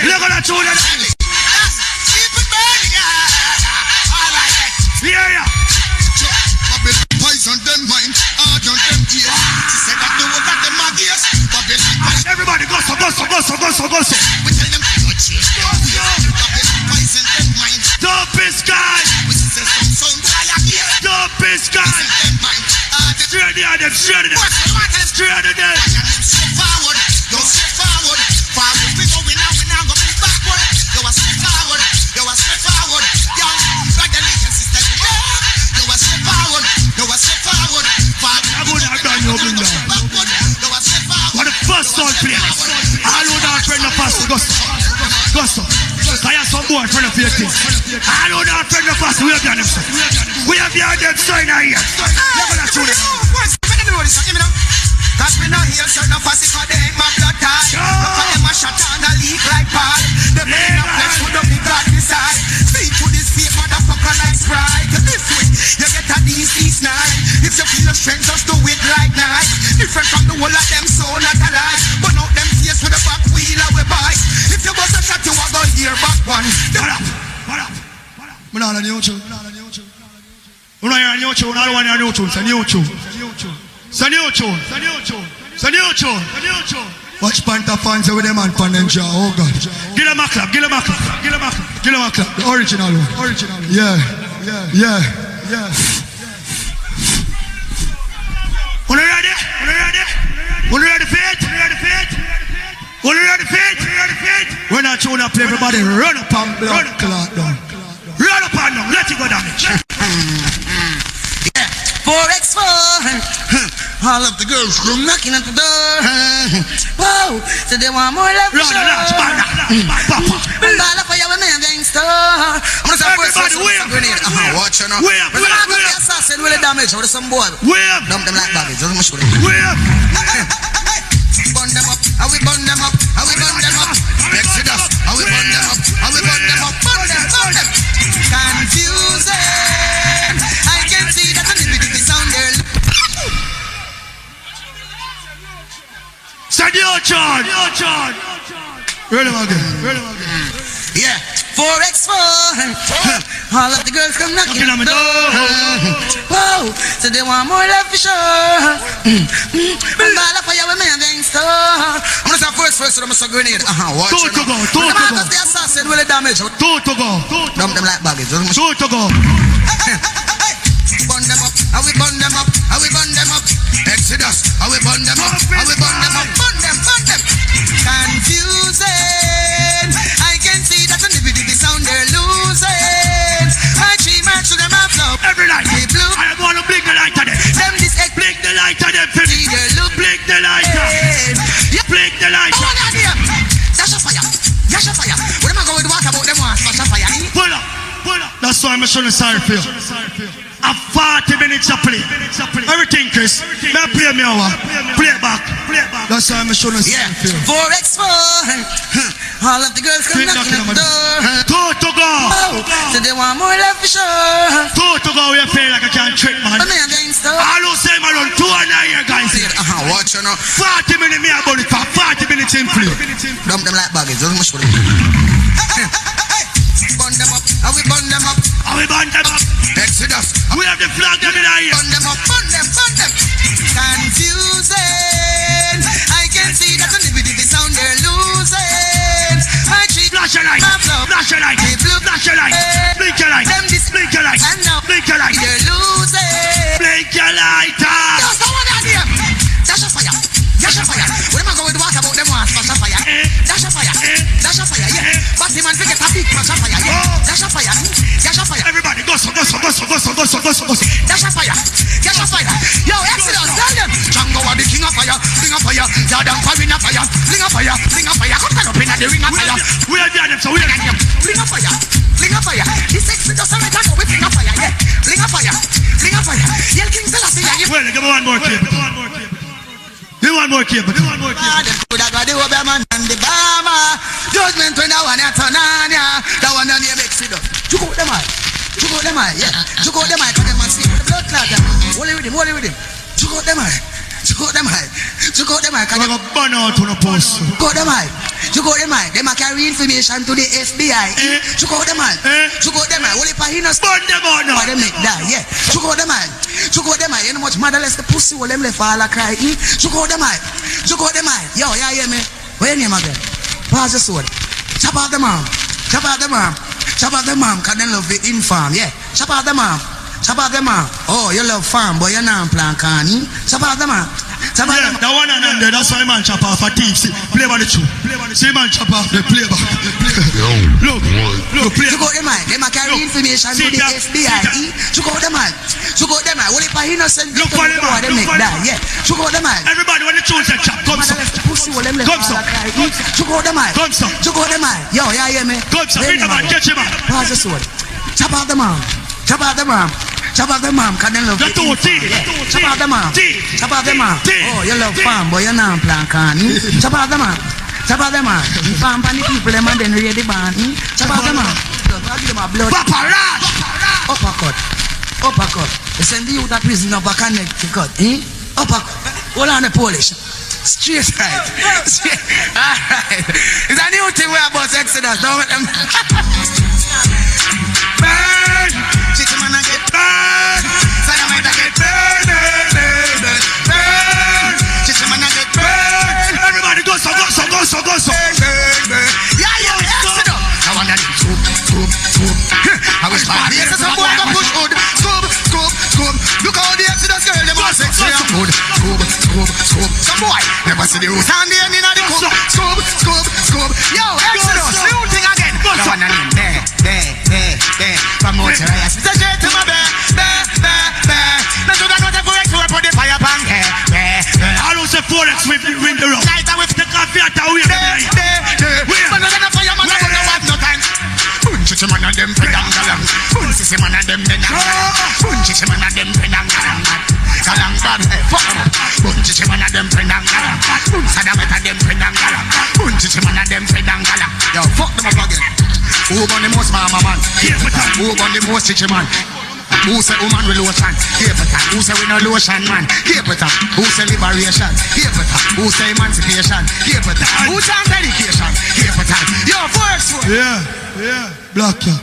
Look at that children. Keep it burning, alright. Yeah. Poison them mind, hard on them ears. She said that the whole of them are gears. Everybody go so. We tell them to not change them. Poison them mind. Don't be sky. We say some sound fire here. Don't be sky. Them mind. Straight to them. Straight to them. Step forward. Go step forward. Forward we go. We now go backward. Go a step forward. Go a step forward. Yo, brother, little sister. Go a step forward. Go a step forward. I'm going to done you bring down. What the first sound place. All who not friend of us. Go so. I have some boy friend of your thing. All who not friend of us. We have done them so. We have done them so in here. Look at that children. Cause we not hear certain fussy for they ain't my blood tie. Look at them a shot and a leak like ball. Them in a flesh would up the God beside. Speak to this fake motherfucker like Sprite. This way, you get a DC snipe. If you feel the strength, just do it right night. Different from the whole of them, so not alike. But out them face with a back wheel of a bike. If you bust a shot, you are going to hear back one. What up? I'm not a new tune. I'm not a new tune. I don't want a new tune. It's a new tune. Watch Panther fans with them and fan them jaw. Oh God. Give them a clap. The original one. Yeah. Are you ready? When I tune up, everybody run up and blood clot down. Run up and down. Let it go damage. 4x4. All of the girls come knocking at the door. Whoa, so they want more love. Ball for you with me a gangster. I'm gonna say first grenade. Watch you now. We're not gonna be assassin with the damage. With some boy. Dump them like baggage. Just much with it. Burn them up. How we burn them up? Exodus. How we burn them up? Burn them. Confusing. I can see that the nitty sound there. Send your charge. Ready again. Yeah. 4x4. All of the girls come knocking on the door. Whoa, so they want more love for sure. Ball for you with me a gangster. I'm gonna say first, I'm gonna say grenade. Watch Two to go. The assassin will damage. Two to go. Dump them like baggage. Two to go. Burn them up. How we burn them up? Exodus, I will burn them up. I will burn them up. Burn them. Confusing. I can see that the nibby sound they're losing. I dream and sugar my flow. Every night, they blue. I want to blink the light of them. Them this egg. Blink the light of them. See their look. Blink the light. Blink the light. Oh, no, dear. Dash a fire. Dash a fire. What am I going to walk about them one? Dash a fire. Pull up. That's why I'm showing sorry for you. A 40 minutes to play. Everything, Chris. May I play me over? Play back. That's why I'm showing sorry for you. 4x4. All of the girls come knocking at the door. Two to go. So they want more love for sure. Two to go. We feel like I can't trick, man. But me against them. All who say I run 2 and 9 here, guys. Watch you now. 40 minutes me about it for 40 minutes in play. Dump them like baggage. Don't much for them. Burn them up. I will burn them up. Exodus. We have the flag them in here. Burn them up. Burn them. Confusing. I can see that the nibby sound they're losing. I treat flash your light. Flash your light. Flash your light. Blink your light. Them this blink your light. And now blink your light. They're losing. Blink your light. Just the one out there. Dash a fire. Dash a fire. What am I going to walk about them ones? Dash a fire. Dash a fire. Dash a fire. Yeah. But the man forget a big dash a fire. Yeah. Dash a fire. Dash a fire. Everybody go so. Dash a fire. Dash a fire. Yo, Exodus, tell them. Django are the king of fire. King of fire. Jordan Parin of fire. King of fire. King of fire. Come up in the ring of fire. We are them, so we are them. King of fire. King of fire. This Exodus are right now with king of fire. Yeah. King of fire. King of fire. Yell King Selassie. Well, give me one more clip. Do one more clip. Them could have got the Oberman and the Bama. Judgment when that one at Tanania. That one on the Exodus. You go them all. You go them all. Yeah. You go them all. Cause them man see the blood clot. Hold it with him. You go them all. You go them all. You go them all. I'm going to burn out on a post. Go them all. You go them all. Them a carry information to the FBI. You go them all. You go them all. Hold it for him. Burn them all now. Them make that. Yeah. You go them all. You go them all. You know much motherless the pussy will them left all a cry. You go them all. You go them all. Yo, yeah, hear me. Where your name again? Pass the sword. Chop out the mom. Chop out the mom. Chop out the mom. Cause they love it in farm. Yeah. Chop out the mom. Chop out the mom. Oh, you love farm, but you're not plant canny. Chop out the mom. Chop out the mom. The one and under, that's why man chop off a thief. See, play by the two. See man chop off the play back. Look, play. You go them all. Them a carry information to the FBI. You go them all. You go them all. Only for innocent look for them all. Them make that. Yeah. You go them all. Everybody when the children chop, come so. Come so. You go them all. Come so. You go them all. Yo, yeah, hear me. Come so. Bring them man, catch him man. Pass the sword. Chop out the mom. Chop out the mom. Chop out the mom. Can they love it? Chop out the mom. Chop out the mom. Oh, you love farm, but you're not plant canny. Chop out the mom. Chop out the mom. You farm for the people, them and then read the band. Chop out the mom. I'll give them a blood. Paparazzi. Uppercut. They send the youth to prison up a Connecticut. Uppercut. Hold on the Polish. Straight right. Alright. It's a new thing we are about Exodus. Don't let them. Burn. Chicken man get burn. Dynamite get burn. Burn. Chicken man get burn. Everybody go so. Burn. Yeah, Exodus. I want to scoop. I wish my beers and some boy can push hood. Scoop. Look how the Exodus girl, them all sexy and good. Scoop. Some boy never see the roots and the end in the coop. Scoop. Yo, Exodus, new thing again. I want to name there. From motorize. It's a jet to my bear. Now you got no time for X, we put the fire pan there. I don't say 4X with the rock. Lighter with the coffee at the wheel. But no gonna fire man, I don't have no time. Punchichi man and them pedang-galang. Punchichi man and them pedang-galang. Punchichi man and them pedang-galang. Galang bad, fuck them. Punchichi man and them pedang-galang. Sadamet and them pedang-galang. Punchichi man and them pedang-galang. Yo, fuck them up again. Who got the most mama man? Who got the most chichi man? Who say woman with lotion? Who say we no lotion man? Who say liberation? Who say emancipation? Who say dedication? Yo, first. Yeah. Black cat.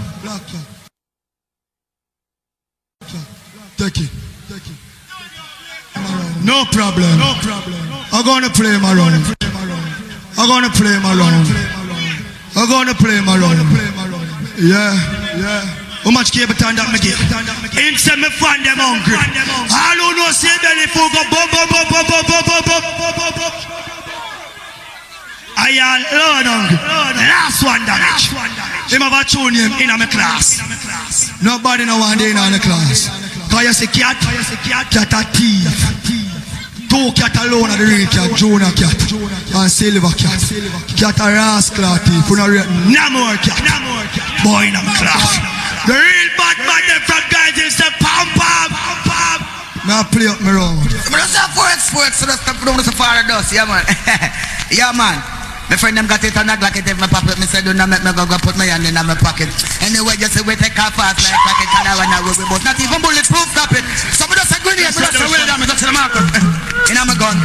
Take it. No problem. I'm gonna play him around. Yeah. How much cable time that me give? Him say me find them hungry. All who know say belly full go bum bum bum bum bum bum bum bum bum bum. I alone hungry. Last one damage. Him have a tune him in my class. Nobody no one day in the class. Cause you say cat a thief. 2 cat alone are the real cat, Jonah cat and Silver cat. Cat a rascal thief. No more cat. Boy in my class. The real bad man them from guys is the pam pam pam. Now play up my road. I'm just a sports, so that's the far dust, yeah man. Yeah man. My friend them got it and I got it in my pocket. Me said, do not make me go put my hand in my pocket. Anyway, just say we take off fast like rocket. And I want to we both. Not even bulletproof, stop it. So we just a grenade, we just a well down, we just to the market. In my gun.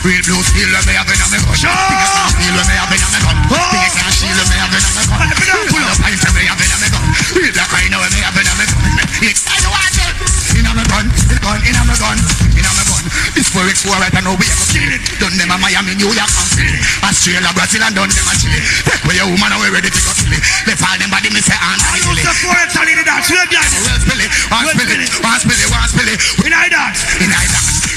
Real blue steel, me have in my gun. Steel, me have in my gun. Big glass steel, me have in my gun. Pull up pint, me have in my gun. Real black I know me have in my gun. It's time to watch it. In my gun. This 4x4 right now we have kill it. Done them a Miami, New York and Philly. Australia, Brazil and done them a Chile. Take away your woman and we ready to go kill it. Left all them body me say and I kill it. The 4x all in the dance. We have dance. One spilly. In I dance.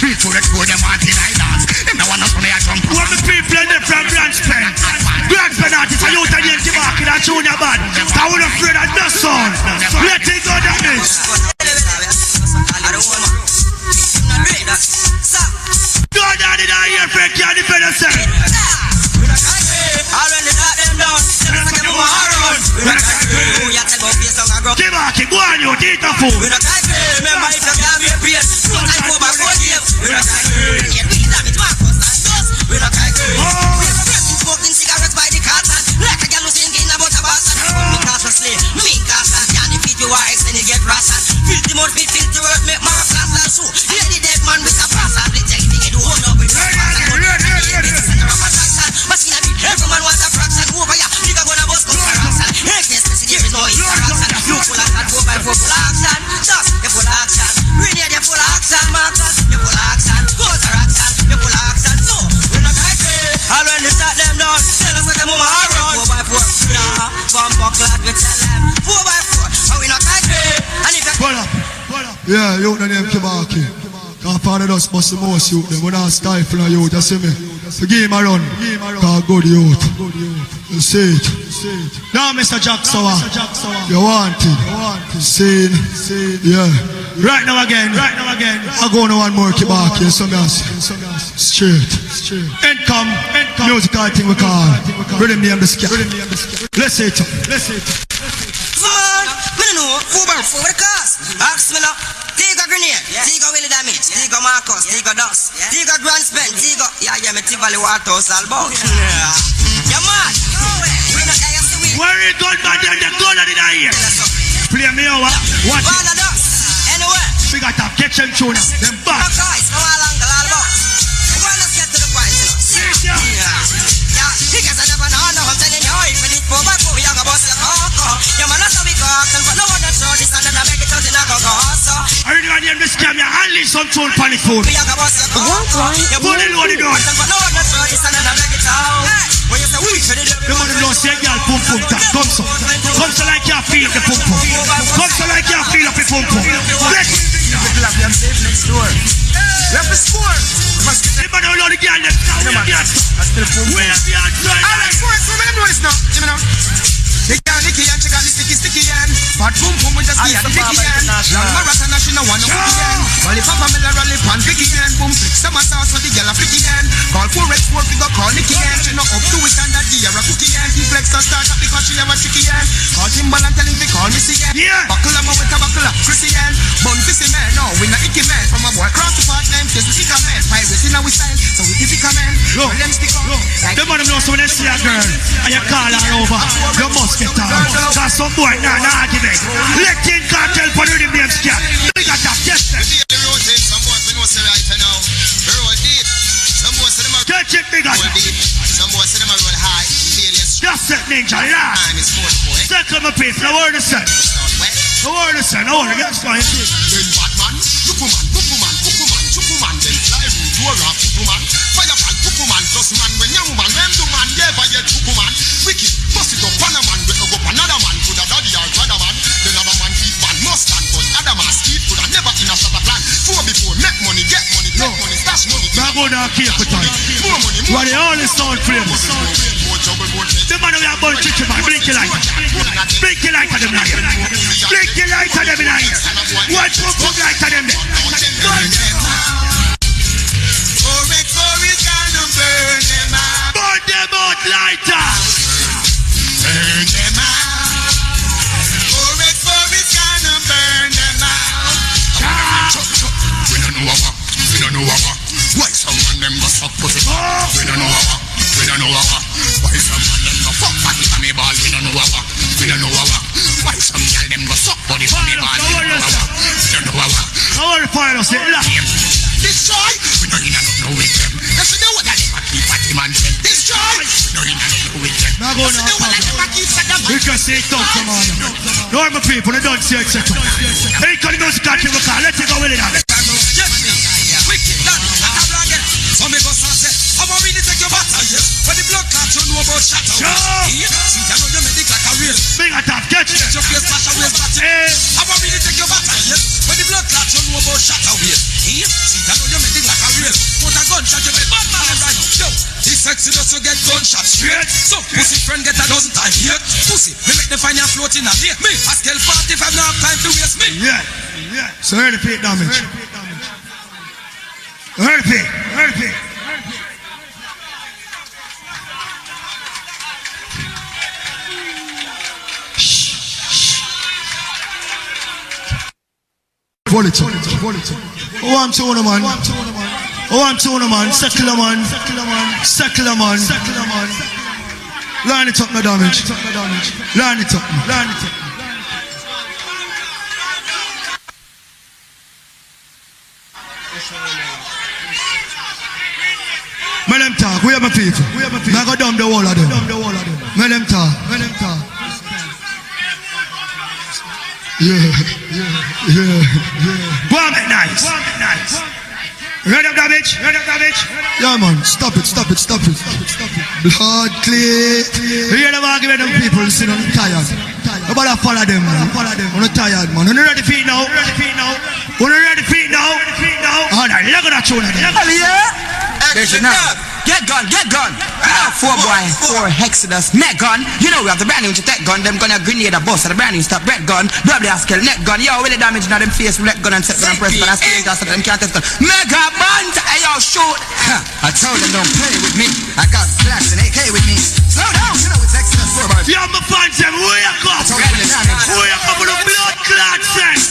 Real 4x4 them want in I dance. Them no want us on the jump. What the people in them from Branchpen? Branchpen artists are out and the market and junior band. I would have afraid of the sound. Let it go down this. Go down in our ear, Frank, you're the better side. Already got them down. Give back, go on, you eat a food. Remember if you can't be a PS, don't I go back 4 years. We're not smoking cigarettes by the carton. Like a girl who's thinking about a bastard. Me castle slave, me castle. Can't defeat your wives and you get rascal. Filthy mouth, filthy word, make my castle. So, lady dead man with a passer. Blitz anything you do, hold up with every man wants a fraction over ya. Nigga gonna bust come for action. Heckness, there is no interaction. You full of that 4x4 full action. Just, you full action. Grenade, you full action. Marcus, you full action. Counter action, you full action. So, we're not like it. I'll when they start them down. Tell us what them move around. 4x4, nah. Bumper clad, we tell them. 4x4, and we not like it. And if you... Yeah, you know them Kibaki. Cause Father does bust the most youth. Them we not stifle a youth, you see me? So give him a run. Cause good youth. You see it. Now Mr. Jackson, you want it. See it. Yeah. Right now again. I go on one more Kibaki. You see me? Straight. Income. Musical thing we call. Rhythm name the sky. Let's say it. Man, me no know. 4x4 with the cars. Ask me now. Take a grenade, take a Willie damage, take a Marcus, take a dust, take a grand spend, take a... Yeah, me Tivoli Waterhouse all about. Yeah, man. We not there, you see we... Where it gun man, the gun in the ear. Play me over. Watch it. All of us. Anyway. We got a kitchen tuna. Them back. No guys, no all angle, all about. We're gonna get to the point, you know. Yeah, because I never know, no, I'm telling you, if it is 4x4, you're gonna bust your car. Yeah, man, that's how we got, and for no one that's sure, this and then I make it out in a go-go, I really want to name this scam, you handle some tune panic food. We are gonna bust your car. You put it loaded on. And for no one that's sure, this and then I make it out. When you say, we should do it. You want to know, say, girl, pum pum, that come so. Come so like you feel the pum pum. Come so like you feel up the pum pum. Let's have them safe next door. We have to score. You better know the girl, them stop. I still pum pum. Alright, sports, we know this now. You know. They got Nicky and she got the sticky and but boom boom with the ski and the Nicky and long marathon and she no want no cookie and well if Papa Miller rally pan Vicky and boom flick summer sauce for the girl a flicky and call 4x4 we go call Nicky and she no up to it and that gear a cookie and he flex and start up because she have a chicky and call Timbal and tell him to call Missy and buckle up with a buckle up Chrissy and bun fissy man no we not icky man from a boy cross the park name cause we pick a man pirates in our style so we pick a man well them stick on the man know so when they see a girl and you call her over you must get her. Cause some boy nah argument. Let him cartel for the name scat. We got that yes. Some boys we know say right now. Roll deep. Some boys say them a touch it bigger. Roll deep. Some boys say them a roll high. Just set ninja last. Second my piece. Now word the sun. Now word the sun. Now word the sun. Then Batman, Superman, then fly root to a rap Superman. Fireman, Superman, plus man when young man, when do man, yeah, by yet Superman. Wicked, bust it up on a man, we go up another man. go down Cape Town. You are the only sound famous. The man we are born chicken man, blink your light. Blink your light at them now. Blink your light at them now. Watch who put light at them there. Burn them out. Burn them out lighter. Burn them out. For it's gonna burn them out. We don't know what. We don't know what. Why some of them go suck pussy? We don't know what. We don't know what. Why some of them go fuck party for me ball? We don't know what. We don't know what. Why some girl them go suck body for me ball? We don't know what. We don't know what. I want to find us. Destroy. We don't know with them. That's the one that keep party man said. Destroy. We don't know with them. Now go now. We can say talk to man. Normal people, they don't say etc. Hey, can you music at you? Let's go with it. So me go say, I'm a really take your battle, yes. When the blood clot, you know about shatter. Yeah, see, I know you make it like a real. Big attack, catch it. Your face flash away, I'm a really take your battle, yes. When the blood clot, you know about shatter. Yeah, see, I know you make it like a real. Put a gunshot, you make bad man right. Yo, this sexy does to get gunshot straight. So, pussy friend get a dozen times here. Pussy, we make the fire float in a lake. Me, I scale 45, no have time to waste me. Yeah. So early pay damage. Early pay. Quality. One to one man. Settle man. Line it up, no damage. Line it up. Let them talk, we have my people. I go down the wall of them. Let them talk. Yeah. Go on, make nice. Ready up damage. Yeah man, stop it. Blood clear. You hear them arguing them people, you see them tired. Nobody follow them, man. I'm not tired, man. You ready feet now? Alright, look at that tune again. Get gun. 4 boy, 4 Hexodus, net gun. You know we have the brand new tech gun. Them gonna grenade a bus at the brand new stop red gun. Double skill net gun. Yo, with the damage now them face red gun and set gun and press gun and spin gas so them can't test gun. Mega band, hey yo, shoot. I told them don't play with me. I got slacks and AK with me. Slow down, you know it's Hexodus 4 boy. Yo, my fans them wake up. Wake up with the blood clot sense.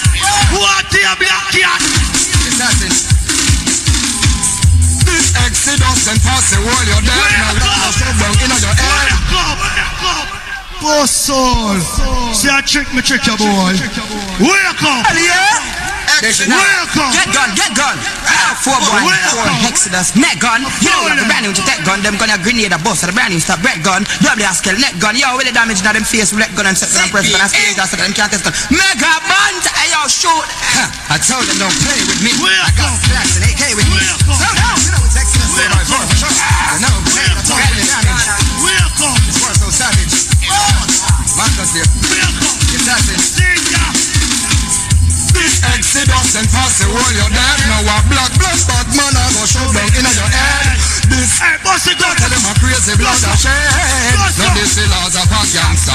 What the black cat? Exodus and pass the wall, you're dead. Now you're shut down in your head. Poor soul. See I trick your boy. Wake up. Get gun. 4 boy, 4 Hexodus, net gun. You know we have the brand new tech gun. Them gonna grenade a bus at the brand new stop red gun. Double skill net gun. Yo, with the damage now them face red gun and set gun and press gun and spin gas so them can't test gun. Mega band, hey yo, shoot. I told them don't play with me. I got slacks and AK with me. Slow down, you know it's Exodus 4 by 4 for sure. You know, I told them the damage. It's worth so savage. Marcus there. It's savage. Exodus and pass the wall, you're dead. Now a black blood spot man I go shove down in your head. This boss it down. Tell them a crazy blood a shed. Now this the laws of a gangster.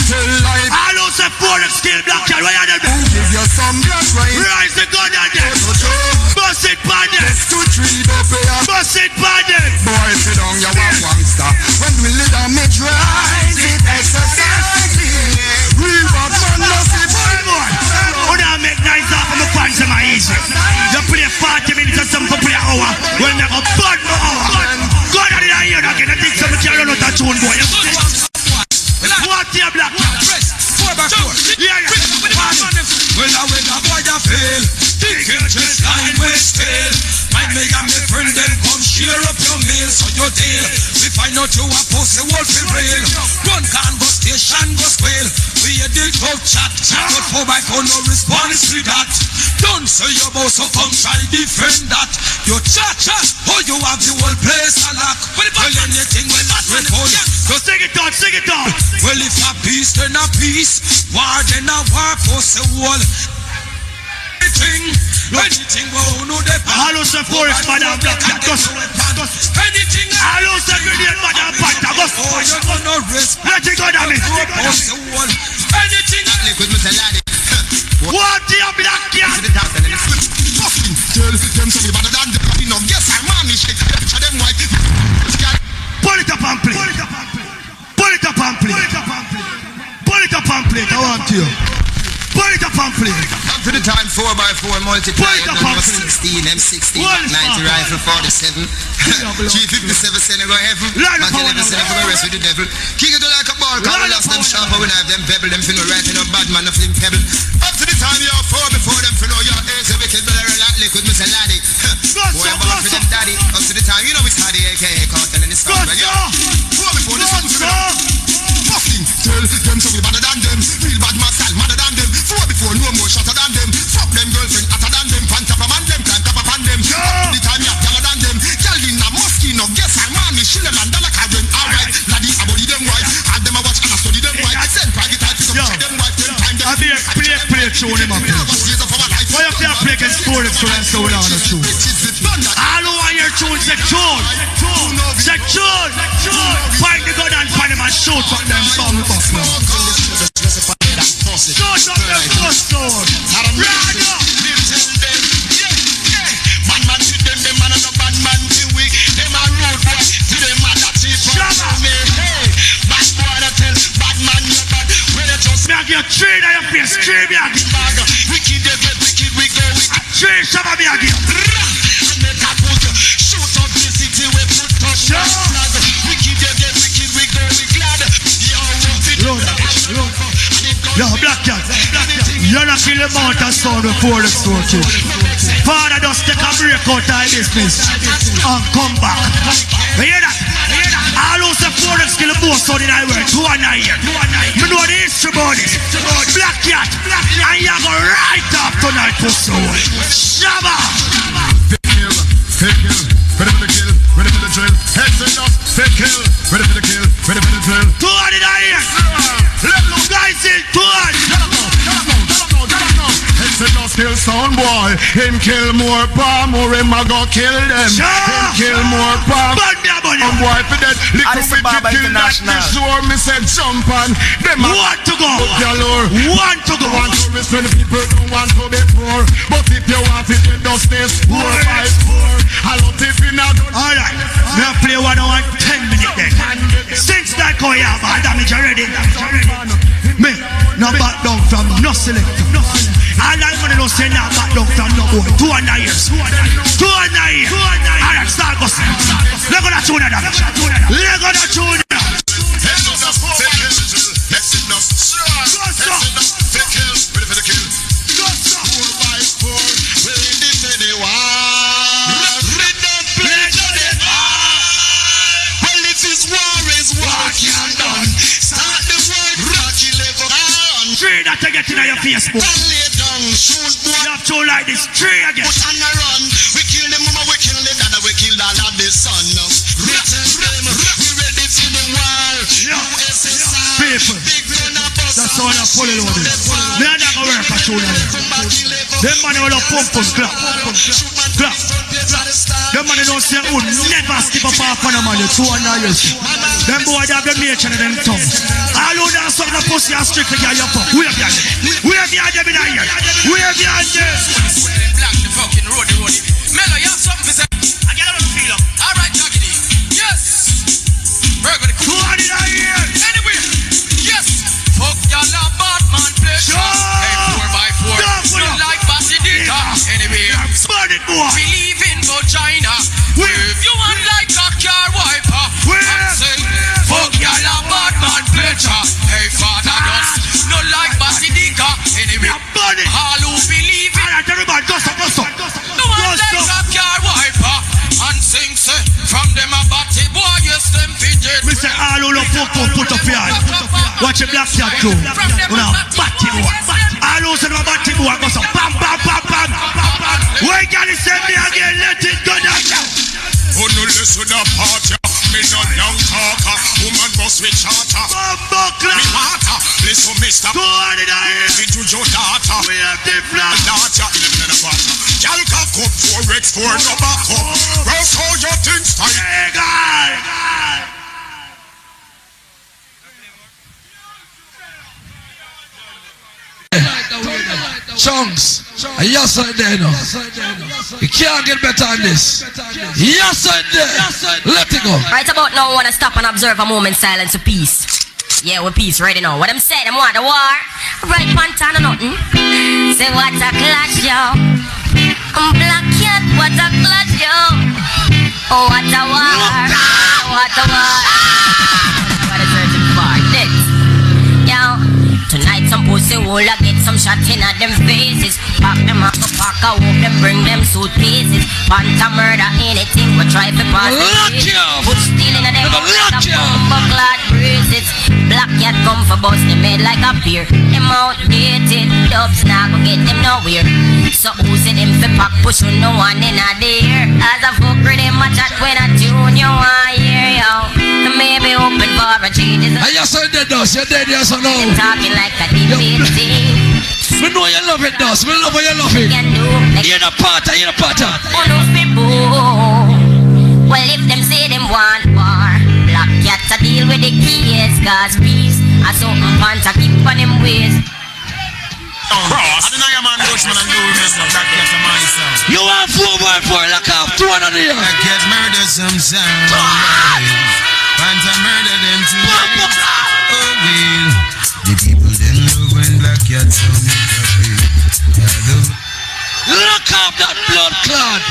Till life. I lose a 4 skill black cat. Why are they there? Give you some blood right. Rise the gun on them. Bust it bad. Let's to treat up here. Bust it bad. Boy sit down you a gangster. When we live on me rise it exercise. Real bad man must be boy. Make nice off of my fans in my easy. You play 40 minutes or something for play an hour. Well, now a bad no hour. God, I didn't hear that again. I think somebody can run out that tune, boy. What your black? 4 by 4. Yeah. Well, I will avoid a fail. Take your chest line with still. My me and my friend then come share up your meal so you deal. We find out you a pussy wolf in real. One can go station go squeal. We a dig out chat. But 4 by 4 no response to that. Don't say your boss so come try defend that. You chat. Oh you have the whole place a lock. Well anything will not report. So sing it on. Well if a peace then a peace. War then a war pussy wall. Anything go no de. All those forest madam black cat. Anything. All those grenade madam panta. Oh, you gonna risk. Let it go down me. Anything. Liquid Mr. Laddie. What the black cat? Fucking tell them so we better than them. You know, yes, I'm mommy shake. Picture them white. Pull it up and play. Pull it up and play. Pull it up and play. Pull it up and play. I want you. Pull it up and play. Up to the time 4x4 multiplied number 16 M16 90 rifle 47 357 send go heaven Mac 11 send go rest with the devil kick it like a ball cause we lost them sharp we have them pebble them finna right in a bad man a fling pebble up to the time you're 4 before them finna your ace a wicked better like liquid Mr. Laddie boy I'm born for them daddy up to the time you know it's Hardy aka Carton and it's stuff man yo 4 before this one fucking tell them so we better than them real bad man style madder than them 4 before no more shatter than them fuck them girlfriend hotter than them pan top of man them climb top upon them the time you have taller than them girl in a mosquito guess I'm mommy she them and dollar carrying alright laddie I body them white and them I watch and I study them white send private type to check them white them time them I be a play tune him up why you can't play against Sports for us so without a tune all who want your tune say tune find the gun and find them and shoot from them some buff now shoot up them first sword right up bad man to them man and no bad man to we them a road boy to them man that cheap from me hey bad boy that tell bad man you bad when you just me a give you three in your face three me a give wicked they get wicked we go three shabba me a give and make a put shoot up the city we put touch wicked they get wicked we go we glad yo black cat you're not kill the mountain sound before the store too father just take a break out of business and come back you hear that all who say forex kill the most sound in our world 2 and 9 years you know the history about this black cat and you go right up tonight for soul shabba ready for the kill, ready for the drill. Heads enough, fake kill, ready for the kill, ready for the drill. 2 in our ears let look guys in 2 Heads enough, kill sound boy. Him kill more palm, or him a go kill them. Him kill more palm. I'm boy for that. Little wicked kill that sure me said jump on. Them want to go. Want to go. Want to miss when the people don't want to be poor. But if you want it, then just stay 4 by 4. I love it in a gun. Alright, we have play 1 hour and 10 minutes then. Since that go here, man, damage already. Me, no back down from no selector. All I want to know say now back down from no boy. 2 and 9 years. 2 and 9 years. Alright, start go see. Let go that tune that. Let go that tune that. Heads up, fake kill. Heads enough. Heads enough, fake kill. Ready for the kill. 4 by 4. We're in this anyway. Three that I get in your Facebook. You have to like this. Three again. Put on a run. We kill the mama, we kill the dada, we kill all of the son. We ready for the world. People. That's all I'm pulling on this. They are not going to work for children. Them man will have pump clap. Clap. Them man don't say who never skip up half on a man. 2 and 9 years. Them boy they have the nature in them tongue. All who dance on the pussy and strictly get your fuck. We have them. We have them in here. We have them. Black the fucking roadie. Mellow, you have something to say? I get a feel up. Alright, Joggity. Yes. Burger the cool. 2 and 9 years. Anyway. Yes. Fuck y'all a bad man pleasure. Hey, 4 by 4. Not like Basidika. Anyway. Burn it, boy. Believe in vagina. If you want like a car wiper. And say, fuck y'all a bad man pleasure. Hey, father does not like Basidika. Anyway. All who believe in. Alright, everybody, go stop. No one like a car wiper. And sing, say, from them a batty boy, yes, them fidget. Mr. all who love put up your hand. Watch a black cat too. Now, batty boy. All who say no batty boy, go so bam. Why can't you send me again? Let it go down. Oh, no, listen to the party. Me no young talker. Woman must be charter. Me harder. Listen, me stop. Go on in here. Did you just data? We have different data. Y'all can come 4x4 no back up. Well, so you think style. Hey, God. Chunks, yes I did. You can't get better than this. Yes I did. Let it go. Right about now, I want to stop and observe a moment silence of peace. Yeah, we're peace ready now. What I'm saying, I want the war. Right, Pantana, nothing. Say what a clash, yo. Black cat, what a clash, yo. Oh, what a war. What a war. What a searching for. Next. Yo. Tonight some pussy will get some shot in at them faces. Pack them up, pack a hope them bring them suitcases. Panta murder anything we try to pass it. Put steel in a them like a bumper clad braces. Black cat come for bust them head like a beer. Them outdated dubs now go get them nowhere. So who's in them for pack push on no one in a there. As a fuck with them a chat when I tune you want hear yo. Maybe open for a change. I just said that does, you're dead yes or no. Talking like a debate. We know you love it, does. We love how you love it. You're the potter, you're the potter. Well, if them say them want war, black cats a deal with the keys, cause peace. I saw them pants a keep on them ways. Cross. I deny a man Bushman and do remember black cats of myself. You want 4x4 like I have 200 here. Black cat murder some sound. Pants a murder them tonight. Oh, well. The people them love when black cats come in the lock up that blood clot.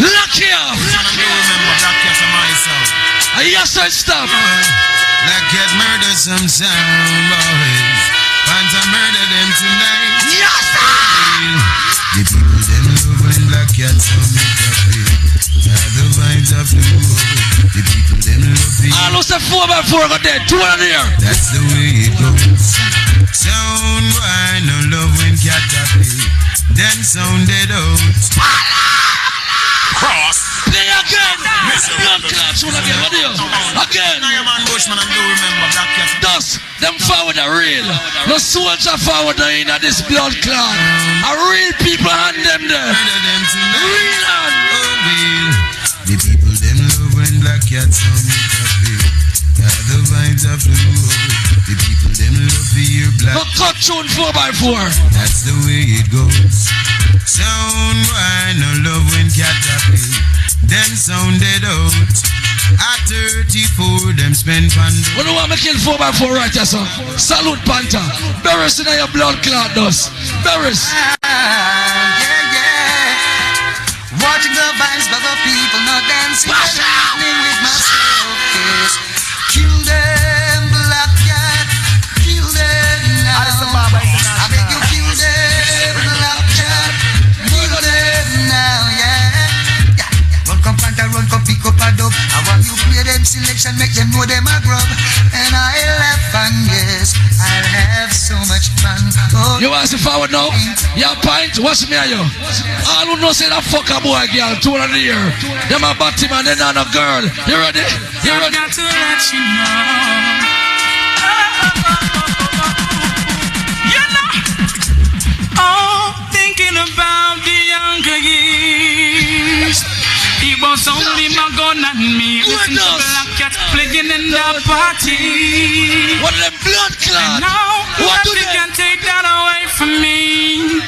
Lock here. Remember black cats of myself. Yes, I stop. Black cat murder some sound boys. Pants a murder them tonight. Yes, well. The people them love when black cats come in the vibes of the world. The people them love the I lost a 4x4 got dead. 200 here. That's the way it goes. Sound boy no love when cat a play. Then sounded out. Cross. Play again. Blood clots one again. What do you? Again. I am man Bushman and do remember black cats. Thus, them forward are real. No soldier forward are in this blood clot. A real people hand them there. Real hand. Oh, well. The people them love when black cats come in the play. Got the vibes of the world. The people them love to hear black. No cut tune 4x4. That's the way it goes. Sound boy no love when cat a play. Then sounded out. At 34 them spend pando. We don't want me kill 4x4 right here, son. Salute Panther. Barris in your blood clot does. Barris. Watching the vibes by the people not dancing with myself. Yes. Kill them, black cat. Kill them now. I beg you, kill them, black cat. Kill them now, yeah. Run come plant run come pick up a dub. I want you play them selection, make them know them a grub. And I'll have fun, yes. I'll have so much fun. Oh, you want to forward now? Your pint, watch me and you. All who know say that fuck a boy girl, 200 a year. Them a batty man, they not a girl. You ready? You ready? Got to let you know. You know. Oh, thinking about the younger years. It was only my gun and me. Listen to black cat playing in the party. What them blood clot? Now, what do they can take that away from me.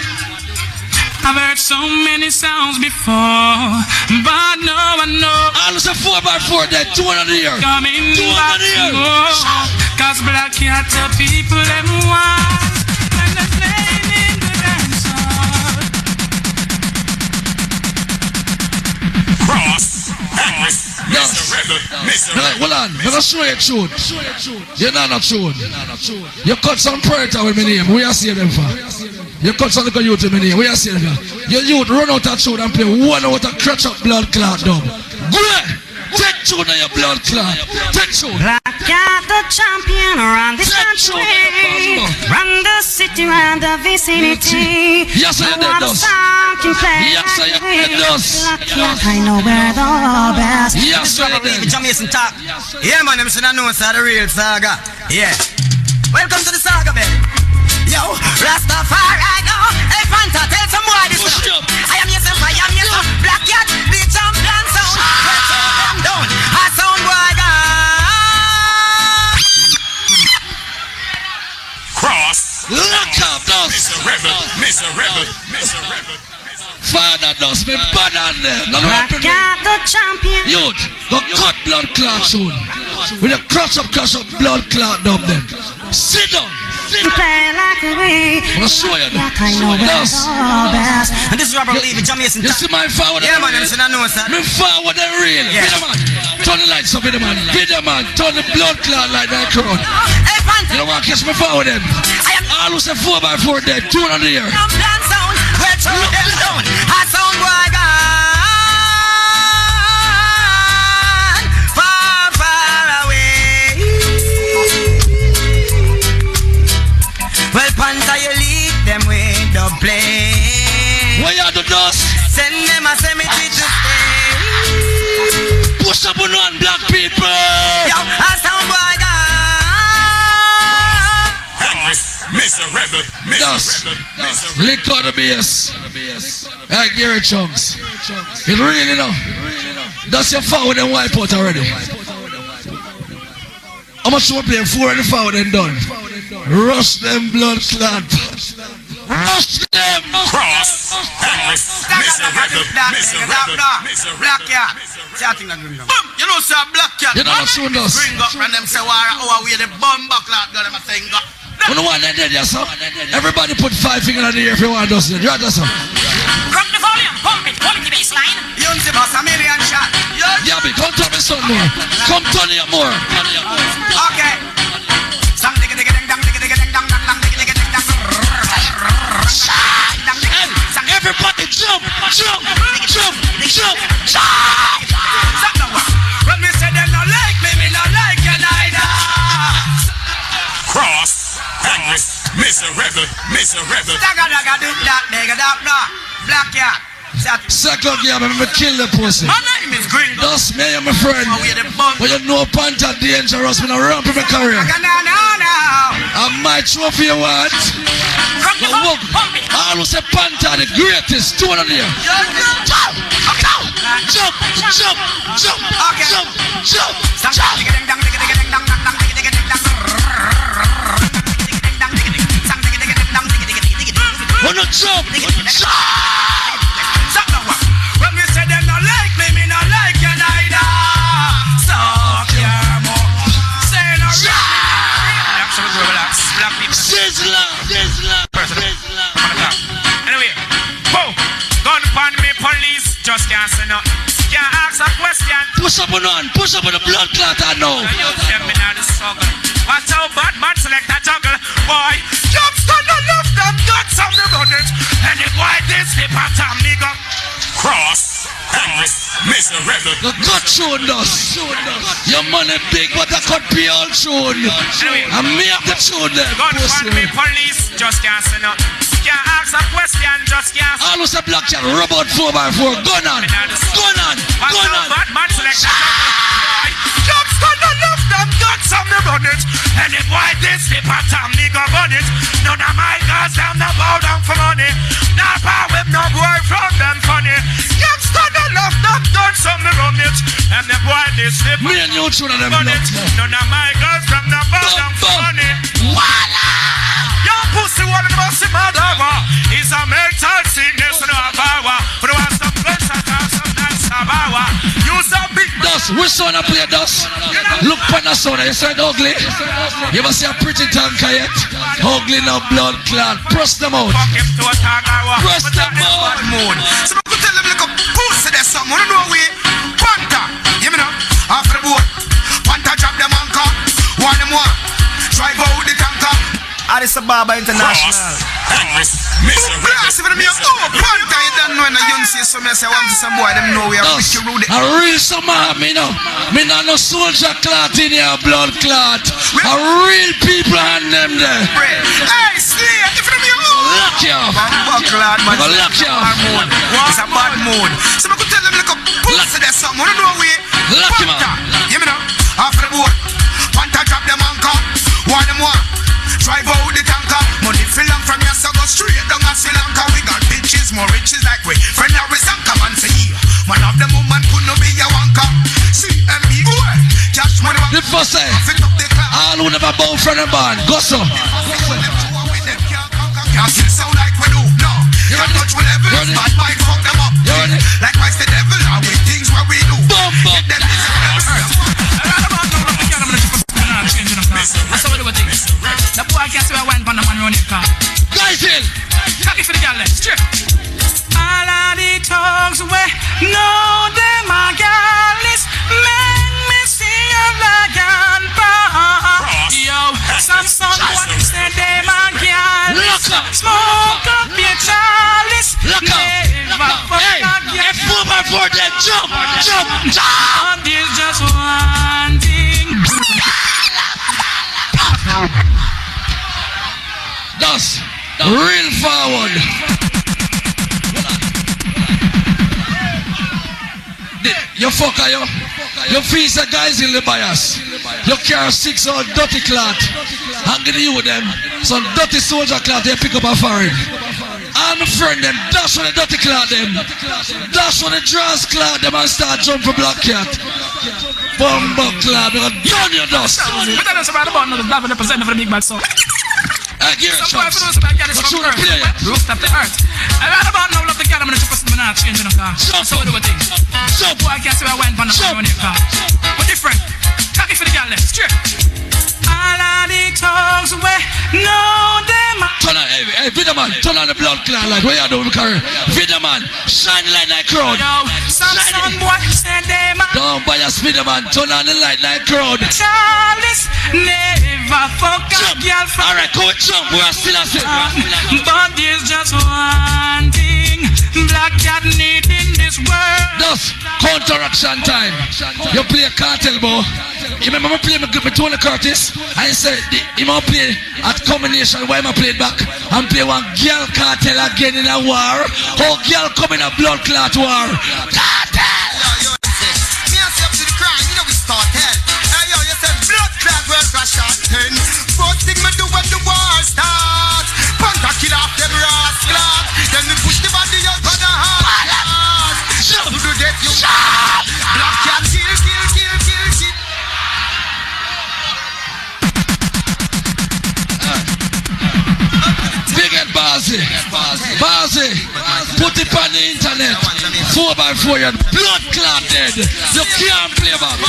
I've heard so many sounds before, but no one knows. I was a 4x4 that 200 a year. Coming back to more, cause black cat the people them want. And they're playing in the dance hall. Cross. Mr. Rebel. No, hold on. I'm gonna show you truth. You're not a truth. You cut some predator with my name. We are seeing them for. You cut some little youth with my name. We are seeing them for. Your youth run out of truth and play one out of crutch up blood clot dub. Go ahead. Take two on your blood clot. Take two. Black cat the champion around the country, run the city, around the vicinity. Yes, I did those. Yes, I did those. I know where the best. Yes, I did. Jamaican talk. Yeah, man, I'm saying I know it's the real saga. Yeah. Welcome to the saga, baby. yo, Rastafari go. Hey, Panther, tell some boy this. I am your Black Cat, the champion sound. Let's hold them down. A sound boy go. Cross. Lock up, those. Mr. Rebel. Father does me bad on them. Black Cat, the champion. Youth, go cut blood clot soon. With a crush up, blood clot down them. Sit down. Play like a way. I'll show you that. I know best. And this is Robert Lee with Jamaican. You see my forward? Yeah, man, you should know, sir. Me forward and real. Yeah. Man. Turn the lights up, man. Video man. Turn the blood clot like that crown. Hey, Panther. You don't want to catch me forward them. All who say 4x4 dead. 200 here. Champion sound. Let's hold them down. A sound boy go. Well, Panther, you lead them with the play. Where you do dust? Send them a cemetery to stay. Push up on black people. Yo, a sound boy Henry, Mr. Rebel. Dust. Lick out the bass. Hey, Gary Chunks. It really know. That's your forward and wipe out already. How much we play? 4 and the forward and done. Rush them blood clot. Rush them. Cross. Henry, Mr. Rebel. Black Cat. You know, sir, Black Cat. You know what soon does? Bring up and them say, oh, we the bomb back like them a thing. You know what they did, yes, sir? Everybody put 5 fingers in the air if you want to do it. Right, yes, sir? Rock the volume, pump it, quality baseline. You see, boss, a million shot. Yabby, come turn me some more. Come turn it more. Okay. Everybody jump. When me say them not like me not like you neither. Cross. Henry, Mr. Rebel. Black Cat. Second game, I'm gonna kill the pussy. My name is Green. That's me and my friend. But you know Panther dangerous when I run for my career. I might trophy you want. All who say Panther the greatest, 200 here. Jump. Wanna jump. When me say them not like me not like you neither. So care more. Say no relax. Black people. Sizzler. Anyway, whoa, gun pan me police, just can't say nothing. Can't ask a question. Push up on the blood clot I know. You tell me now the struggle. Watch out, bad man select a juggle. Boy, jumps on the left, them guts on the running. And the boy they slip at a nigga. Cross. Henry, Mr. Rebel. The cut tune does. Your money big, but I cut be all tune. And me have the tune there. Gun pan me police, just can't say nothing. Can't ask a question, just can't say. All who say Black Cat, robot 4x4, gun on. Bad man select a boy. Jumps on the left, them guts on the running. And the boy they slip at a nigga gun it. None of my guys them no bow down for money. Now power with no boy from them funny. Jumps on the left, them guts on the running. And the boy they slip me and you tune on them on it. None of my guys them no bow down for money. Voila! Your pussy one of the most mother is a mental sickness no power. But want some guns and some nice power. Use a big dust, which son I play dust? Look for the son, you said ugly. You ever see a pretty tanker yet? Ugly no blood clot. Press them out. Press them out. So I could tell them like a pussy there's someone know we Panther, you know, after the boat. Panther drop them anchor. One them one. Drive out the tanker. Addis Ababa International. Blast even me up. Oh, Panther, you don't know when you see some I want to some boy, them know we are rich you rude. I real summer, me know. Me not no soldier clot in your blood clot. A real people and them there. Hey, Slayer, if you me lock you off. Lock you off. It's a bad mood. So I could tell them like a pussy there's something. I don't know we Panther, you know, after the boat. Panther drop them anchor. One them one. Drive out the tanker. Money fill for say, all who never bow from the band, go so. Can't still sound like we do, no. Can't touch with levels, bad mind fuck them up. Likewise the devil, and with things what we do. Bum, bum. Get them That's how we do a thing. The boy can't see a wine pan the man running car. Guys in. Cocky for the girl, let's strip. All of the tongues we know them a girlies. Make me see a lion bar. Yo, some son what say them a girlies. Smoke up your chalice. Never forget your If 4x4 then jump, jump, jump. There's just one thing. Thus, real forward. You fucker, you feel the guys in the bias. You carry 6 or dirty clot. Hanging you them. Some dirty soldier clot they pick up a foreign. I'm a friend them, dash on the dirty clot them. Dash on the dress clot them and start jump for black cat. Bumbo clot, they're gonna done your dust. We tell us about the button of the black representative for the big bad so. Give it a some boy chance. for those that get it from earth. Roof up the earth. I read about now love the cat, I'm gonna chop us in the night, changing the car. So we do a thing. So boy can't see a wine pan the man on your car. But different. Cocky for the girl left. Straight. All of the tongues we know them. Turn on, hey, Vidaman, turn on the blood clot light. What you doing, Curry? Vidaman, shine light like crowd. Yo, some boy say them. Don't buy a Spiderman, turn on the light like crowd. Charles never fuck a girl from. Alright, go jump, we are still a sit. But there's just one thing black cat need in this world. Thus, counteraction time. You play a cartel, boy. You remember me play me Tony Curtis? I said, he might play at combination. Why am I play it back? I'm play one girl cartel again in a war. Oh, girl come in a blood clot war. Cartel! Yo, me and say up to the crime, you know we start hell. Hey yo, you said blood clot will crash at 10. First thing me do when the war starts, Panta kill off them rascals. Then we push the body out on the heart. Shout to the death you. Black cat kill. Big and Bazi, put it on the internet. 4x4, you're blood clot dead. You can't play back.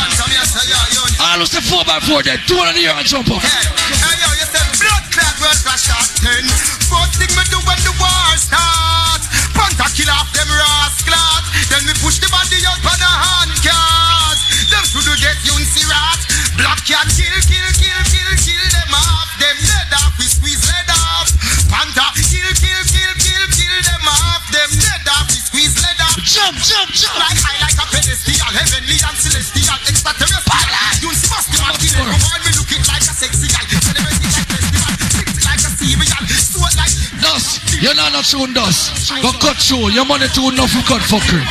All who say 4x4 dead, 200 years and jump up. Hey yo, you said blood clot will crash at 10. First thing me do when the war starts, Panta kill off them rascals. Then we push the body out on the hand cars. Them should get you in rat. Black cat kill them off. Them dead off, we squeeze lead off. Panta kill them off. Them dead off, we squeeze lead off. Jump. Like high like a pedestal, heavenly and celestial, extraterrestrial. You see must be man kill it. Come on, me look it like a sexy guy. Celebrity like festival, sexy like a cereal. So like Dust, you're not tune dust. Go cut through, your money too enough for cut fucker.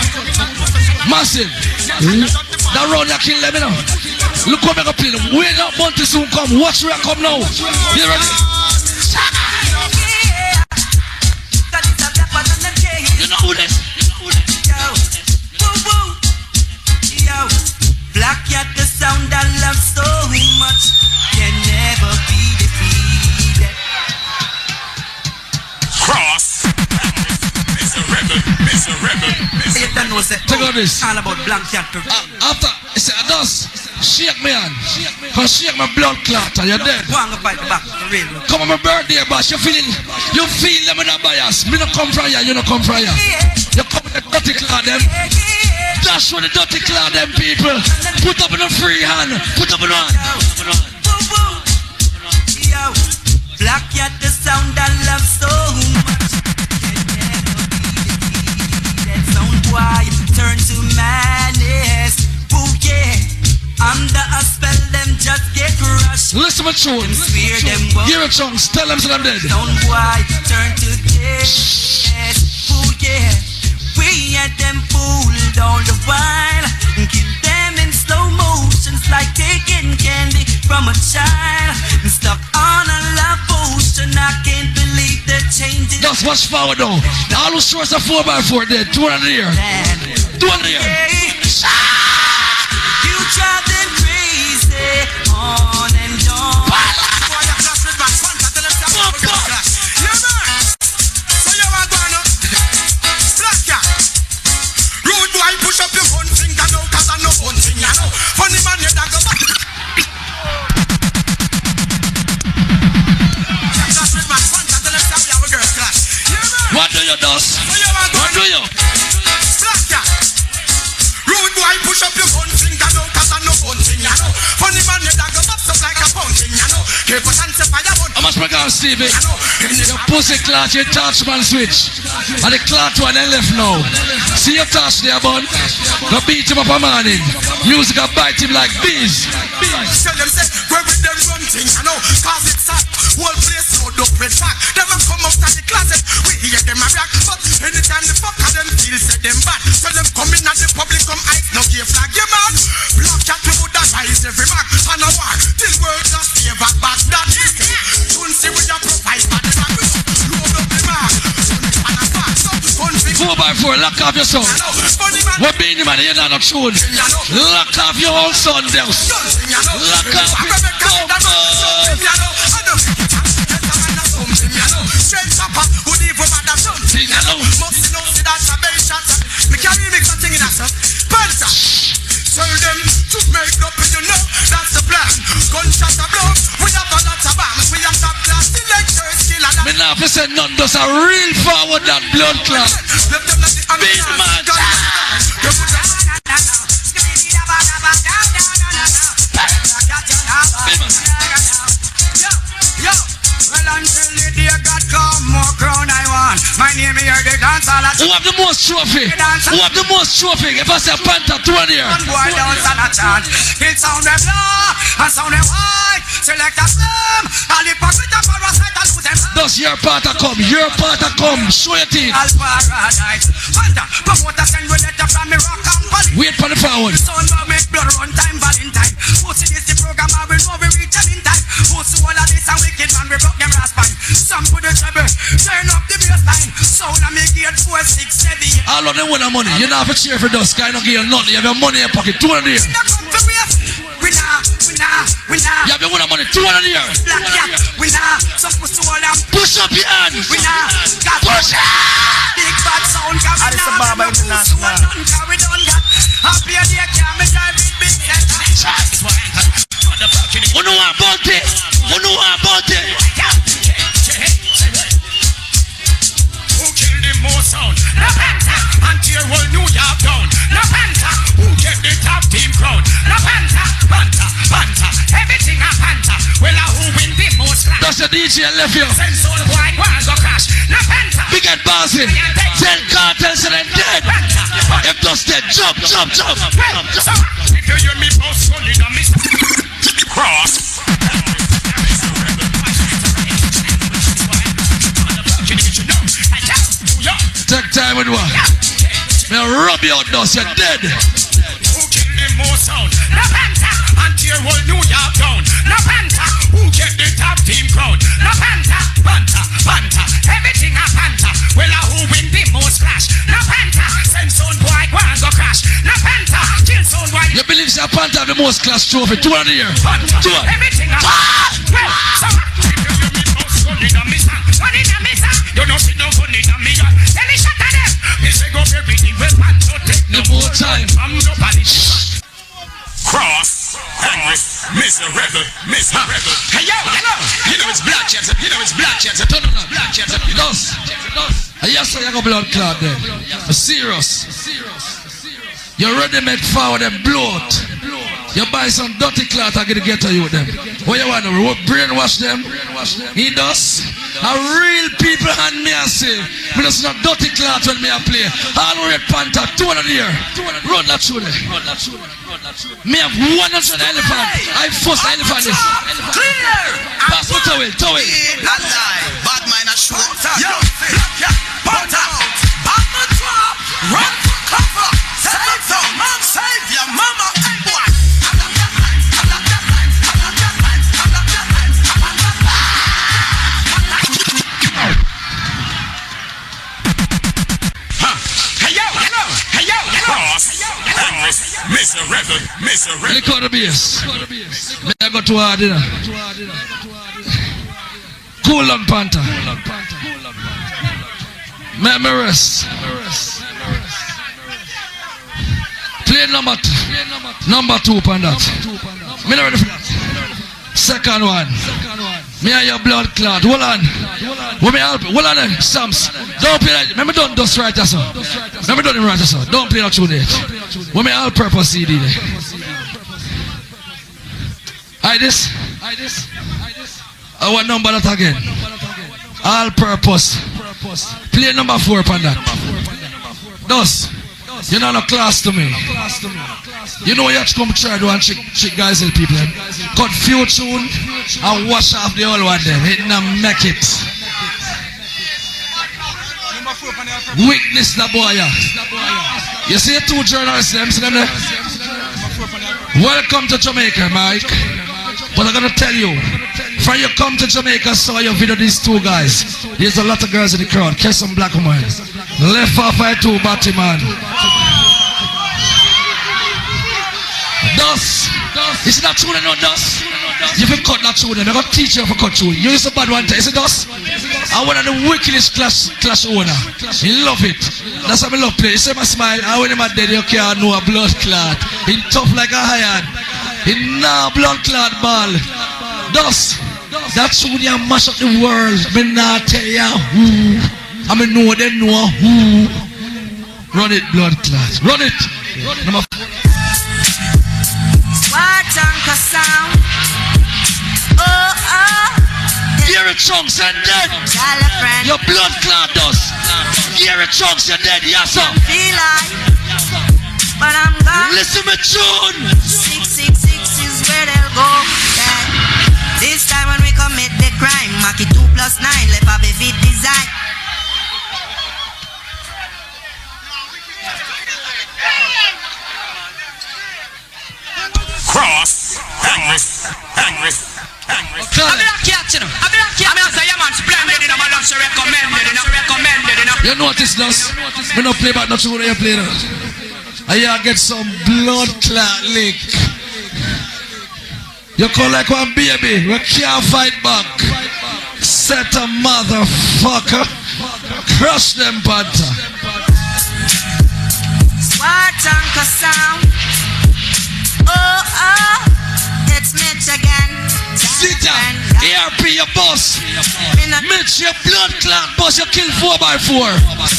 Massive. That round you kill them, you know. Look what I'm gonna play them. Wait up, Monty soon come. Watch where I come now. You ready? You know who this? Yo, Black Cat, the sound I love so much, can never be defeated. Cross. Mr. Rebel. Take on this. All about Black Cat. After, it's a dust. Shake me on. Cause shake my blood clot and you're dead. Come on my birthday bash. You feel them in a bias. Me not come from here, you not come from here. You come with the dirty clot them. Dash with the dirty clot them people. Put up in a free hand. Put up in one. Yo, Black Cat, the sound I love so much. That sound boy turn to madness. Ooh yeah. Under a spell, them just get crushed. Listen to tune. Hear it, chunks. Tell them so I'm dead. Sound boy turn to death. Ooh yeah. We had them fooled all the while. Kill them in slow motions like taking candy from a child. Stuck on a love potion. I can't believe the changes. Just watch forward though. All who shorts are 4x4 dead. 200 here. 200 here. You drive them crazy. I must make out, Stevie. The pussy clot, you touch man switch. And the clot one they left now. See your touch there, bun. Go beat him up a morning. Music will bite him like bees. Tell them say, where with them run things, I know, cause it's hot. Whole place so dope with fact. Them a come out of the closet, we hear them a react. But anytime the fuck of them feel, say them bad. Tell them come in at the public, come ice, no give flag, you man. Block cat, you would rise every mark. And a war, till world just stay back, that is it. Soon see we a provide for the back. Load up the mark. 4x4, lock off your son. What being the man, you're not a tune. Lock off your own son, Deus. Lock off your tell them to make up, you know, that's the plan. Gunshot a blow, we have a lot of bombs. We have top class, the lectures, kill and me now, if you say none does a real forward that blood clot. Be the man. My name is the dancer. Who have the most trophy? Who have the most trophy? If I say Panther, 2 on here. One boy dance and a chant. It sound them black and sound them white. Select a slam. All the pocket of parasite and lose them. Does your part come? Your part come. Show your teeth. All paradise. Panther, promoter send you letter from me rock and police. Wait for the forward. The sound will make blood run time, Valentine. Who see this the program and we know we reach them in time. Who see all of this a wicked man, we broke them last spine. Some put the treble, turn up the bassline. Sound and make it 4, 6, 7, 8. All of them win the money. You don't have to cheer for dust. I don't give you nothing. You have your money in your pocket. 200 here. You have your money. 200 here. Push up your hand. Push up. Big bad sound coming out. Addison Baba International. Who know about it? Who know about it? Who killed the most sound? No Panther. And tear whole New York down. No Panther. Who get the top team crown? No Panther. Panther. Everything a Panther. Well, who win the most clash? That's the DJ left you. Send soul boy, one go crash. No Panther. Big and bossy. 10 cartels and then dead. If just dead, jump. If you hear me boss, only the miss. Cross. Take time with one. May rub you out, dust. You're dead. Who killed the most sound? No Panther. And tear whole New York down. No Panther. Who get the top team crown? No Panther. Everything a Panther. Well, who win the most clash? No Panther. Send sound boy, go and go crash. No Panther. Kill sound boy. You believe that Panther have the most class trophy? 200 here. Panther. Everything a Panther. Well, so if you hear me boss, gun in a miss. You don't see no gun in a me. Let me shut at them. They say go everything well, man. Don't take no more time. I'm no politician. Cross, angry, miserable. Hey yo, you know it's black chat. Turn on that. Black chat. Dust. Yes, I got blood clot there. Serious. You ready make forward and bloat. You buy some dirty clot I get to you them. What you want to brainwash them? He does. A real people and me I say. Me just not dirty clot when me I play. All red Panther, 200 here. Run that through there. Me have 100 elephant. I first elephant this. Clear. Pass me towel. Bad mind a show. Yo, Panther. Back the drop. Run for cover. Save your mom. Save your mama. Miserable. Record the bass. Me I got too hard, you know. Cool on Panther. Me rest. Play number 2 on that. Me not ready for that. Second one. Me and your blood clot. Hold on. Let me help you. Hold on then. Sams. Don't play that. Remember done dust right as well. Remember done it right as well. Don't play that tune yet. Let me all purpose CD there. This. What number that again? All purpose. Play number 4 upon that. Thus, you're not a class to me. You know you have to come try to and check guys and people. Cut few tune and wash off the old one them. It not make it. Weakness the boy. You see the 2 journalists them, see them there? Welcome to Jamaica, Mike. But I'm gonna tell you, when you come to Jamaica, saw your video these 2 guys. There's a lot of girls in the crowd. Catch some black women. Left off by 2 batty man. Dust. It's not true, no dust. You can cut that through them. I'm gonna teach you how to cut through. You used to bad one time. Is it dust? I'm one of the wickedest clash owner. He love it. That's how I love play. You see my smile. I when him at dead, you can't know a blood clot. He tough like a iron. He nah blood clot ball. Dust. That's who they mash up the world. I mean not tell ya who. I mean know they know who. Run it, blood clot. Run it. Number 4. What Uncle Sound? Gary Chunks and dead. Your blood clot does. Gary Chunks, you're dead, yes sir. Feel like, but I'm gone. Listen to tune. 666 is where they'll go. Yeah. This time when we commit the crime, Maki 2 plus 9, let a vivid design. Cross, angry. You notice this? We don't play back not true when you play that. And you get some blood clot lick. You call like one baby, we can't fight back. Set a motherfucker. Crush them panther. What Uncle Sound? It's Mitch again. Sit down. ERP your boss. Mitch your blood clot boss. You kill 4x4.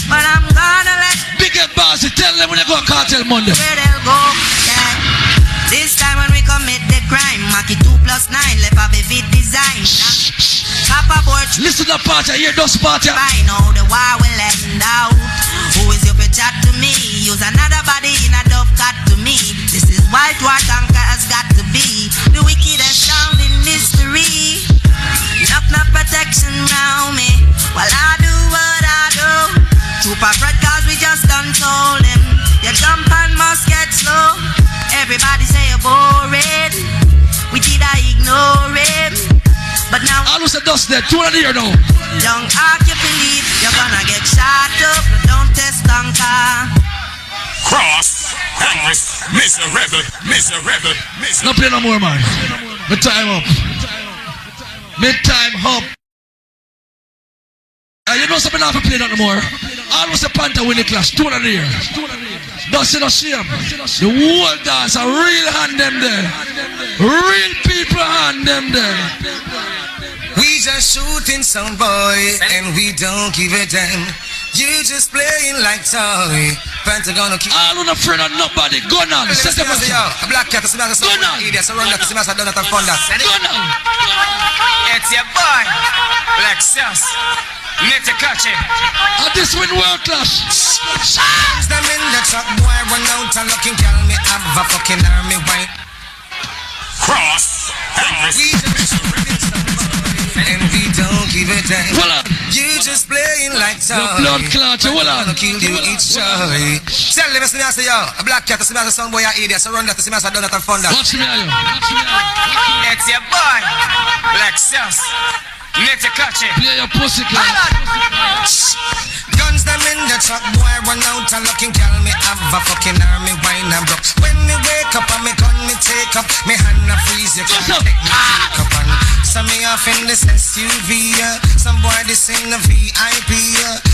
But I'm gonna let Big head boss. You tell them when you go cartel Monday. where they'll go. Yeah. This time when we commit the crime, Maki 2 plus 9, let a vivid design. Papa board. Listen to the party. Hear those party. I know the war will end out. Who is your chat to me? Use another body in a dove cut to me. This is why what Anchor has got to be. The wickedest sound in history. Enough protection round me while I do what I do. Super Fred cause we just done told him. You jump and must get slow. Everybody say you're boring. We did I ignore him. But now all who's the dust there, 2 of the year now. Don't argue, you believe you're gonna get shot up. Don't test Anchor. Cross, angry, miserable. No play no more, man. My time up. My time up. You know something I have to play no more. Almost a Panther win the clash. 2 of the year. Don't see no shame. The whole dance, a real hand them there. Real people hand them there. We just shooting some boy and we don't give a damn. You just playing like toy. Panther gonna keep. I don't afraid of nobody. Go now. Set them up. A black cat, a smash, a idiot, a run that, a smash, a donut, and fun that. Go now. It's your boy, Lexus. Need to catch it. This win world clash. Them in the truck, boy, run out and looking, tell me have a fucking army white. Cross, we just and we don't give a damn. You just playing like toy. The blood clot, hold on. Gonna kill you each joy. Tell them, I say, yo, a black cat, a smash, a son boy, a idiot, a run that, a smash, a donut, and fun that. Watch me, yo. It's your boy, Lexus. Need to catch it. Play your pussy clot. Guns them in the truck, boy, run out and looking, tell me have a fucking army wine and broke. When me wake up and me gun me take up, me hand a freeze, you can't take me take up and some me off in this SUV, some boy this in the VIP,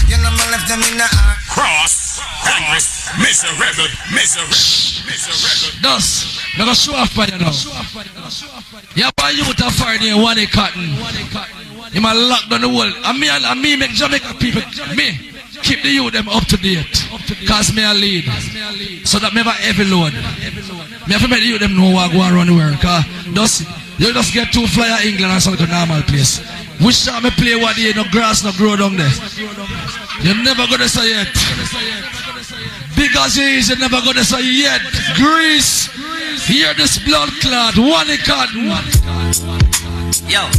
you know me left them in the ark. Cross, angry, miserable. Thus, I'm gonna show off by you now. Yeah, by you to find you one cotton. You might lock down the world. And me make Jamaica people, me keep the youth them up to date. Cause me a lead. So that me never heavy load. Me have to make the youth them know what go around the world. Cause thus, You just get 2 flyer England and some normal place. Wish time me play what day, no grass no grow down there. You're never gonna say yet. Because you're never gonna say yet. Greece, hear this blood clot, one cotton. Yo,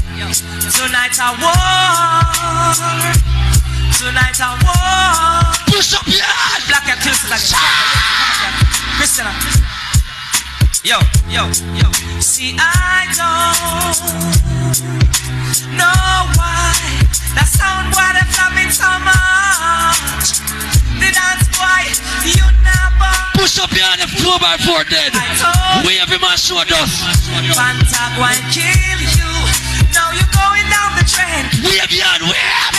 tonight I war. Tonight I war. Push up your hand. Black and Tilson like Christina. Yo. See, I don't know why that sound boy they flapping so much. The dance boy, you never. Push up your hand if 4x4 dead. We have him on show us. Fanta boy kill you. Now you're going down the train. We have your hand, we have.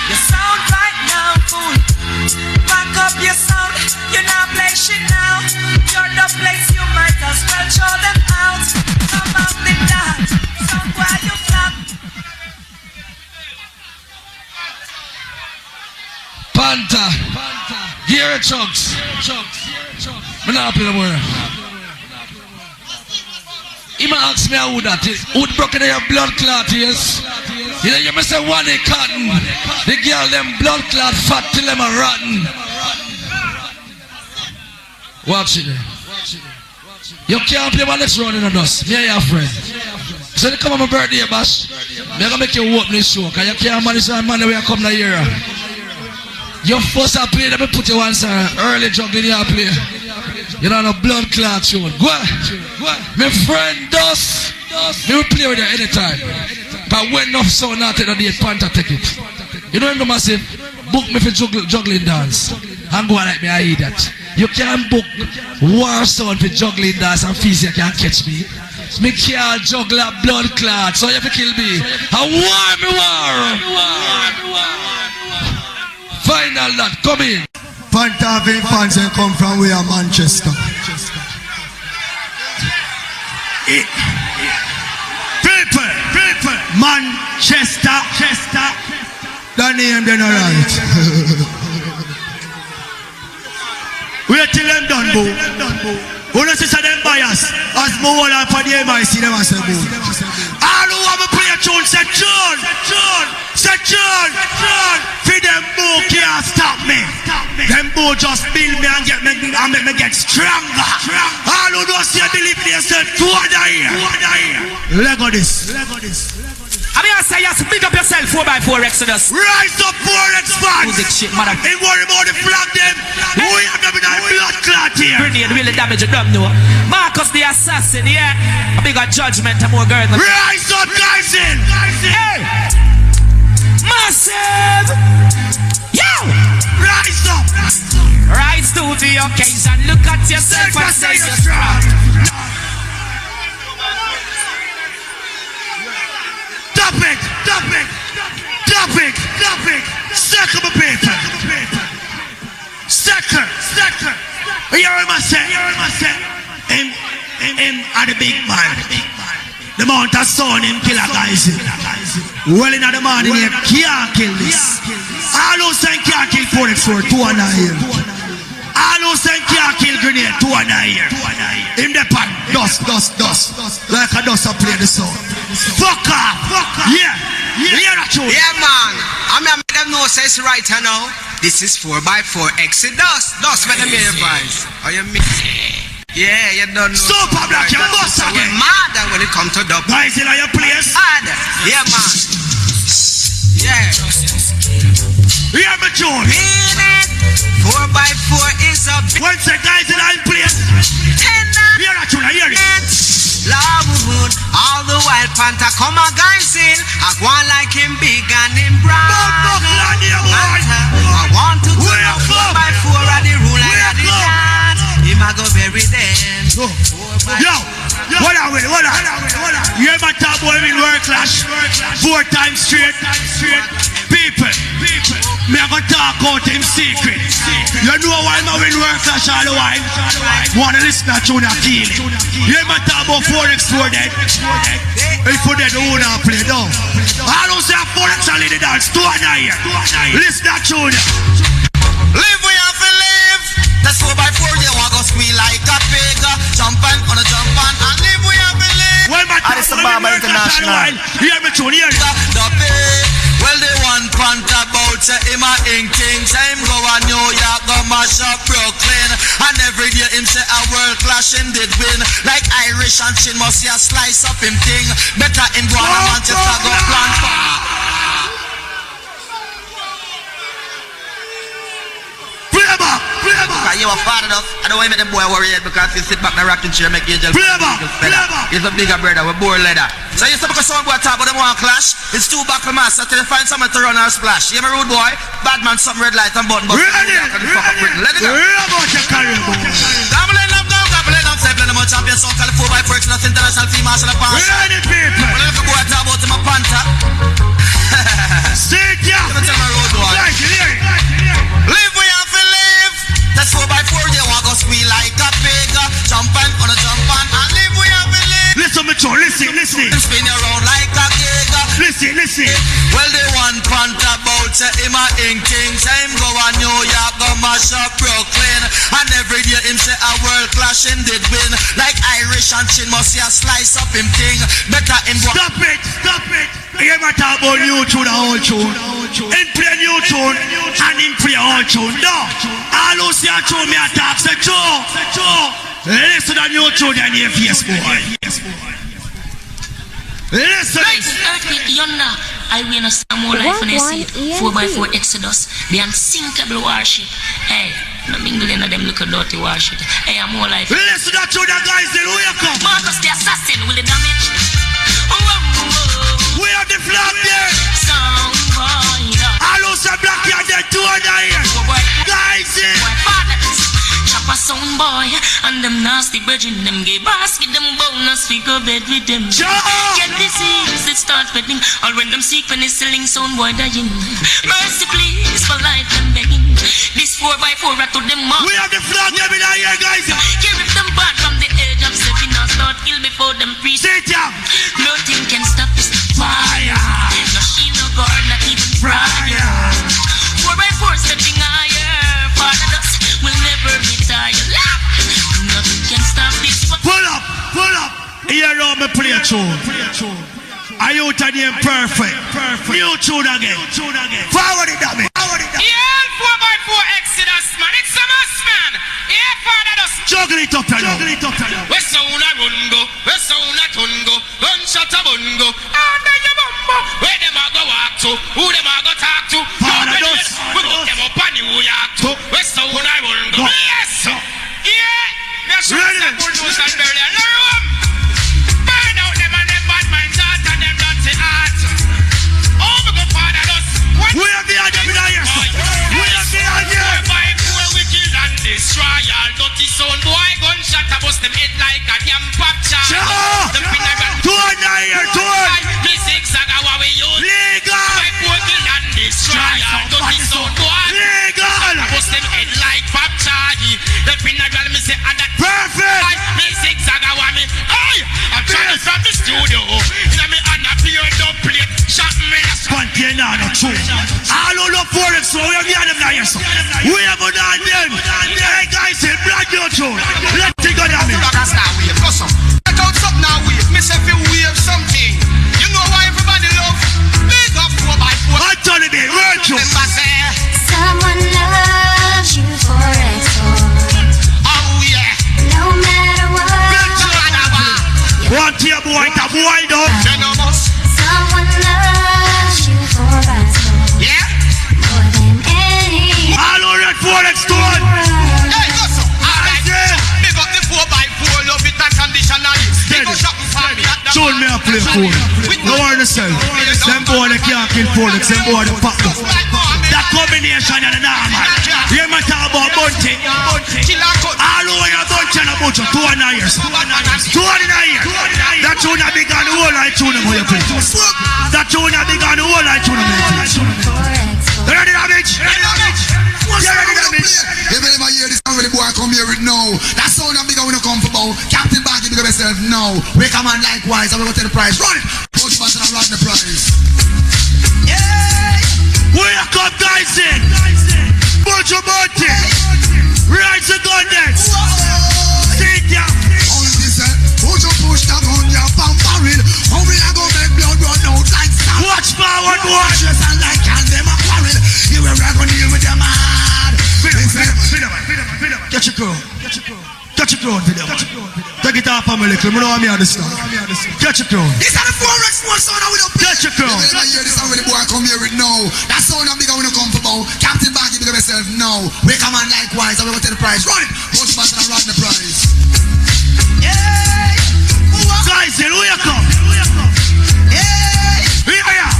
You sound right now, fool. Back up your sound. You're not playing shit now. You're the place you might as well show them out. Come out the dark. Somewhere you flap. Panta. Gear chugs. I'm not play the word. He might ask me how that is. Who broken your blood clot is? You know, you must say one cotton. The girl them blood clot fat till them are rotten. Watch it there. You can't play my next round in the dust. Me and your friend. So you come on my birthday bash. I'm gonna make you open this show. Cause you can't manage that money when you come to here. You first I play, let me put you on sir. Early juggling you play. You know the blood clot tune. Go on. My friend Dust. Me will play with you anytime. But when enough sound not take the date, Panther take it. You know him massive. Book me for juggling dance. And go on like me, I eat that. You can't book war sound for juggling dance and fees you can't catch me. Me can't juggle a blood clot, so you have to kill me. I war me war. Final that, come in. Panther fans and come from where Manchester. People, Manchester. The name then alright. Wait till them done, boo. When I see them bias, as more all up for the MIC, them I say, boo. All who have a play a tune, say John. For them boo can't stop me. Them boo just build me and make me get stronger. All who don't see believe themselves, to other here. Lego this. I mean, I say, yes, big up yourself, 4x4 Exodus. Rise up, 4X fans. Music shit, mother. Ain't worry about the flag, them. We have them in our blood clot here. Grenade really damage them, no. Marcus the assassin, yeah. A bigger judgment, a more girl. Rise up, guys in. Hey. Massive. Yo. Rise up. Rise to the occasion. Look at yourself and say you're strong. Stop it. Sucker my paper. Sucker. You hear him say? Him are the big man. The mount of son him kill a guys. Well in the morning he can't kill this. All who say can't kill 4x4, 2 and a year. All who say can't kill grenade, 2 and a year. In the pan, dust. Like a dust I play the song. Fuck off. Yeah, Yeah, man. I'm gonna make them know say it's right now. This is 4x4 Exodus. Dust when them hear your voice. Are you mix? Yeah, you don't know. Super Black, you bust so again. we're mad when it comes to dub. Guys in your place. Mad. Yeah, man. Yeah. Yeah, me John. 4x4 is a once the guys in our place. Hear that tune, hear it. Love all the wild panther come a guys in. I want like him big and him brown. I want to do 4x4 and the rule and the dance. Him a go bury them. Yo, what are we? You ever talk about him in work clash 4 times straight? People, me a go talk out him secret. You know why I'm in work clash all the while? Wanna listen to tune and kill it. You ever talk about 4x4 dead? If you dead, who not play down? I don't say 4x only the dance. 2 and a year. Listen to tune. Live we have to live. That's 4x4 you want to squeal like a pig. Jump on a jump on and live we have international. Hear me tune, hear it. Well, they want pant about say him a ink king. Say him go a New York, go mash up Brooklyn. And every day him say a world clash him did win. Like Irish and chin must see a slice up him thing. Better him go on a Manchester go plant. You are far enough. I don't want to make them boy worried because you sit back in the rocking chair make you just he's a bigger brother with more leather. So you say because someone boy talk about them one clash, it's too back for mass until they find someone to run or splash. You hear me rude boy? Bad man, something red light and button but let it go. Gambling up now, gambling up, say plenty more champions, so call 4x4 that's international team marshal of pass. Ready people. When I look at boy talk about him a panther. Sit ya. Let me tell my road boy. Live where you have to live. That's 4x4, they want to squeal like a pig. Jump on a jump on and live where you have to live. Listen, me too, listen. Spin around like a gig. Listen. Well, they want pant about say him a ink king. Say him go a New York, go mash up Brooklyn. And every day him say a world clash him did win. Like Irish and chin must see a slice up him thing. Better him go. Stop it. You ever talk about new tune the whole tune? Him play new tune and him play whole tune. No. All who see a tune me a talk say Joe. Listen to new tune and your face boy. Listen. Earthquake yonder. I win a more life when I see 4x4 Exodus. The unsinkable warship. Hey, no mingle in them look a dirty warship. Hey, I'm more life. Listen to the guys there. Who you come? Marcus the assassin will the damage. We have the flag there. Sound boy. All who say black here, they do it here. Guys here. Chopper sound boy. And them nasty virgin, them gay basket, them bonus, we go bed with them. Get disease, it starts betting. All when them sick, when it's selling sound boy dying. Mercy please, for life I'm begging. This 4x4 to them mouth. We have the flag here, guys. Carry them back from the edge of 7 and start kill before them preach. Nothing can stop this fire. No shield, no guard, not even fire. 4x4 stepping higher. Part of us will never retire. Nothing can stop this. Pull up. Here on me play a tune. Are you to name perfect? New tune again. Forward it at me. Yeah, 4x4 Exodus, man. It's a must, man. Yeah, father does. Juggle it up, We sound a run go. We sound a ton go. Gunshot a bun go. Under your bumbo. Where them a go walk to? Who them a go talk to? Father does. We put them up on New York to. We sound a run go. Yes. Yeah. Ready. Bulldozer barrier. Burn out them and them bad minds out and them dirty heart. Oh, my God, father does. We have the idea. We have the idea. 4x4 we kill and destroy all dirty sound boy. Gunshot a bust them head like a damn pop chart. Them finna Turn. The zigzag a what we use. Legal. 4x4 kill and destroy all dirty sound boy. Legal. Bust them head like pop chart. Them finna drill me say and that. Perfect. Me zigzag a what me. Hey, I'm trying from the studio. Inna me and a pure dub plate. Shot me. Container no true. All who love forex, so we have the other guys. We have done them. Hey guys, say brand new tune. Let's take on them. Check out something now, wave. Me say fi wave something. You know why everybody love big up 4x4. Anthony B, virtue. Someone loves you for Oh yeah. no matter what. One tear boy, the boy done. Someone loves you for yeah. more than any. All who red forex done. Hey, go so. Alright, big up the 4x4, love it unconditionally. Big up something for me at the Tune me a play phone. No worry yourself. Them boy they can't kill forex. Them boy they pack up. That combination and the normal. You might talk about bunting. All who are bunting and a bunch of 2 years. 2 years. That tune a big on the whole I tune them how you play. That tune a big on the whole I tune them how you play. You ready damage? You ready damage? You never hear this sound when the boy come here with no. That sound a big when you come for bow. Captain Baggy big up yourself no. We come on likewise and we go to the prize. Run it. Push button and run the prize. Where you come guys in? Bunch of bunting. Rise the gun next. Sit ya. Only this push the gun ya pam barrel. How we a go make me little. I know I'm here this time. Catch your crown. These are the 4x4 sound I will play. Catch your crown. You never hear this sound when the boy come here with no. That sound I'm bigger when you come for bow. Captain Baggy bigger myself, no. We come on likewise and we go to the prize. Run it. Go to Boston and run the prize. Yeah. Guys, here we come. Yeah. Here we are.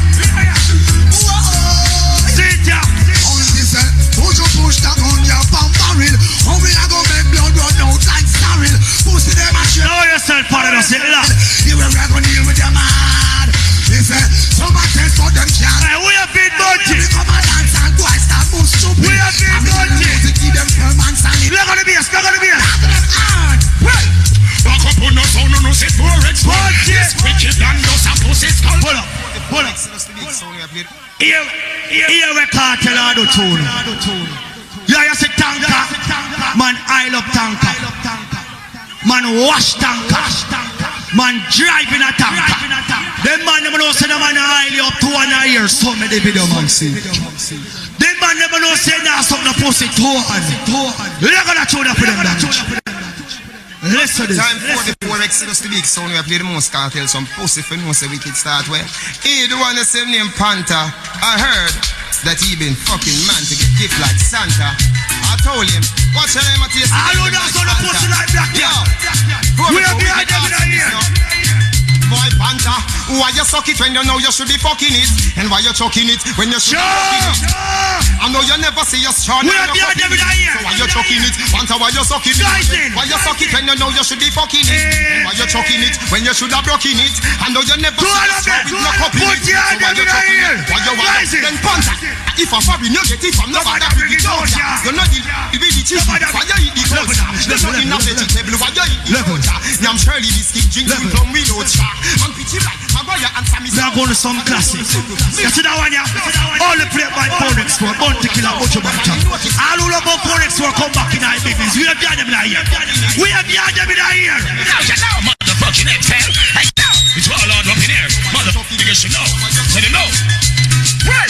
Push that on your pump barrel. How we are gonna make blood run out like starrel? Pussy them a shit. Know yourself, father, say that. You will rap on you with your mad. He said, some a test for them can't. Hey, we have been bunty. We come and dance and go and start move stupid. We have been bunty. Keep them firm and solid. Look at the bass, look at the bass. Well, walk up on no sound, no say 4x. Yes, wicked and does a pussy skull. Pull up, pull up. Here we cartel out the tune. Yeah, you say tanker. Man, I love tanker. Man, wash tanker. Man, driving a tanker. Them man never know say the man highly up to 1 year. So me the video man see. Them man never know say that something pussy 2 hand. Look at that tune for them damage. Listen to this. Time 44 Exodus the big sound we play the most cartel. Some pussy for no say wicked start well. He the one that say name Panther. I heard that he been fucking man to get gift like Santa. I told him, what's your name at this? I know that's on the pussy like black. Yo, we are behind them in here. Boy Panther, why you suck it when you know you should be fucking it? And why you choking it when you should be fucking it? I know you never see your strong. We are behind them in here. So why you choking it? Panther, why you sucking it? Why you suck it when you know you should be fucking it? And why you choking it when you should have broken it? I know you never see your strong with no cup in it. So why you choking it? Why you want it? Then Panther, if I'm foreign, you get it from nobody bring it out. You're not the really cheap. Why you eat the clothes? There's nothing not vegetable. Why you eat the clothes? I'm Shirley biscuit, drinking from without shark. Now go to some classics. You see that one, yeah? All the play by Porex for Bounty Killer, Ocho Banta. All who love Porex for come back in our business. We have behind them in our ear. We have behind them in our ear. Now, motherfucking head fell. Hey, now, it's all out up in here. Motherfucking niggas should know. So they know. Well,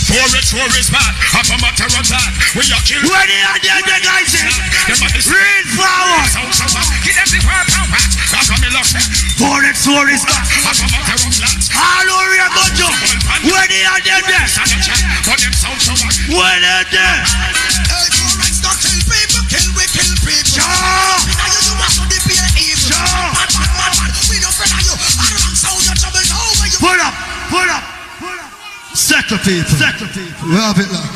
4x bad. Half a matter of that. We are killed. Where they are there, the guys? Real power. Get them the power. That's what me love. 4x bad. Half a matter of that. All over your go. Where they are there? Where they are there? Hey, 4x don't kill people. We kill people. Sure. Now you want to be evil. Bad. We don't friend you. I don't sound your trouble. Now where you. Pull up. Settle people. We have it like.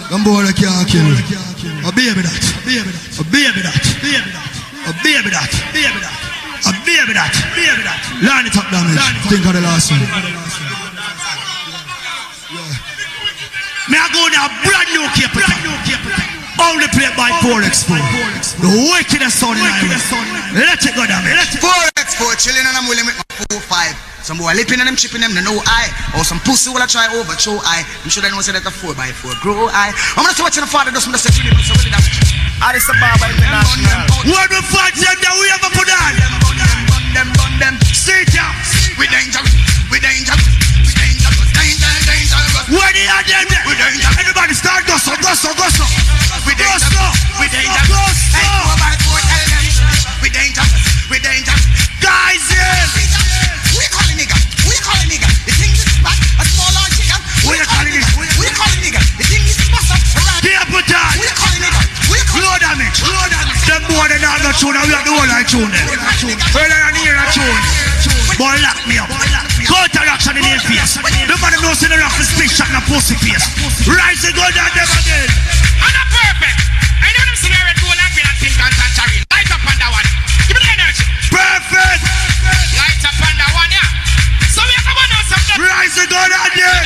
Them boy that can't kill me. A baby that. Line it up damage. Think of the last one. Me I go now brand new capital. Only played by 4x4. The wickedest sound in Ireland. Let it go damage. 4x4 chilling and I'm willing with my 4-5. Some boy lipping and them chipping them, they know I. Or some pussy will I try overthrow I. I'm sure they know say that a 4x4 grow I. I'm gonna say what your father does from the set. I just a barber international. What the fuck them that we ever put on? Bun them. Sit down. We dangerous. Where they are there? Everybody start go so. We dangerous. Hey, 4x4 tell them. We dangerous. Guys, We call it nigga. The thing is back. A small or chicken. We call it nigga. The thing is bust up. People die. We call it nigga. Low damage. Them boy they not got tune. We have the whole line tune them. Where they are near a tune. Boy lock me up. Counteraction in their face. The man knows in the rock is big shot in a pussy face. Rise and go down them again. I'm not perfect. I know them scenario go like me and think and tangerine. Light up on that one. Give me the energy. Perfect. Light up on that one, yeah. So we have to know something. Rise and go down there.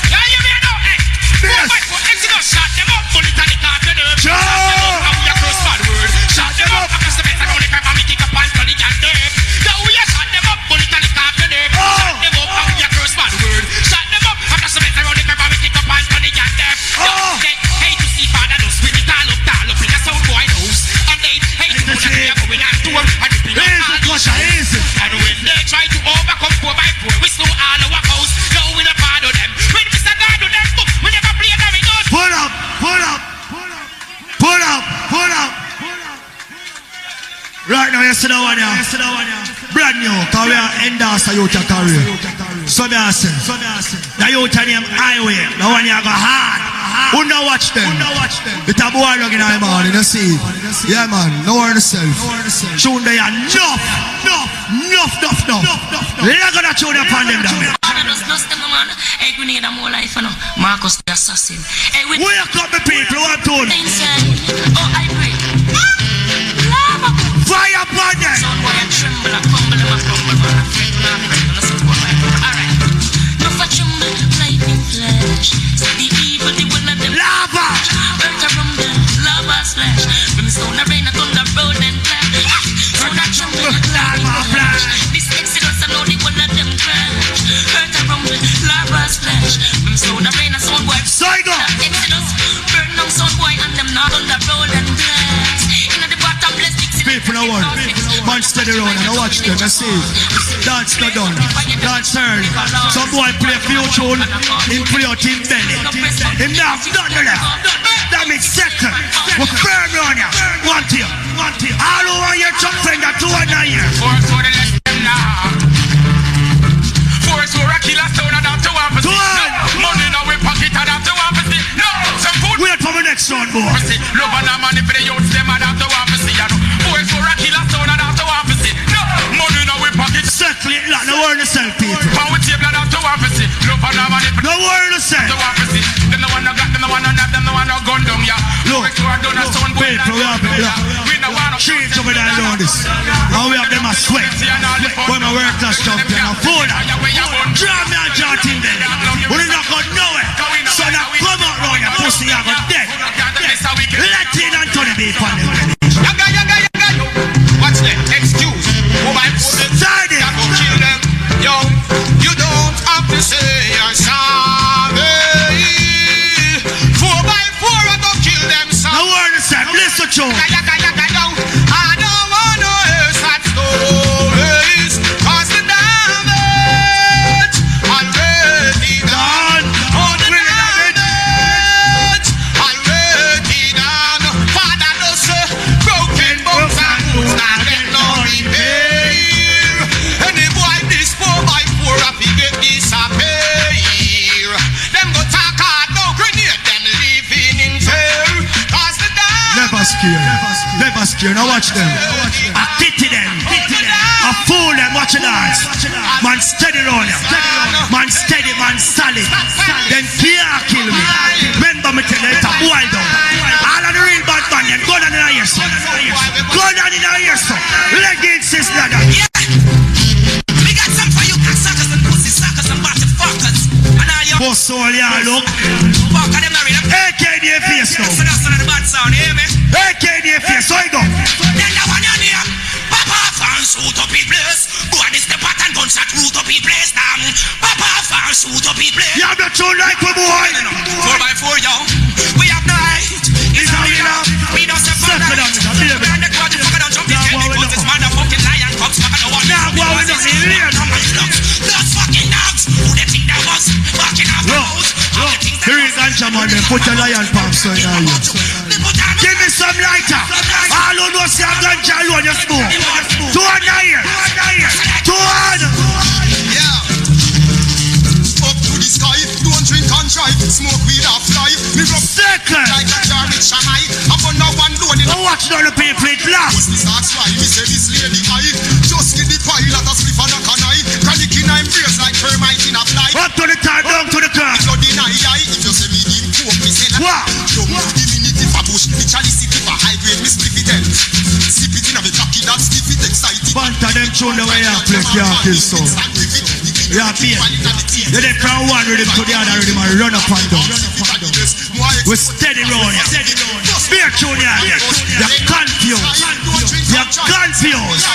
Yeah, you may know. Hey, 4x4 Exodus shot them up. Bullet on the top of the nerve. Shot them up. And we are cross bad word. Shot them up. Across the bed around the crap and we kick up and turn the gun nerve. Now we are shot them up. Bullet on the top of the nerve. Shot them up and we are cross bad word. Shot them up. Across the bed around the crap and we kick up and turn the gun nerve. Don't get hate to brand new, because we are endorse a youth career. So me I say, the youth name Highway, the one you go hard. Who no watch them? It's a boy looking at him on, you see. Yeah man, no worry yourself. Tune they are enough. They're gonna tune upon them down there. Hey, grenade and more life, you know. Marcus the assassin. Hey, wake up the people, what to do? Oh, I pray. Fire upon them. Son boy, I tremble, I crumble, I crumble, man. Alright. No for tremble, lightning flash. See the evil, the one of them. Lava! Earth a rumble, lava splash. Brimstone, a rain, a thunder, road and flash. Earth a tremble, lava flash. This Exodus, I know the one of them crash. Earth a rumble, lava splash. Brimstone, a rain, a sound boy. Exodus, burn down sound boy, and them not on the road and blast. In the bottomless people no worry. Man steady round and I watch them and see. Dance not done. Dance early. Some boy play a few tune. Him play out him belly. Him now done the left. Damn it second. We firm on ya. One tear. All over your truck friend that 2 and 9 years. Force for the left them now. Force for a killer stone and after one for money now we pocket and after one for no. Some food. Wait for the next one boy. Love and money for the youths them and after one for force for a killer stone and after one for no. Money now we pocket. Circle it like no word to sell people. Power table and after one for love and money for no word to sell. Them the one that got them the one that have them the one that gun down ya. Look, people we have it black. Change over there doing this. And we have them a sweat. When my work class champion and fool. Draw me a jar in there. We not going nowhere. So now come out round your pussy you go dead. Let in and turn the beef on them. Watch them. Excuse. Who might put it? Side it. Go kill them. Yo, you don't have to say I'm sorry. 4x4 I go kill them. No word to say. Listen to you. I don't want to hear sad stories. Cause the damage already done. Oh, the damage already done. Father does broken bones and wounds not get no repair. Any boy this 4x4 up he get disappear. Them go talk hard, no grenade, them living in fear. Cause the damage never scared. Now watch them. I pity them. I fool them. Watch it dance. Man steady round ya. Man steady, man solid. Then can't kill me. Remember me tell you it's a boy down. All of the real bad man them gun on in our ears. Gun on in our ears. Leggings is ladder. Yeah. We got some for you cocksuckers and pussy suckers and bottom fuckers. And all your boss soul yeah look. Fuck them not read them. AKD face now. So that's the bad sound, hear me? AKD face, so I go. Then the one your name, Papa fan shoot up in place. Go on this the pattern gunshot root up in place. Papa fan shoot up in place. You have the tune like a boy. 4x4 yo, we have night. It's all enough. We don't say for night. We are the crowd, you fucking don't jump in. Because this motherfucking lion comes back and the one. Now go with us in here. Those fucking dogs. Who they think that was fucking out the house? Here is Ganja man, then put your lion palms on you. Give me some lighter. All who know see a ganja alone, you smoke. 2 and 9 years. 2 and. Yeah. Up to the sky, don't drink and drive. Smoke weed off life. Me rub second. Like a jar with Shamai. I'm on now one load. I'm watching all the people it laugh. What's this ask why? Me say this lady high. Just give the pilot a spliff and a canai. Chronic in I'm brace like termite in a fly. Up to the top, down to the car. Blood in eye. If you say me in coke, me say that. What? Don't move the minute if a bush. Me chalice it if a high grade. Me split it. Slip it in a me cocky that stiff it excited. Banta them tune the way you play can't kill so. You are fear. You dey from one rhythm to the other rhythm and run up and down. We steady round ya. Spear tune ya. You're confused. You're confused.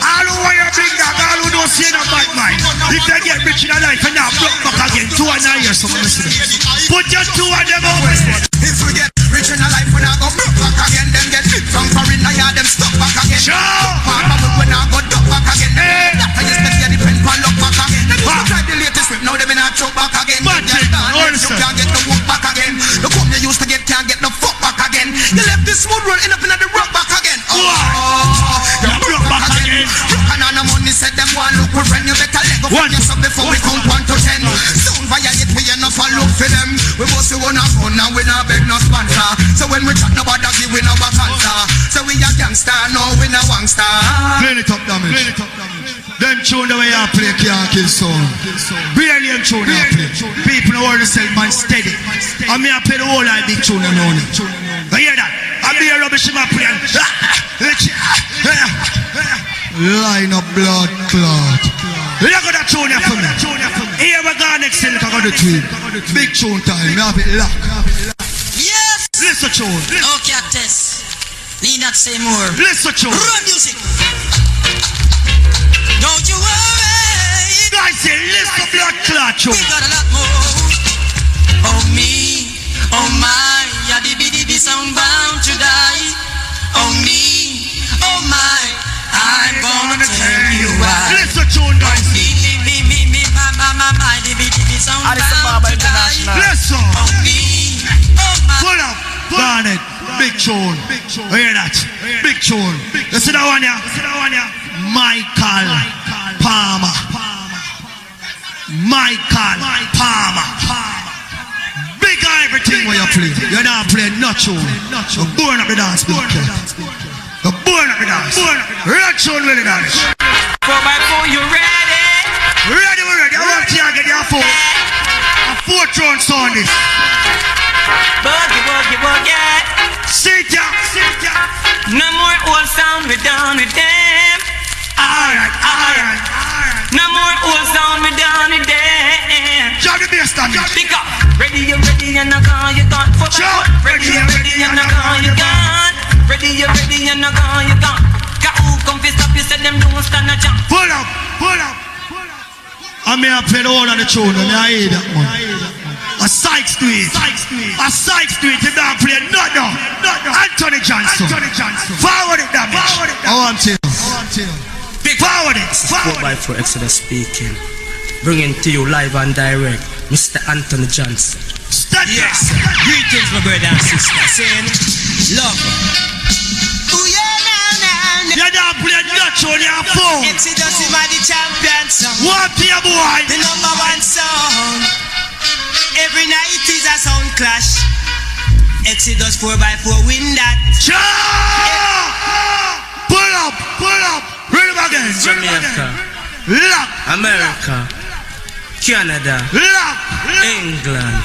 All who want your big dog, all who don't see no bad mind. If they get rich in a life and now broke back again, 2 and 9 years from listening. Put your 2 of them over. If we get rich in a life when I go broke back again, them get hit from foreign I them stuck back again. Sure. Papa when I go duck back again. That I just get the pen pan lock back again. Try the latest whip, now they been a choke back again. You can't get the work back again. The cup you used to get can't get the fuck back again. You left this smooth roll end up in the rock back again. You broke back again. Broke and on the money said them want look with friend, you better let go from yourself before we count 1 to 10. Don't violate me enough and look for them. We both say one have fun and we not beg no sponsor. So when we chat nobody give we no cancer. So we a gangster, no we no wangster. Play it up damage. Them tune the way I play can't kill sound. Really them tune I play. People know the self man steady. And me I play the whole like big tune and only. You hear that? I be a rubbish in my play. Line of blood clot. Look at that tune for me. Here we go next thing I got the tweet. Big tune time. Me have it locked. Yes. Listen tune. Okay, Tess. Need not say more. Listen tune. Run music. Don't you worry. Guys say listen blood clot tune. We got a lot more. Oh me, oh my, ya the sound bound to die. Oh me, oh my, I'm gonna tell you why. Listen tune guys. Me, my, the sound bound to die. Listen. Oh me, oh my. Pull up, Garnet. Big tune. Hear that? Big tune. You see that one here? Michael Palmer. Michael Palmer. Big everything where you play. You're not playing no tune. You're born up the dance, big kid. You're born up the dance. Red tune with the dance. 4x4, you ready? Ready, we're ready. I want you to get your phone. A 4-tone sound this. Boogie. Sit ya. No more old sound, we're done with them. Alright. No more old sound, we're done with them. Drop the bass down. Pick up. Ready, you not gone, you gone. Ready, you not gone, you gone. Ready, you not gone, you gone. Got who come fist up, you said them don't stand a jump. Pull up. I mean I play the whole of the tune and I hear that man. A Sykes to it. You don't play nothing. Anthony Johnson. Forward it damage. I want to. Forward it. 4x4 Exodus speaking. Bringing to you live and direct, Mr. Anthony Johnson. Yes. Greetings, my brother and sister. Saying love. Ooh yeah, now. You don't play nothing on your phone. Exodus is my the champion song. What your boy? The number 1 song. Every night is a sound clash. Exodus 4x4 win that. Pull up. Ready again. Jamaica, Lock. America, Canada, Lock. England,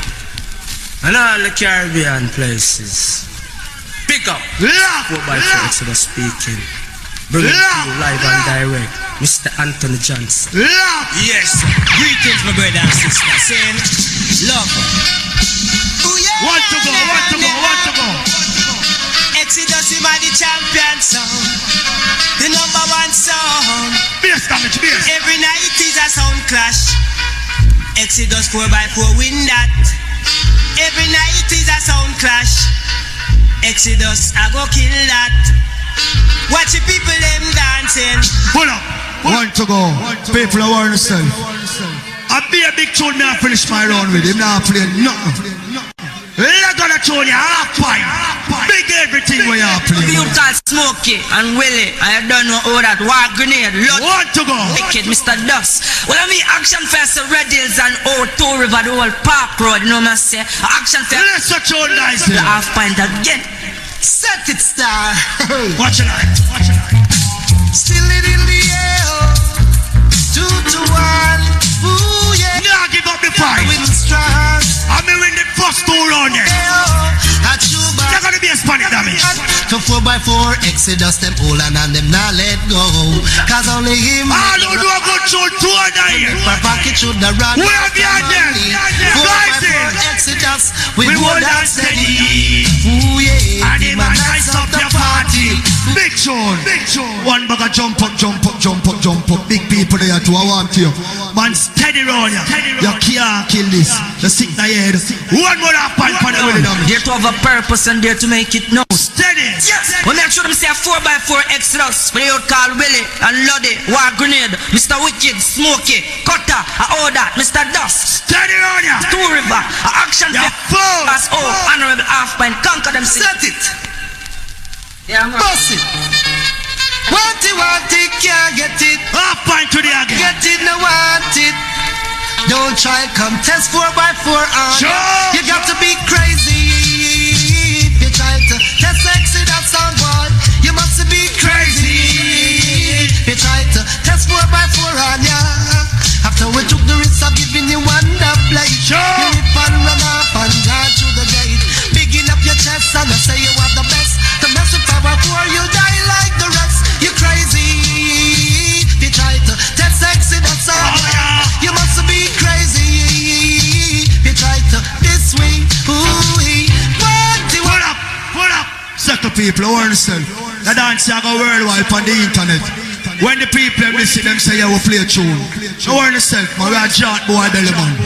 and all the Caribbean places. Pick up. Lock. 4x4 Exodus speaking. Bringing to you live and direct, Mr. Anthony Johnson. Lock. Yes. Greetings, my brother and sister. Saying love. Ooh yeah. Want to go. Exodus is my the champion song. The number 1 song. Bass damage. Every night is a sound clash. Exodus 4x4 win that. Every night is a sound clash. Exodus I go kill that. Watch the people them dancing. Pull up. Want to go. People are warning themselves. I be a big tune, me I finish my round with him. Now play nothing. Look at the tune, you half pint. Big everything where you play. You call Smokey and Willie. I don't know all that. War grenade. Want to go. Wicked Mr. Dust. Well, I mean action fest, Red Hills and O2 River, the whole Park Road. You know what I say? Action fest. Let's a tune nice. The half pint again. Set it star. Watch it like. Still it in the air. 2 to 1. Ooh yeah. Now give up the fight. Strong. I'm in the first 2 round yet. They're gonna be a Spanish damage. To 4x4 Exodus them all and them not let go. Cause only him. I don't do a good tune 2 on that here. My pocket should have run. Where have you there? 4x4 Exodus. We hold that steady. Ooh yeah. And him a nice up your party. Big tune. One bag of jump up. Big people there too. I want you. Man steady round ya. You can't kill this. You stick in your head. One more half pint for the way down. Here to have a purpose and there to make it known. Steady. Yes. Well, make sure them say a 4x4 Exodus. But you call Willie and Lodi, War Grenade, Mr. Wicked, Smokey, Cutter, all that, Mr. Dust. Steady round ya. 2 River, action fool. as all honorable half pint. Conquer them. Set it. Yeah, man. Bust it. Want it, can't get it. Half pint to the again. Get it, no want it. Don't try contest 4x4 on. Sure. You got to be crazy. If you try to test sexy, that sound boy. You must be crazy. If you try to test 4x4 on ya. After we took the risk of giving you one that plate. Sure. You rip and run off and drive through the gate. Bigging up your chest and I say you are the best. To mess with power 4, you die like the rest. You crazy. If you try to test sexy, that's all. You must be crazy. If you try to this way, ooh-wee. What up? Settle people, I understand. The dance I go worldwide on the internet. When the people listen, them say, yeah, we play a tune. I understand, man, we are giant boy belly man.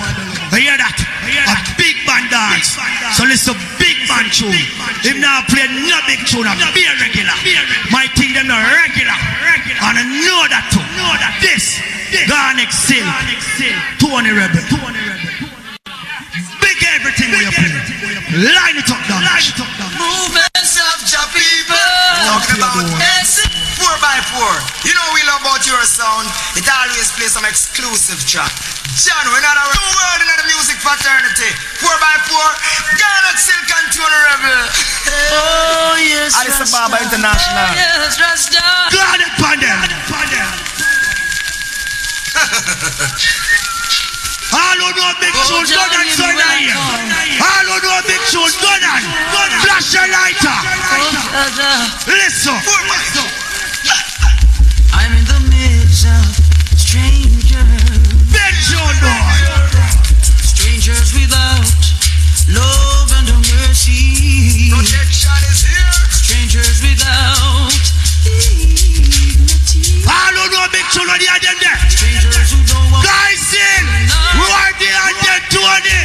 I hear that? A big band dance. So listen, big band tune. If now play no big tune, I be a regular. My thing them not regular. And I know that too. This, Garnic Still, Tony Rebel. Big everything we play. Line it up, down. Movements of your people. Talking about dancing 4x4. You know we love about your sound. It always plays some exclusive track. John, we're not a word in the music fraternity. 4x4, Garnet Silk and Tony Rebel. Oh yes, Alice Baba International. Yes, Rasta. Garnet Pandem. All who know big tunes, go down, son of here. All who know big tunes, go down. Flash your lighter. Listen. I'm in the midst of strangers. Big tune, boy. Strangers without love and mercy. Protection is here. Strangers without dignity. All who know big tune, what are them there? Strangers who don't want guys in. Who are they on them, Tony?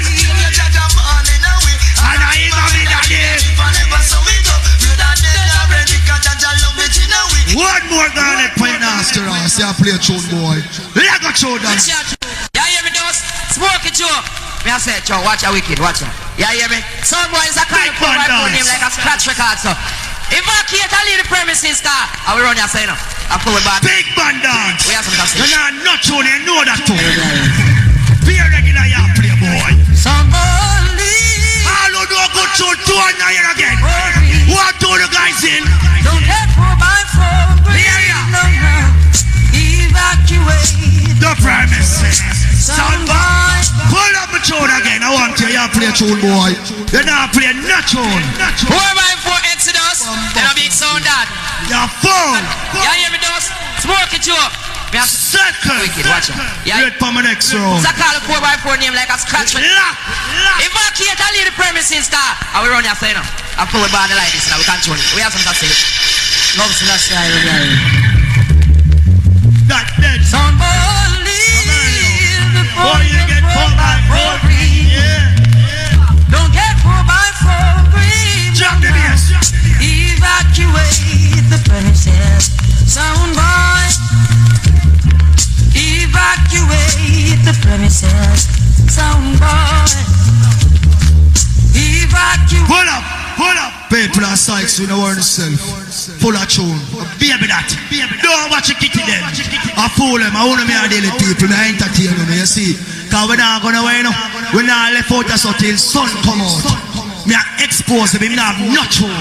And I ain't gonna be that day. One more Garnet Pine Master. See I play a tune, boy. Let go tune down. Yeah, hear me, those? Smoke it, Joe. Me I say, Joe, watch your wicked, watch it. Yeah, hear me? Some boys are calling for my phone name like a scratch record, so. Evacuate and leave the premises, car. I will run your sign up. I pull it back. Big band dance. We have some customers. You're not tune, you know that too. Be a regular, you play, boy. Somebody. All who know good tune, two and now here again. What do the guys in? Don't get 4x4. No. Evacuate the premises. Soundboy. Pull up the tune again. I want you to play a tune, boy. You're not playing no tune. 4x4 Exodus. Then a big sound that. You're full. Yeah, hear me, those? Smoke it, Joe. Second. Wicked, watch it. Yeah. Wait for my next round. So I call a 4x4 name like a scratch. Lock. Evacuate and leave the premises, car. I will run your sign up. I pull it back like this now. We can't tune it. We have some to say. Love to that style. That dead. Somebody before you get 4x4 green. Yeah. Don't get 4x4 green. Drop the bass. Evacuate the premises. Soundboy. Evacuate the premises. Soundboy. Evacuate. Pull up. People are sykes with the word itself. Full of tune. Baby that. Don't watch a kitty then. I fool them. I want me to deal with people. I entertain them. You see. Because we're not going to win. We're not left out of so till sun come out. Me are exposed. Me have no tune.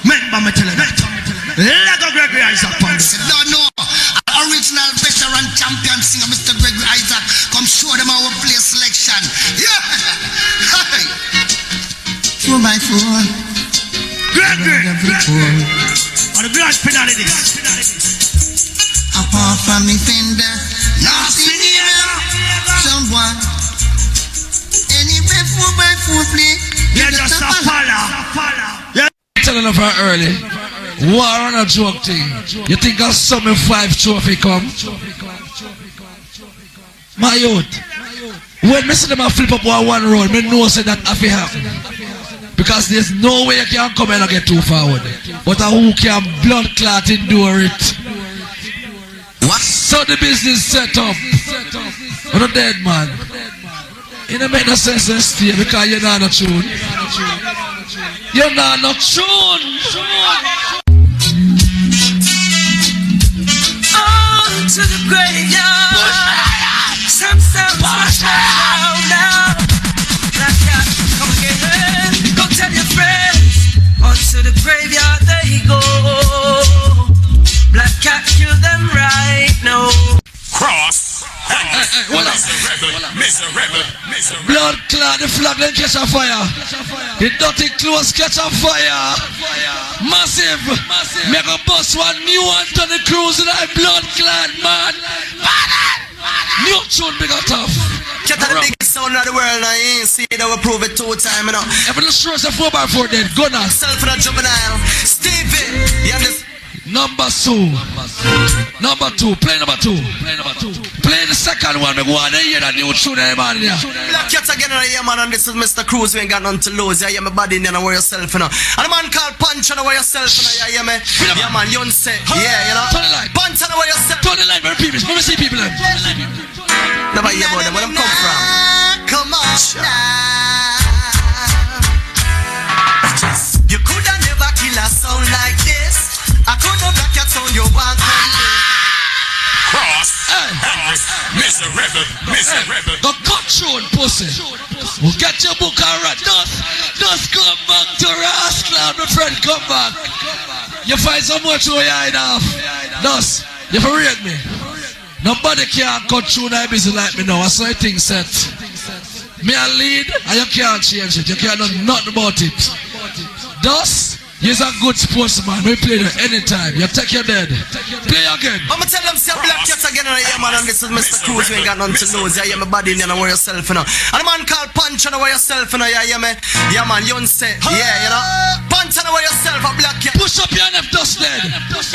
Remember me telling that. Lego Gregory Isaac. Don't know. Original veteran champion singer Mr. Gregory Isaac. Come show them our play selection. Yeah. 4x4. Gregory. On the grand finale this. Apart from the fender, nothing here. Someone. Anyway, 4x4 play. You're just a falla. You're telling of her early. War on a joke thing. You think I'll summon 5 trophy come? My youth. When me see them a flip up one road, me know say that have to happen. Because there's no way you can come and get too forward. But who can blood clot endure it? What? So the business set up. On a dead man. It don't make no sense to stay because you're not a tune. You're not a tune. to the graveyard. Some sounds push now. Black cat, come again. Go tell your friends. Onto the graveyard they go. Black cat kill them right now. Cross. Blood clot, the flag then catch a fire. The dirty clothes catch a fire. Massive. Make a bus one new one to the cruise like blood clot, man. New tune big and tough. Get the biggest sound of the world, I ain't see that we prove it 2 times, you know. Every sure is a 4x4 then, gunner. Self for the juvenile. Stevie, you understand? Number 2. Number 2. Play number 2. Play the second one. We go on and hear that new tune, man. Black Cats again, yeah, man. And this is Mr. Cruz. We ain't got nothing to lose. Yeah, my body in there, wear yourself, you know. And a man called Punch, and wear yourself, you know. Yeah, man. Yeah, man. You say, yeah, you know. Turn the light. Punch, and wear yourself. Turn the light, very people. Let me see people. Never hear about them. Where them come from? Come on, you coulda never kill a sound like this. I coulda Black Cat sound you want to Cross. Miserable. Go cut through, pussy. We'll get your book alright. Just come back to Rascal, my friend. Come back. You find so much where you hide off. Thus, you forget me. Nobody can cut through that busy like me now. I saw things set. Me a lead, and you can't change it. You can't do nothing about it. Thus, you're a good sportsman. We play there anytime. You take your dead. Play again. I'ma tell them, say Black Cat again, yeah, man. And this is Mr. Cruz. You ain't got nothing to lose. Yeah, my body in there, and wear yourself, you know. And a man called Punch, and wear yourself, you know. Yeah, man. Yeah, man. You say, yeah, you know. Punch, and wear yourself, a Black Cat. Push up your hand if dust dead.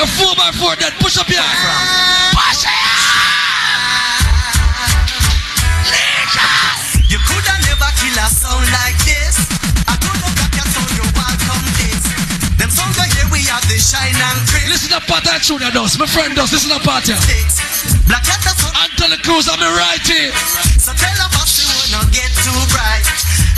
A 4x4 dead. Push up your hand. Push it. You coulda never kill a sound like this. I coulda Black Cat sound you want come this. Them songs right here we have the shine and crisp. Listen to part that tune does. My friend does. Listen to part here. Black Cat that's Anthony Cruz, I'm right here. So tell a boss you wanna get too bright.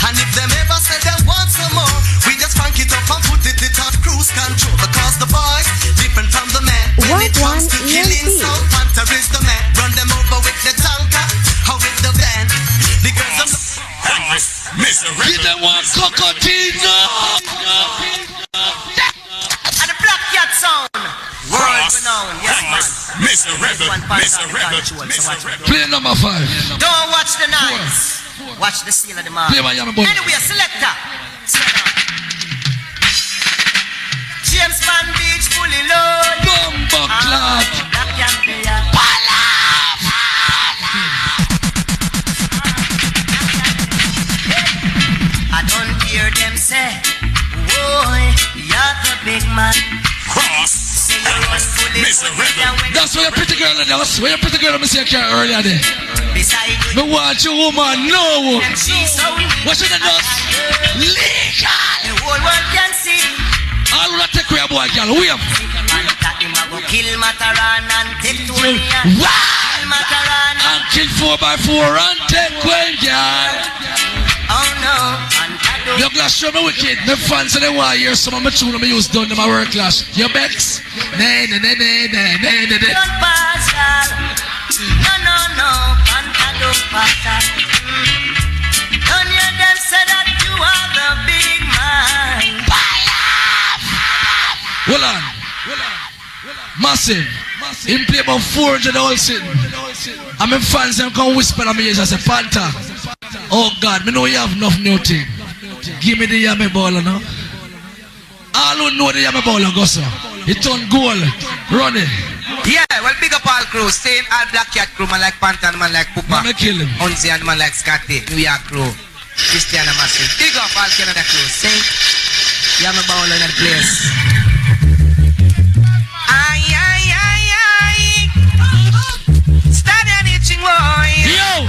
And if them ever say they want some more, we just funk it up and put it on cruise control. Because the boys different from the man. When it comes to killing sound, Panther is the man. Run them over with the tanker or with the van. The girls Give them one cocotina. And the Black Cat sound. World renowned, yes man. Miserable. Play number 5. Don't watch the nights. Watch the seal of the man. Play my yummy boy. Anyway, selector. James Van Beach fully loaded. Bumbo clap. Black Cat player. I don't hear them say, boy, you're the big man. Cross. That's where your pretty girl in the house. Where your pretty girl, I see you earlier there. Me want you woman, no. What should I do? Legal. The whole world can see. All of that take away, boy, girl. We have. Kill Mataran and take 20 and kill Mataran and kill 4x4 and take away, girl. Oh no. Your glass show me wicked. My fans and they want to hear some of my tune I use done in my work class. Your Bex. Nay. Don't pass, no. Panta don't pass. Don't hear them say that you are the big man. Hold on. Massive. Him play about 400 all sitting. And my fans them come whisper at me as a Panther. Oh God, me know you have enough new thing. Give me the yummy ball, no? All who know the yummy ball, go so. It turn goal. Run it. Yeah, well, big up all crew. Same all Black Cat crew, man like Panther, man like Pupa. Me kill him. Unzi and man like Scotty, New York crew. Christiana Massive. Big up all Canada crew. Same yummy ball in the place. Stand itching boy. Yo.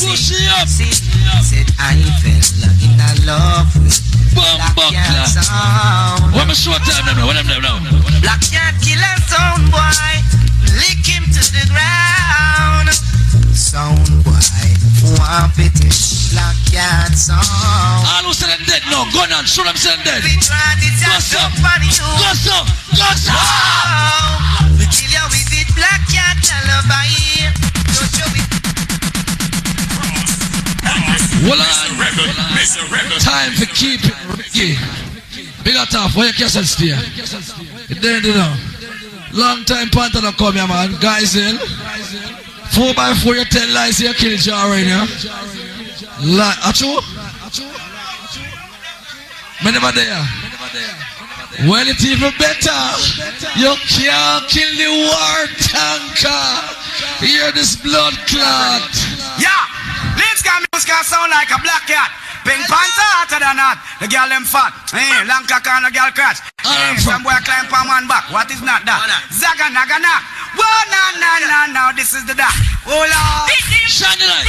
Push it up. Said I fell in love with Black Cat sound. What am I short time now? What am I now? Black Cat killer sound boy. Lick him to the ground. Sound boy. One fetish. Black Cat song. All who say them dead now, go on, show them say them dead. We try to just up on you. Go so. We kill you with it, Black Cat lullaby. Don't show it. Hold on. Time to keep it Ricky. Big up tough, where you can't stay. It there, you know. Long time Panther don't come here, man. Guys in. 4x4, you tell lies, you kill Jar right now. Achu? Me never there. Well, it's even better. You can't kill the war tanker. Hear this blood clot. Yeah, Leeds got music sound like a black cat. Pink Panther hotter than that. The girl them fat. Hey, long cock and the girl crotch. Hey, some boy climb from one back. What is not that? Zaga naga na. Whoa, no. This is the da. Oh Lord. Shine the light.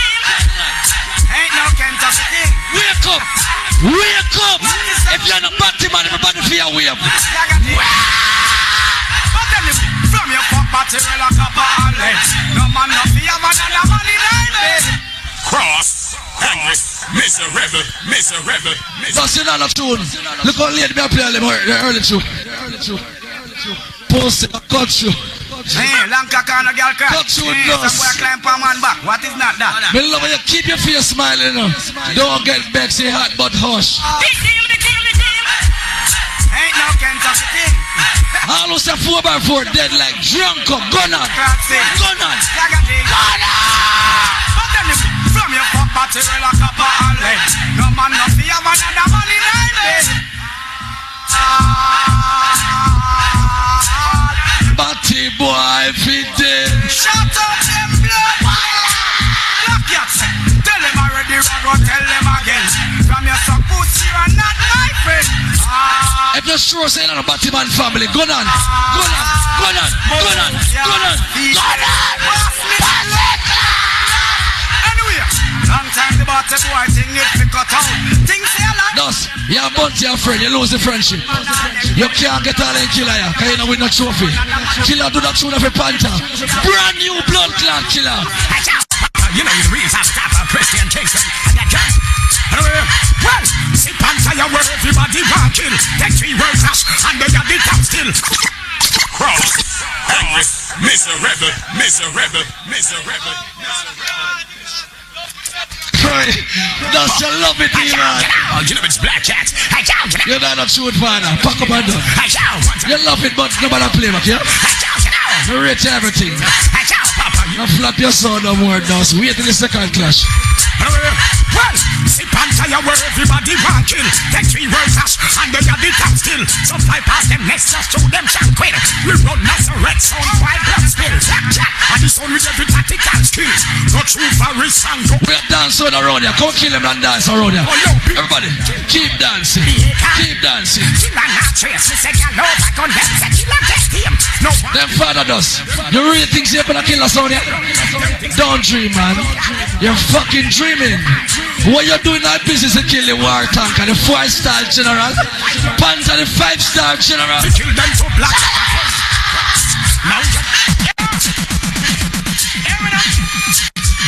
Ain't no Kentucky thing. Wake up. Wake up. If you're not batty man, everybody feel wake up. But then from your pop material a copper and lead. No man no fear man and the money line bed. Cross. Miserable. That's another tune. Look how late me play them early tune. Post it, cut you. Hey, long cock and a girl crack. Some boy climb from one back. What is not that? Me love when you keep your face smiling. Don't get back, say hot but hush. Big deal. Ain't no Kentucky thing. All who say 4x4 dead like drunk up. Gun on. But then from your pop material a copper and lead. No man no fear man and the money line bed. Batty boy fit dead. Shut up them blood. Black Cat say, tell them already, go tell them again. From your son pussy you are not my friend. If you're sure say you're not a Batty man family, go on. Anyway, long time the Batty boy thing it fi cut out. Things say a lot. Thus, you're a bunch of your friend, you lose the friendship. You can't get all in killer ya, cause you know win no trophy. Killer do that tune of a Panther. Brand new blood clot killer. You know you're the real top of Christian Kingston. And that guy. Well, see Panther your word, everybody want kill. Take 3 words hash, and they got the top still. Cross. Miserable. That's your love it, man. Oh, you know it's Black Cat. You're not a true father. Pack up and done. You love it, but nobody play back, yeah? You rate everything. You flap your sound no more now, so wait till the second clash. Well, see Panther your word, everybody want kill. Take 3 words hash, and they got the top still. So fly past them next just to them tranquil. We run Nazareth, sound white blood spill. And the sound with every tactical skill. Go through Paris and go. We're dancing around here. Come kill them and dance around here. Everybody, keep dancing. Keep dancing. Them father does. You really think you're gonna kill us out here? Don't dream, man. You're fucking dreaming. What you're doing that business to kill the war tanker, the 4-star general. Panther, the 5-star general. Kill them for black.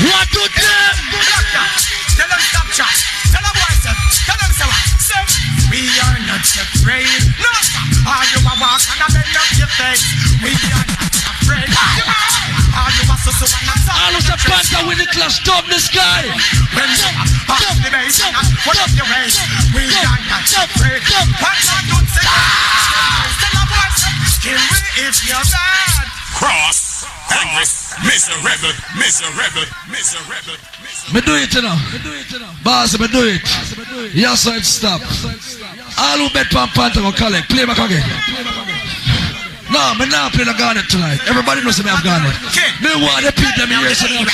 What do them? Tell them stop chat. Tell them why sir. Tell them say we are not afraid. No, are you a walk and a bend up your face? We are not afraid. Are you a so and a so? All of the Panther with the clash, top the sky. When you are the base, what up your ways? We are not afraid. Panther don't say. Tell them why sir. Kill me if you're bad. Cross. Miserable. Me do it, you know. Boss, me do it. Yes, sir, it stop. All who bet on Panther will collect. Play back again. No, me not play the garnet tonight. Everybody knows me have garnet. Me want the people me here, so they have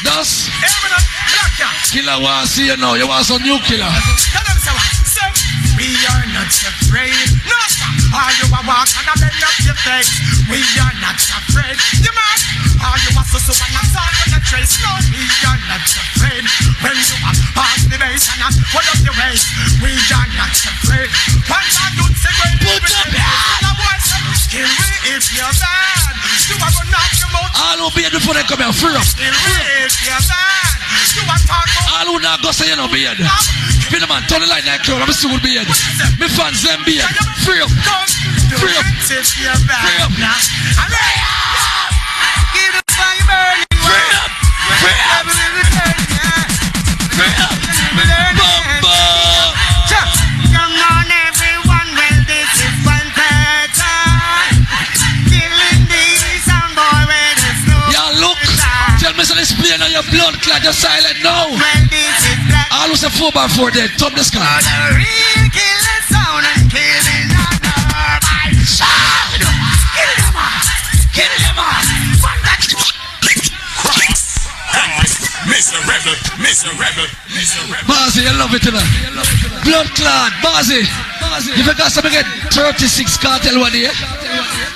Thus, killer want to see you now. You want some new killer. We are not afraid. No, are you a walk and a bend up your face? We are not afraid. You man, are you a so and a salt and a trace? No, we are not afraid. When you are past the base and a hold up your waist, we are not afraid. One man don't say great. Put up your voice. Kill me if you're bad. You are gonna knock your no beard before they come here. Free up. All who not go say you no beard. Be the man, turn the light like crowd. I'm a soul beard. Me fans them beard. Free up. Free up. Free up. Give the fire burning. Free up. Free up. Free up. Bumbo. Come on everyone, well this is Pantata. Killing the sound boy where there's no. Yeah, look. Tell me some explain on your blood clot. You're silent now. Well this is black. All who say 4x4 dead. Top the sky. The real killer sound and killing on the sound. Kill them all. Kill them all. Mr. Rebel, Mr. Rebel, Mr. Rebel. Bazzy, I love it tonight. Blood clot, Bazzy. If you got something, get 36 cartel one day.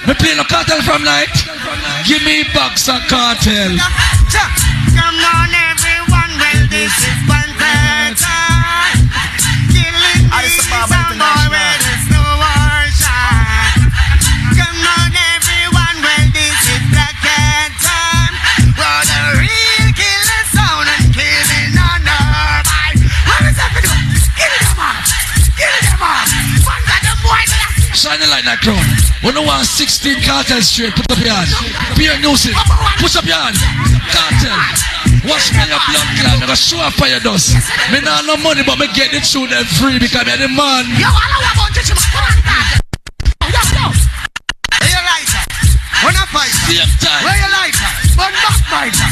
Me play no cartel from night. Give me box of cartel. Come on everyone, well this is Pantata. Killing the sound boy where there's no worship. Come on everyone, well this is Black Cat time. For the real killer sound and killing on earth. What is that for you? Kill them all. Kill them all. One got them boy. Shine the light in that crowd. We don't want 16 cartel straight. Put up your hand. Beer music. Push up your hand. Cartel. Wash me your blood clot. I'm gonna show up for your dust. Me not no money, but me get it through them free because I'm the man. Yo, I don't want to touch you. Come on, yo. Where your lighter? When I fight. Same time. Where your lighter? One backbiter.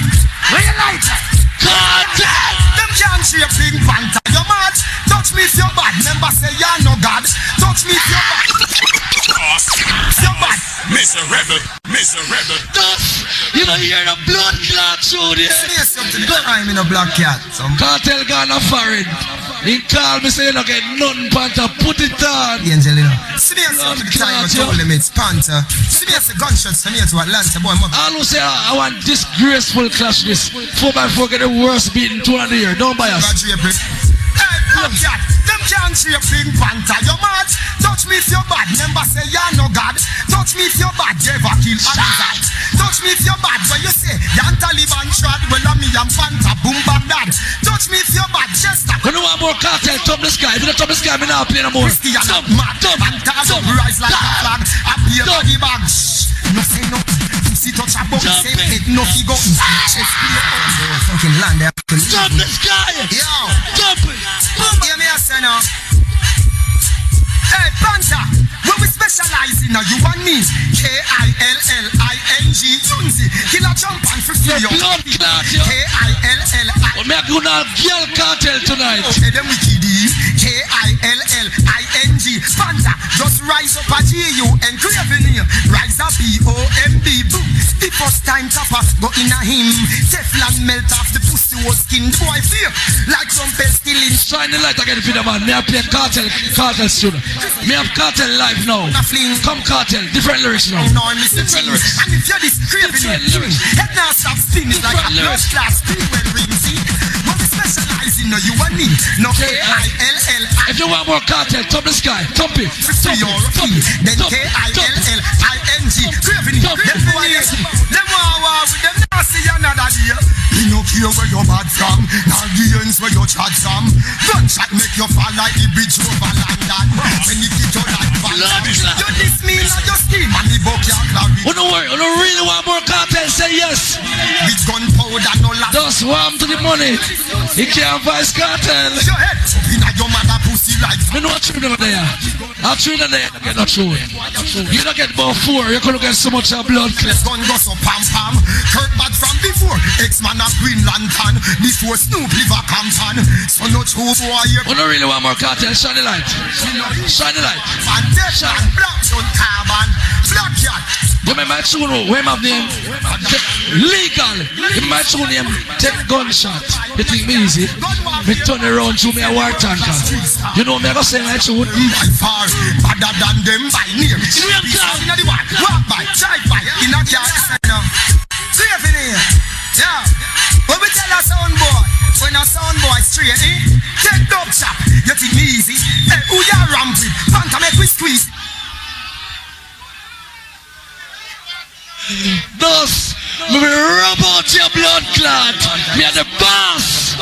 Where your lighter? Cartel. Them can't see a Pink Panther. You mad? Touch me if you're bad. Remember say you're no God. Touch me if you're bad. You're bad. Mr. Rebel, Mr. Rebel. Dust. You don't hear the blood clot through there. Say something. I'm in a Black Cat. Cartel gone a foreign. He call me say you don't get nothing, Panther. Put it on. Angel, you know. See me something. The time of total limits. Panther. See me the gunshots from here to Atlanta. Boy, mother. All who say I want disgraceful clash this 4x4 get the worst beating 200 a year. Don't buy us. Hey, Black Cat. Them can't see a Pink Panther. You mad? Touch me if you're bad. Remember say you're no God. Touch me if you're bad. You ever kill Adizat. Touch me if you're bad. When you say you're Taliban shroud. Well, I'm me and Panther. Boom, bam, dad. Touch me if you're bad. Chester. We don't want more cartel. Top the sky. If you don't top the sky, we not play no more. Christian, mad. Panther. Rise like a flag. Up here body bag. No say no. Pussy touch a bug. Say head no figure. Chest clear. Fucking land there. Top the sky. Yo. Top it. Hear me a say now. Hey, Panther, when we specialize in you and me, K-I-L-L-I-N-G, Yunzi, killer jump and free your blood clot, yo. K-I-L-L-I. We make you now girl cartel tonight. Okay, them wicked K-I-L-L-I-N-G, Panther, just rise up a G-U and craving here. Rise up B-O-M-B, boom. The first time tapper, go in a him. Teflon melt off the pussy was skin. The boy fear, like trumpet still in. Shine the light again for the man. Me I play cartel student. Me have cartel live now. Come cartel, different lyrics now. Different lyrics. And if you're this craving it, head now stop spinning like a first class well ring. See, when we specialize in you and me, no K-I-L-L-I. If you want more cartel, top the sky, top it. Then K-I-L-L-I-N-G. Craving it. Them war with them now see another day. You no care where you're bad from, now the ends where you chat from. Gunshot make you fall like the bridge over London. When you get your life back, you this me like your skin and the book your clarity. Oh no worry, you don't really want more cartel, say yes. With gunpowder no last. Just warm to the money. You can't vice cartel. Your head in your mother pussy like. You know what true over there? I'll true in there, you get not true. You don't get about 4, you could get so much of blood. Gun go so pam pam. Kurt bad from before. X-Man and Green Lantern. Before Snoop live a Compton. So no true boy. You don't really want more cartel, shine the light. Shine the light. And death and black on carbon. Black cat. You may my tune, where my name? Legal. You my tune name, take gunshot. You think me easy? Me turn around to me a war tanker. You know me I go say my tune. By far, better than them by near. Walk by, drive by, in a car. See if in here. Yeah. When we tell a sound boy, when a sound boy straight, take dub chop. You think me easy? Hey, who ya ramp with? Panther make we squeeze. Thus, Me will rub out your blood clot. Me are the boss.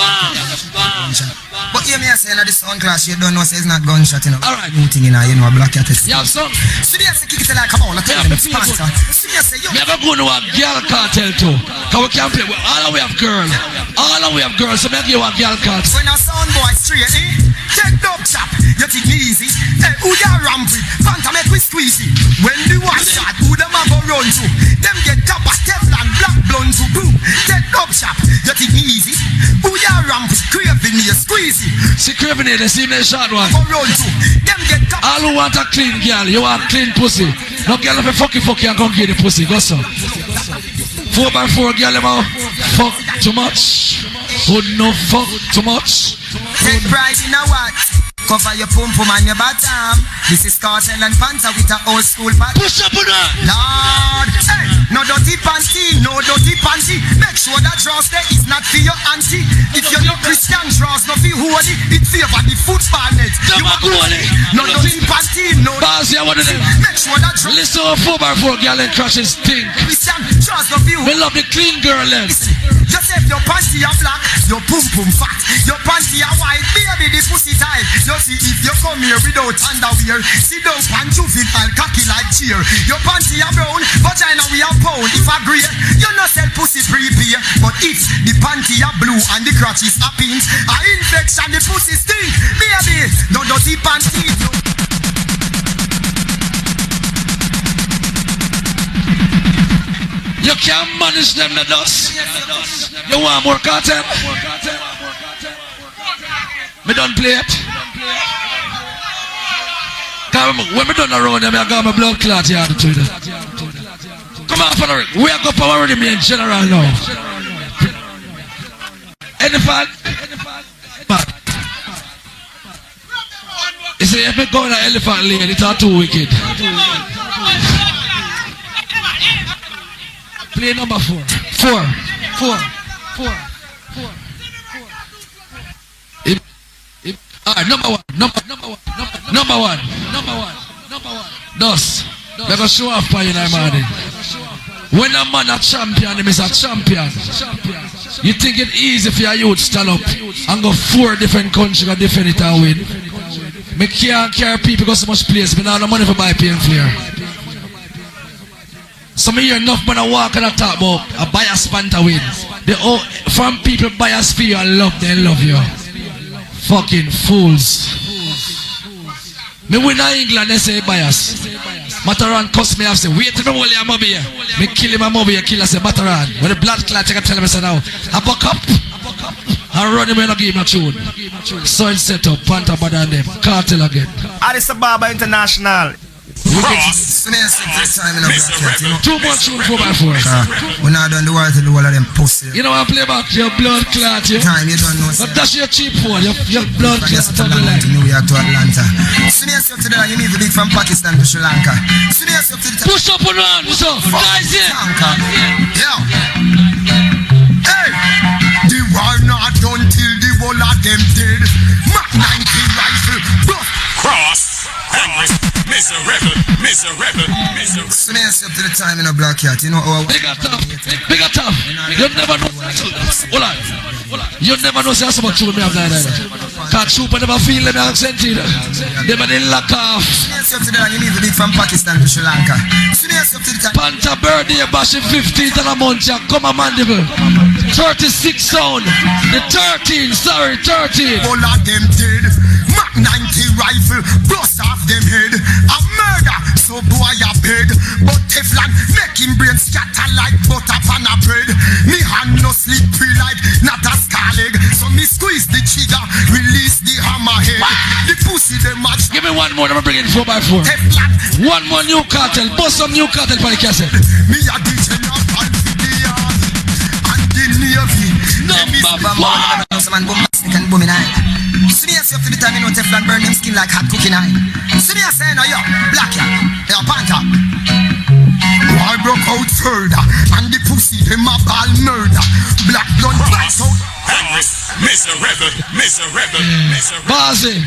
But you may say in this sound class, you don't know, say it's not gunshot, you know. Alright. New thing, you know, a black cat. You have some? So they say, kick it like, come on, I tell them, sponsor. So they say, yo. Me have go to a girl cartel too. Cause we can play with all of we have girls. All of we have girls, so me give you a girl cartel. When a sound boy straight, take dub chop, you think me easy. Hey, who ya ramp with? Fanta make we squeezy. When the one shot, who them a go run to? Them get copper, Teflon, black blunt to boom. Take dub chop, you think me easy. Who ya ramp with? Craving me squeezy. See craving it, they see me short one. Go run to. Them get copper. All who want a clean girl, you want clean pussy. No girl if you fuck you and come get the pussy, go so. 4x4 girl, them a fuck too much. Who no fuck too much. Take pride in a what? Cover your pum pum and your bottom. This is Cartel and Panther with a old school pattern. Push up on that. Lord, hey, no dirty panty, no dirty panty. Make sure that draws there is not for your auntie. If you're not Christian, draws not for holy. It favor the football net. You are holy. No dirty panty, no. Bars, yeah, one of them. Make sure that draws. Listen to 4x4 girl and crashes stink. Christian, draws not for you. We love the clean girl lens. Just if your panty are black, your pum pum fat. Your panty are white, baby the pussy tight. You see if you come here without underwear, sit down pan juvenile cocky like cheer. Your panty are brown, vagina we are pound. If I agree, you no sell pussy prepare. But if the panty are blue and the crotches are pink, a infection the pussy stink. Baby, no dirty panty. No. You can't manage them the dust. You want more cartel? Me don't play it. When me done around them, I got my blood clot here to it. Come on, father. We are going power with me in general now. Elephant. You see, if me go in an elephant lane, it's all too wicked. Play number 4. 4. Alright, number one. Thus, they're gonna show off for you now, man. When a man a champion, he is a champion. You think it easy for your youth stand up and go 4 different countries and defend it and win? Me can't carry people go so much place, but now no money for buy pain flare. Some of you enough man walk and talk about a bias panther win. From people bias for you and love, they love you. Fucking fools. Me win in England, they say bias. Mataran cuss me, I say, wait till me hold your mobby here. Me kill him a mobby, you kill, I say, Mataran. When the blood clot, I can tell him, I say, now, I buck up. I run him and I give him a tune. Soil set up, Panther bad on them. Cartel again. Addis Ababa International. Cross. Too much tune 4x4. We're not done the world to do all of them pussy. You know what, play back your blood clot, yeah? Time you don't know. But that's your cheap one, your blood clot. To New York to Atlanta. Soon as you up to there, you need to be from Pakistan to Sri Lanka. Soon as you up to the push up and run, push up. Guys, yeah. Hey, the war not done till the whole of them dead. Mac 90 rifle, Cross. Angry. Miserable. Soon as you up to the time in a black cat, you know how Big up tough. You never know. Hold on. You never know say so much tune me have like that. Can't shoot but never feel them accent either. They man in lock off. Soon as you up to there, you need to be from Pakistan to Sri Lanka. Soon as you up to the time Panther birthday bashing 15th of the month, Jack. Come on, Mandible. 36 sound. The 13, sorry, 13. All of them dead. Mac 90 rifle, bust off them head. A murder, so boy a bed. But Teflon make him brain scatter like butter pan a bread. Me hand no slippery like not a scarleg. So me squeeze the trigger, release the hammerhead. The pussy them match. Give me one more, I'm bringing 4x4. Teflon. One more new cartel. Bust some new cartel for the cassette. Me a DJ up and the army and the navy. Number 1. can boom in eye. Soon as you up to the time you know Teflon burn them skin like hot cooking eye. Soon as you say no yo, black ya, yo Panther. War broke out further and the pussy them a ball murder. Black blood black out. Miserable. Bazzy,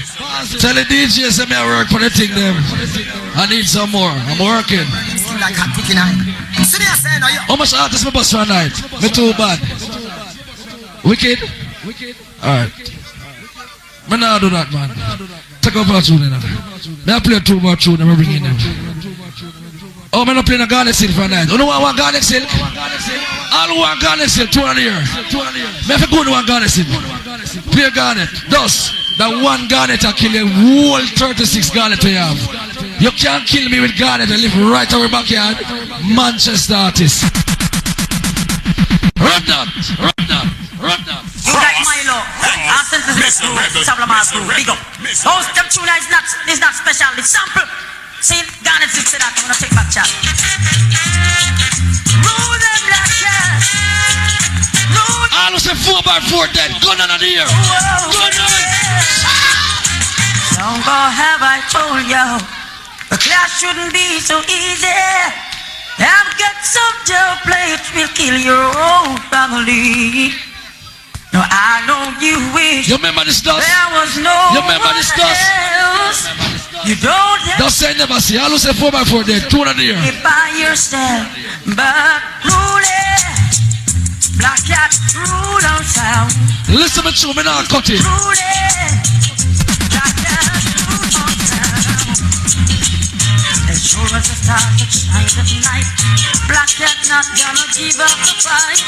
tell the DJs let me work for the thing them. I need some more. I'm working. Skin like hot cooking eye. How much artists my boss for a night? Me too bad. Wicked? Alright. Me nah do that, man. Take up a tune now. Me play 2 more tunes and me bring in them. Oh, me not playing a garnet silk for a night. You know what I want garnet silk? All who want garnet silk, 200 here. Me have to go to one garnet silk. Play garnet. Thus, that one garnet I kill you whole 36 garnet you have. You can't kill me with garnet. I live right over backyard. Manchester artist. Run down. Like Milo, our senses is true, Sablamas crew, big up. Those them tune is not special, it's sample. See, Garnet Six said that, I'm gonna take back chat. Rule the black cat. All say 4x4 dead, gun on the ear. Gun on. Don't go have I told you, the class shouldn't be so easy. I've got some dope plates will kill your own family. No, I know you wish. You remember this dust? There was no You remember this dust? else. You don't have Don't say never see. I say 4x4 dead, 200 here. it by yourself, but rule it. Black cat rule on sound. Listen to me now, cut it. Rule it. Black cat rule on sound. As sure as the stars that shine at night, black cat not gonna give up the fight.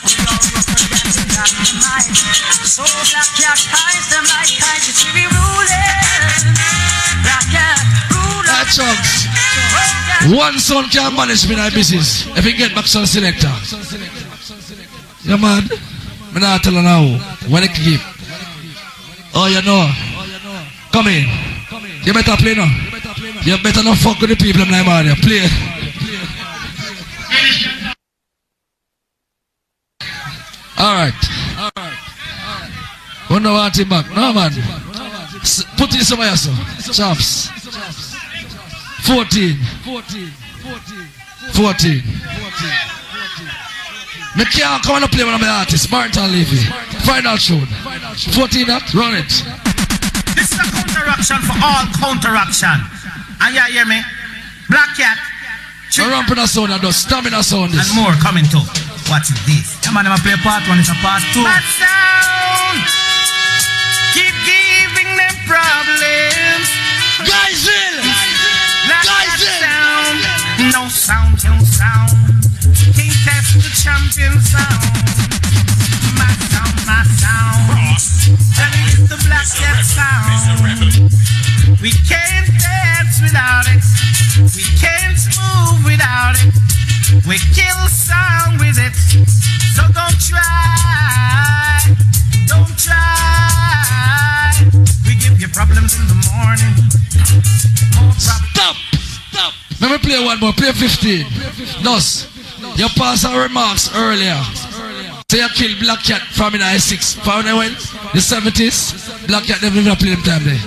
We all represent dynamite. So black cat ties them like kites. You see we ruling. Black cat rule on Chunks. One son can't manage me in my business. If he get back some selector. You mad? Me not tell you now. When it keep. Oh, you know. Come in. You better play now. You better not fuck with the people in my mind. Play. Alright. Who don't want him back? No, man. Put in somewhere, so. Champs. 14. Me can't come and play one of my artists. Martin Levy. Final tune. 14 that? Run it. This is a counteraction for all counteraction. And you hear me? Black Cat. A ramping a sound and the stamina sound. And more coming too. What is this? Yeah, man, I'm play part 1, it's a part 2. That sound keep giving them problems. Guys in! No sound, no sound. King test the champion sound. My sound. That is the Black Cat sound. We can't dance without it. We can't move without it. We kill sound with it. So don't try. We give you problems in the morning. Stop. Let me play one more. Play 15. Nos, you passed our remarks earlier. So you killed Black Cat from in I-6. Found when? The 70s. Black Cat never played them time there.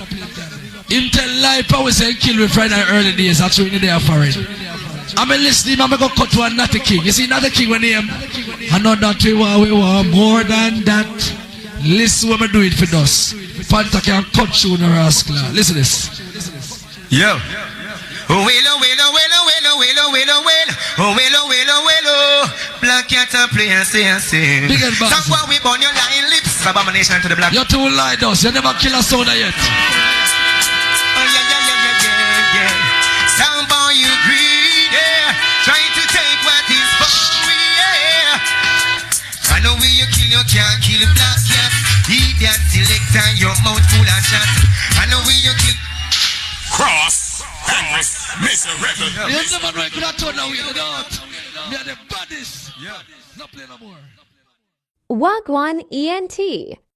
Intel Life I was saying kill with Friday early days. That's when they are for it. I'm listening. I'm going to cut to a Natty King. You see Natty King when he I know that we want more than that. Listen when I do it for us. Panther can cut you in a rascal. Listen to this. Yo. Black Cat a play and say. Big and bad. That's why we burn your lying lips. Abomination to the black. You're too light us. You never kill a soda yet. Oh yeah. Sound boy, you greedy. Trying to take what is for we. I know when you kill, you can't kill Black Cat. Idiot selector, your mouth full of chat. I know when you kill. Cross, homeless, miserable. You never know you could have turned away the dot. Me are the baddest. Yeah. Not play no more. Wagwan ENT.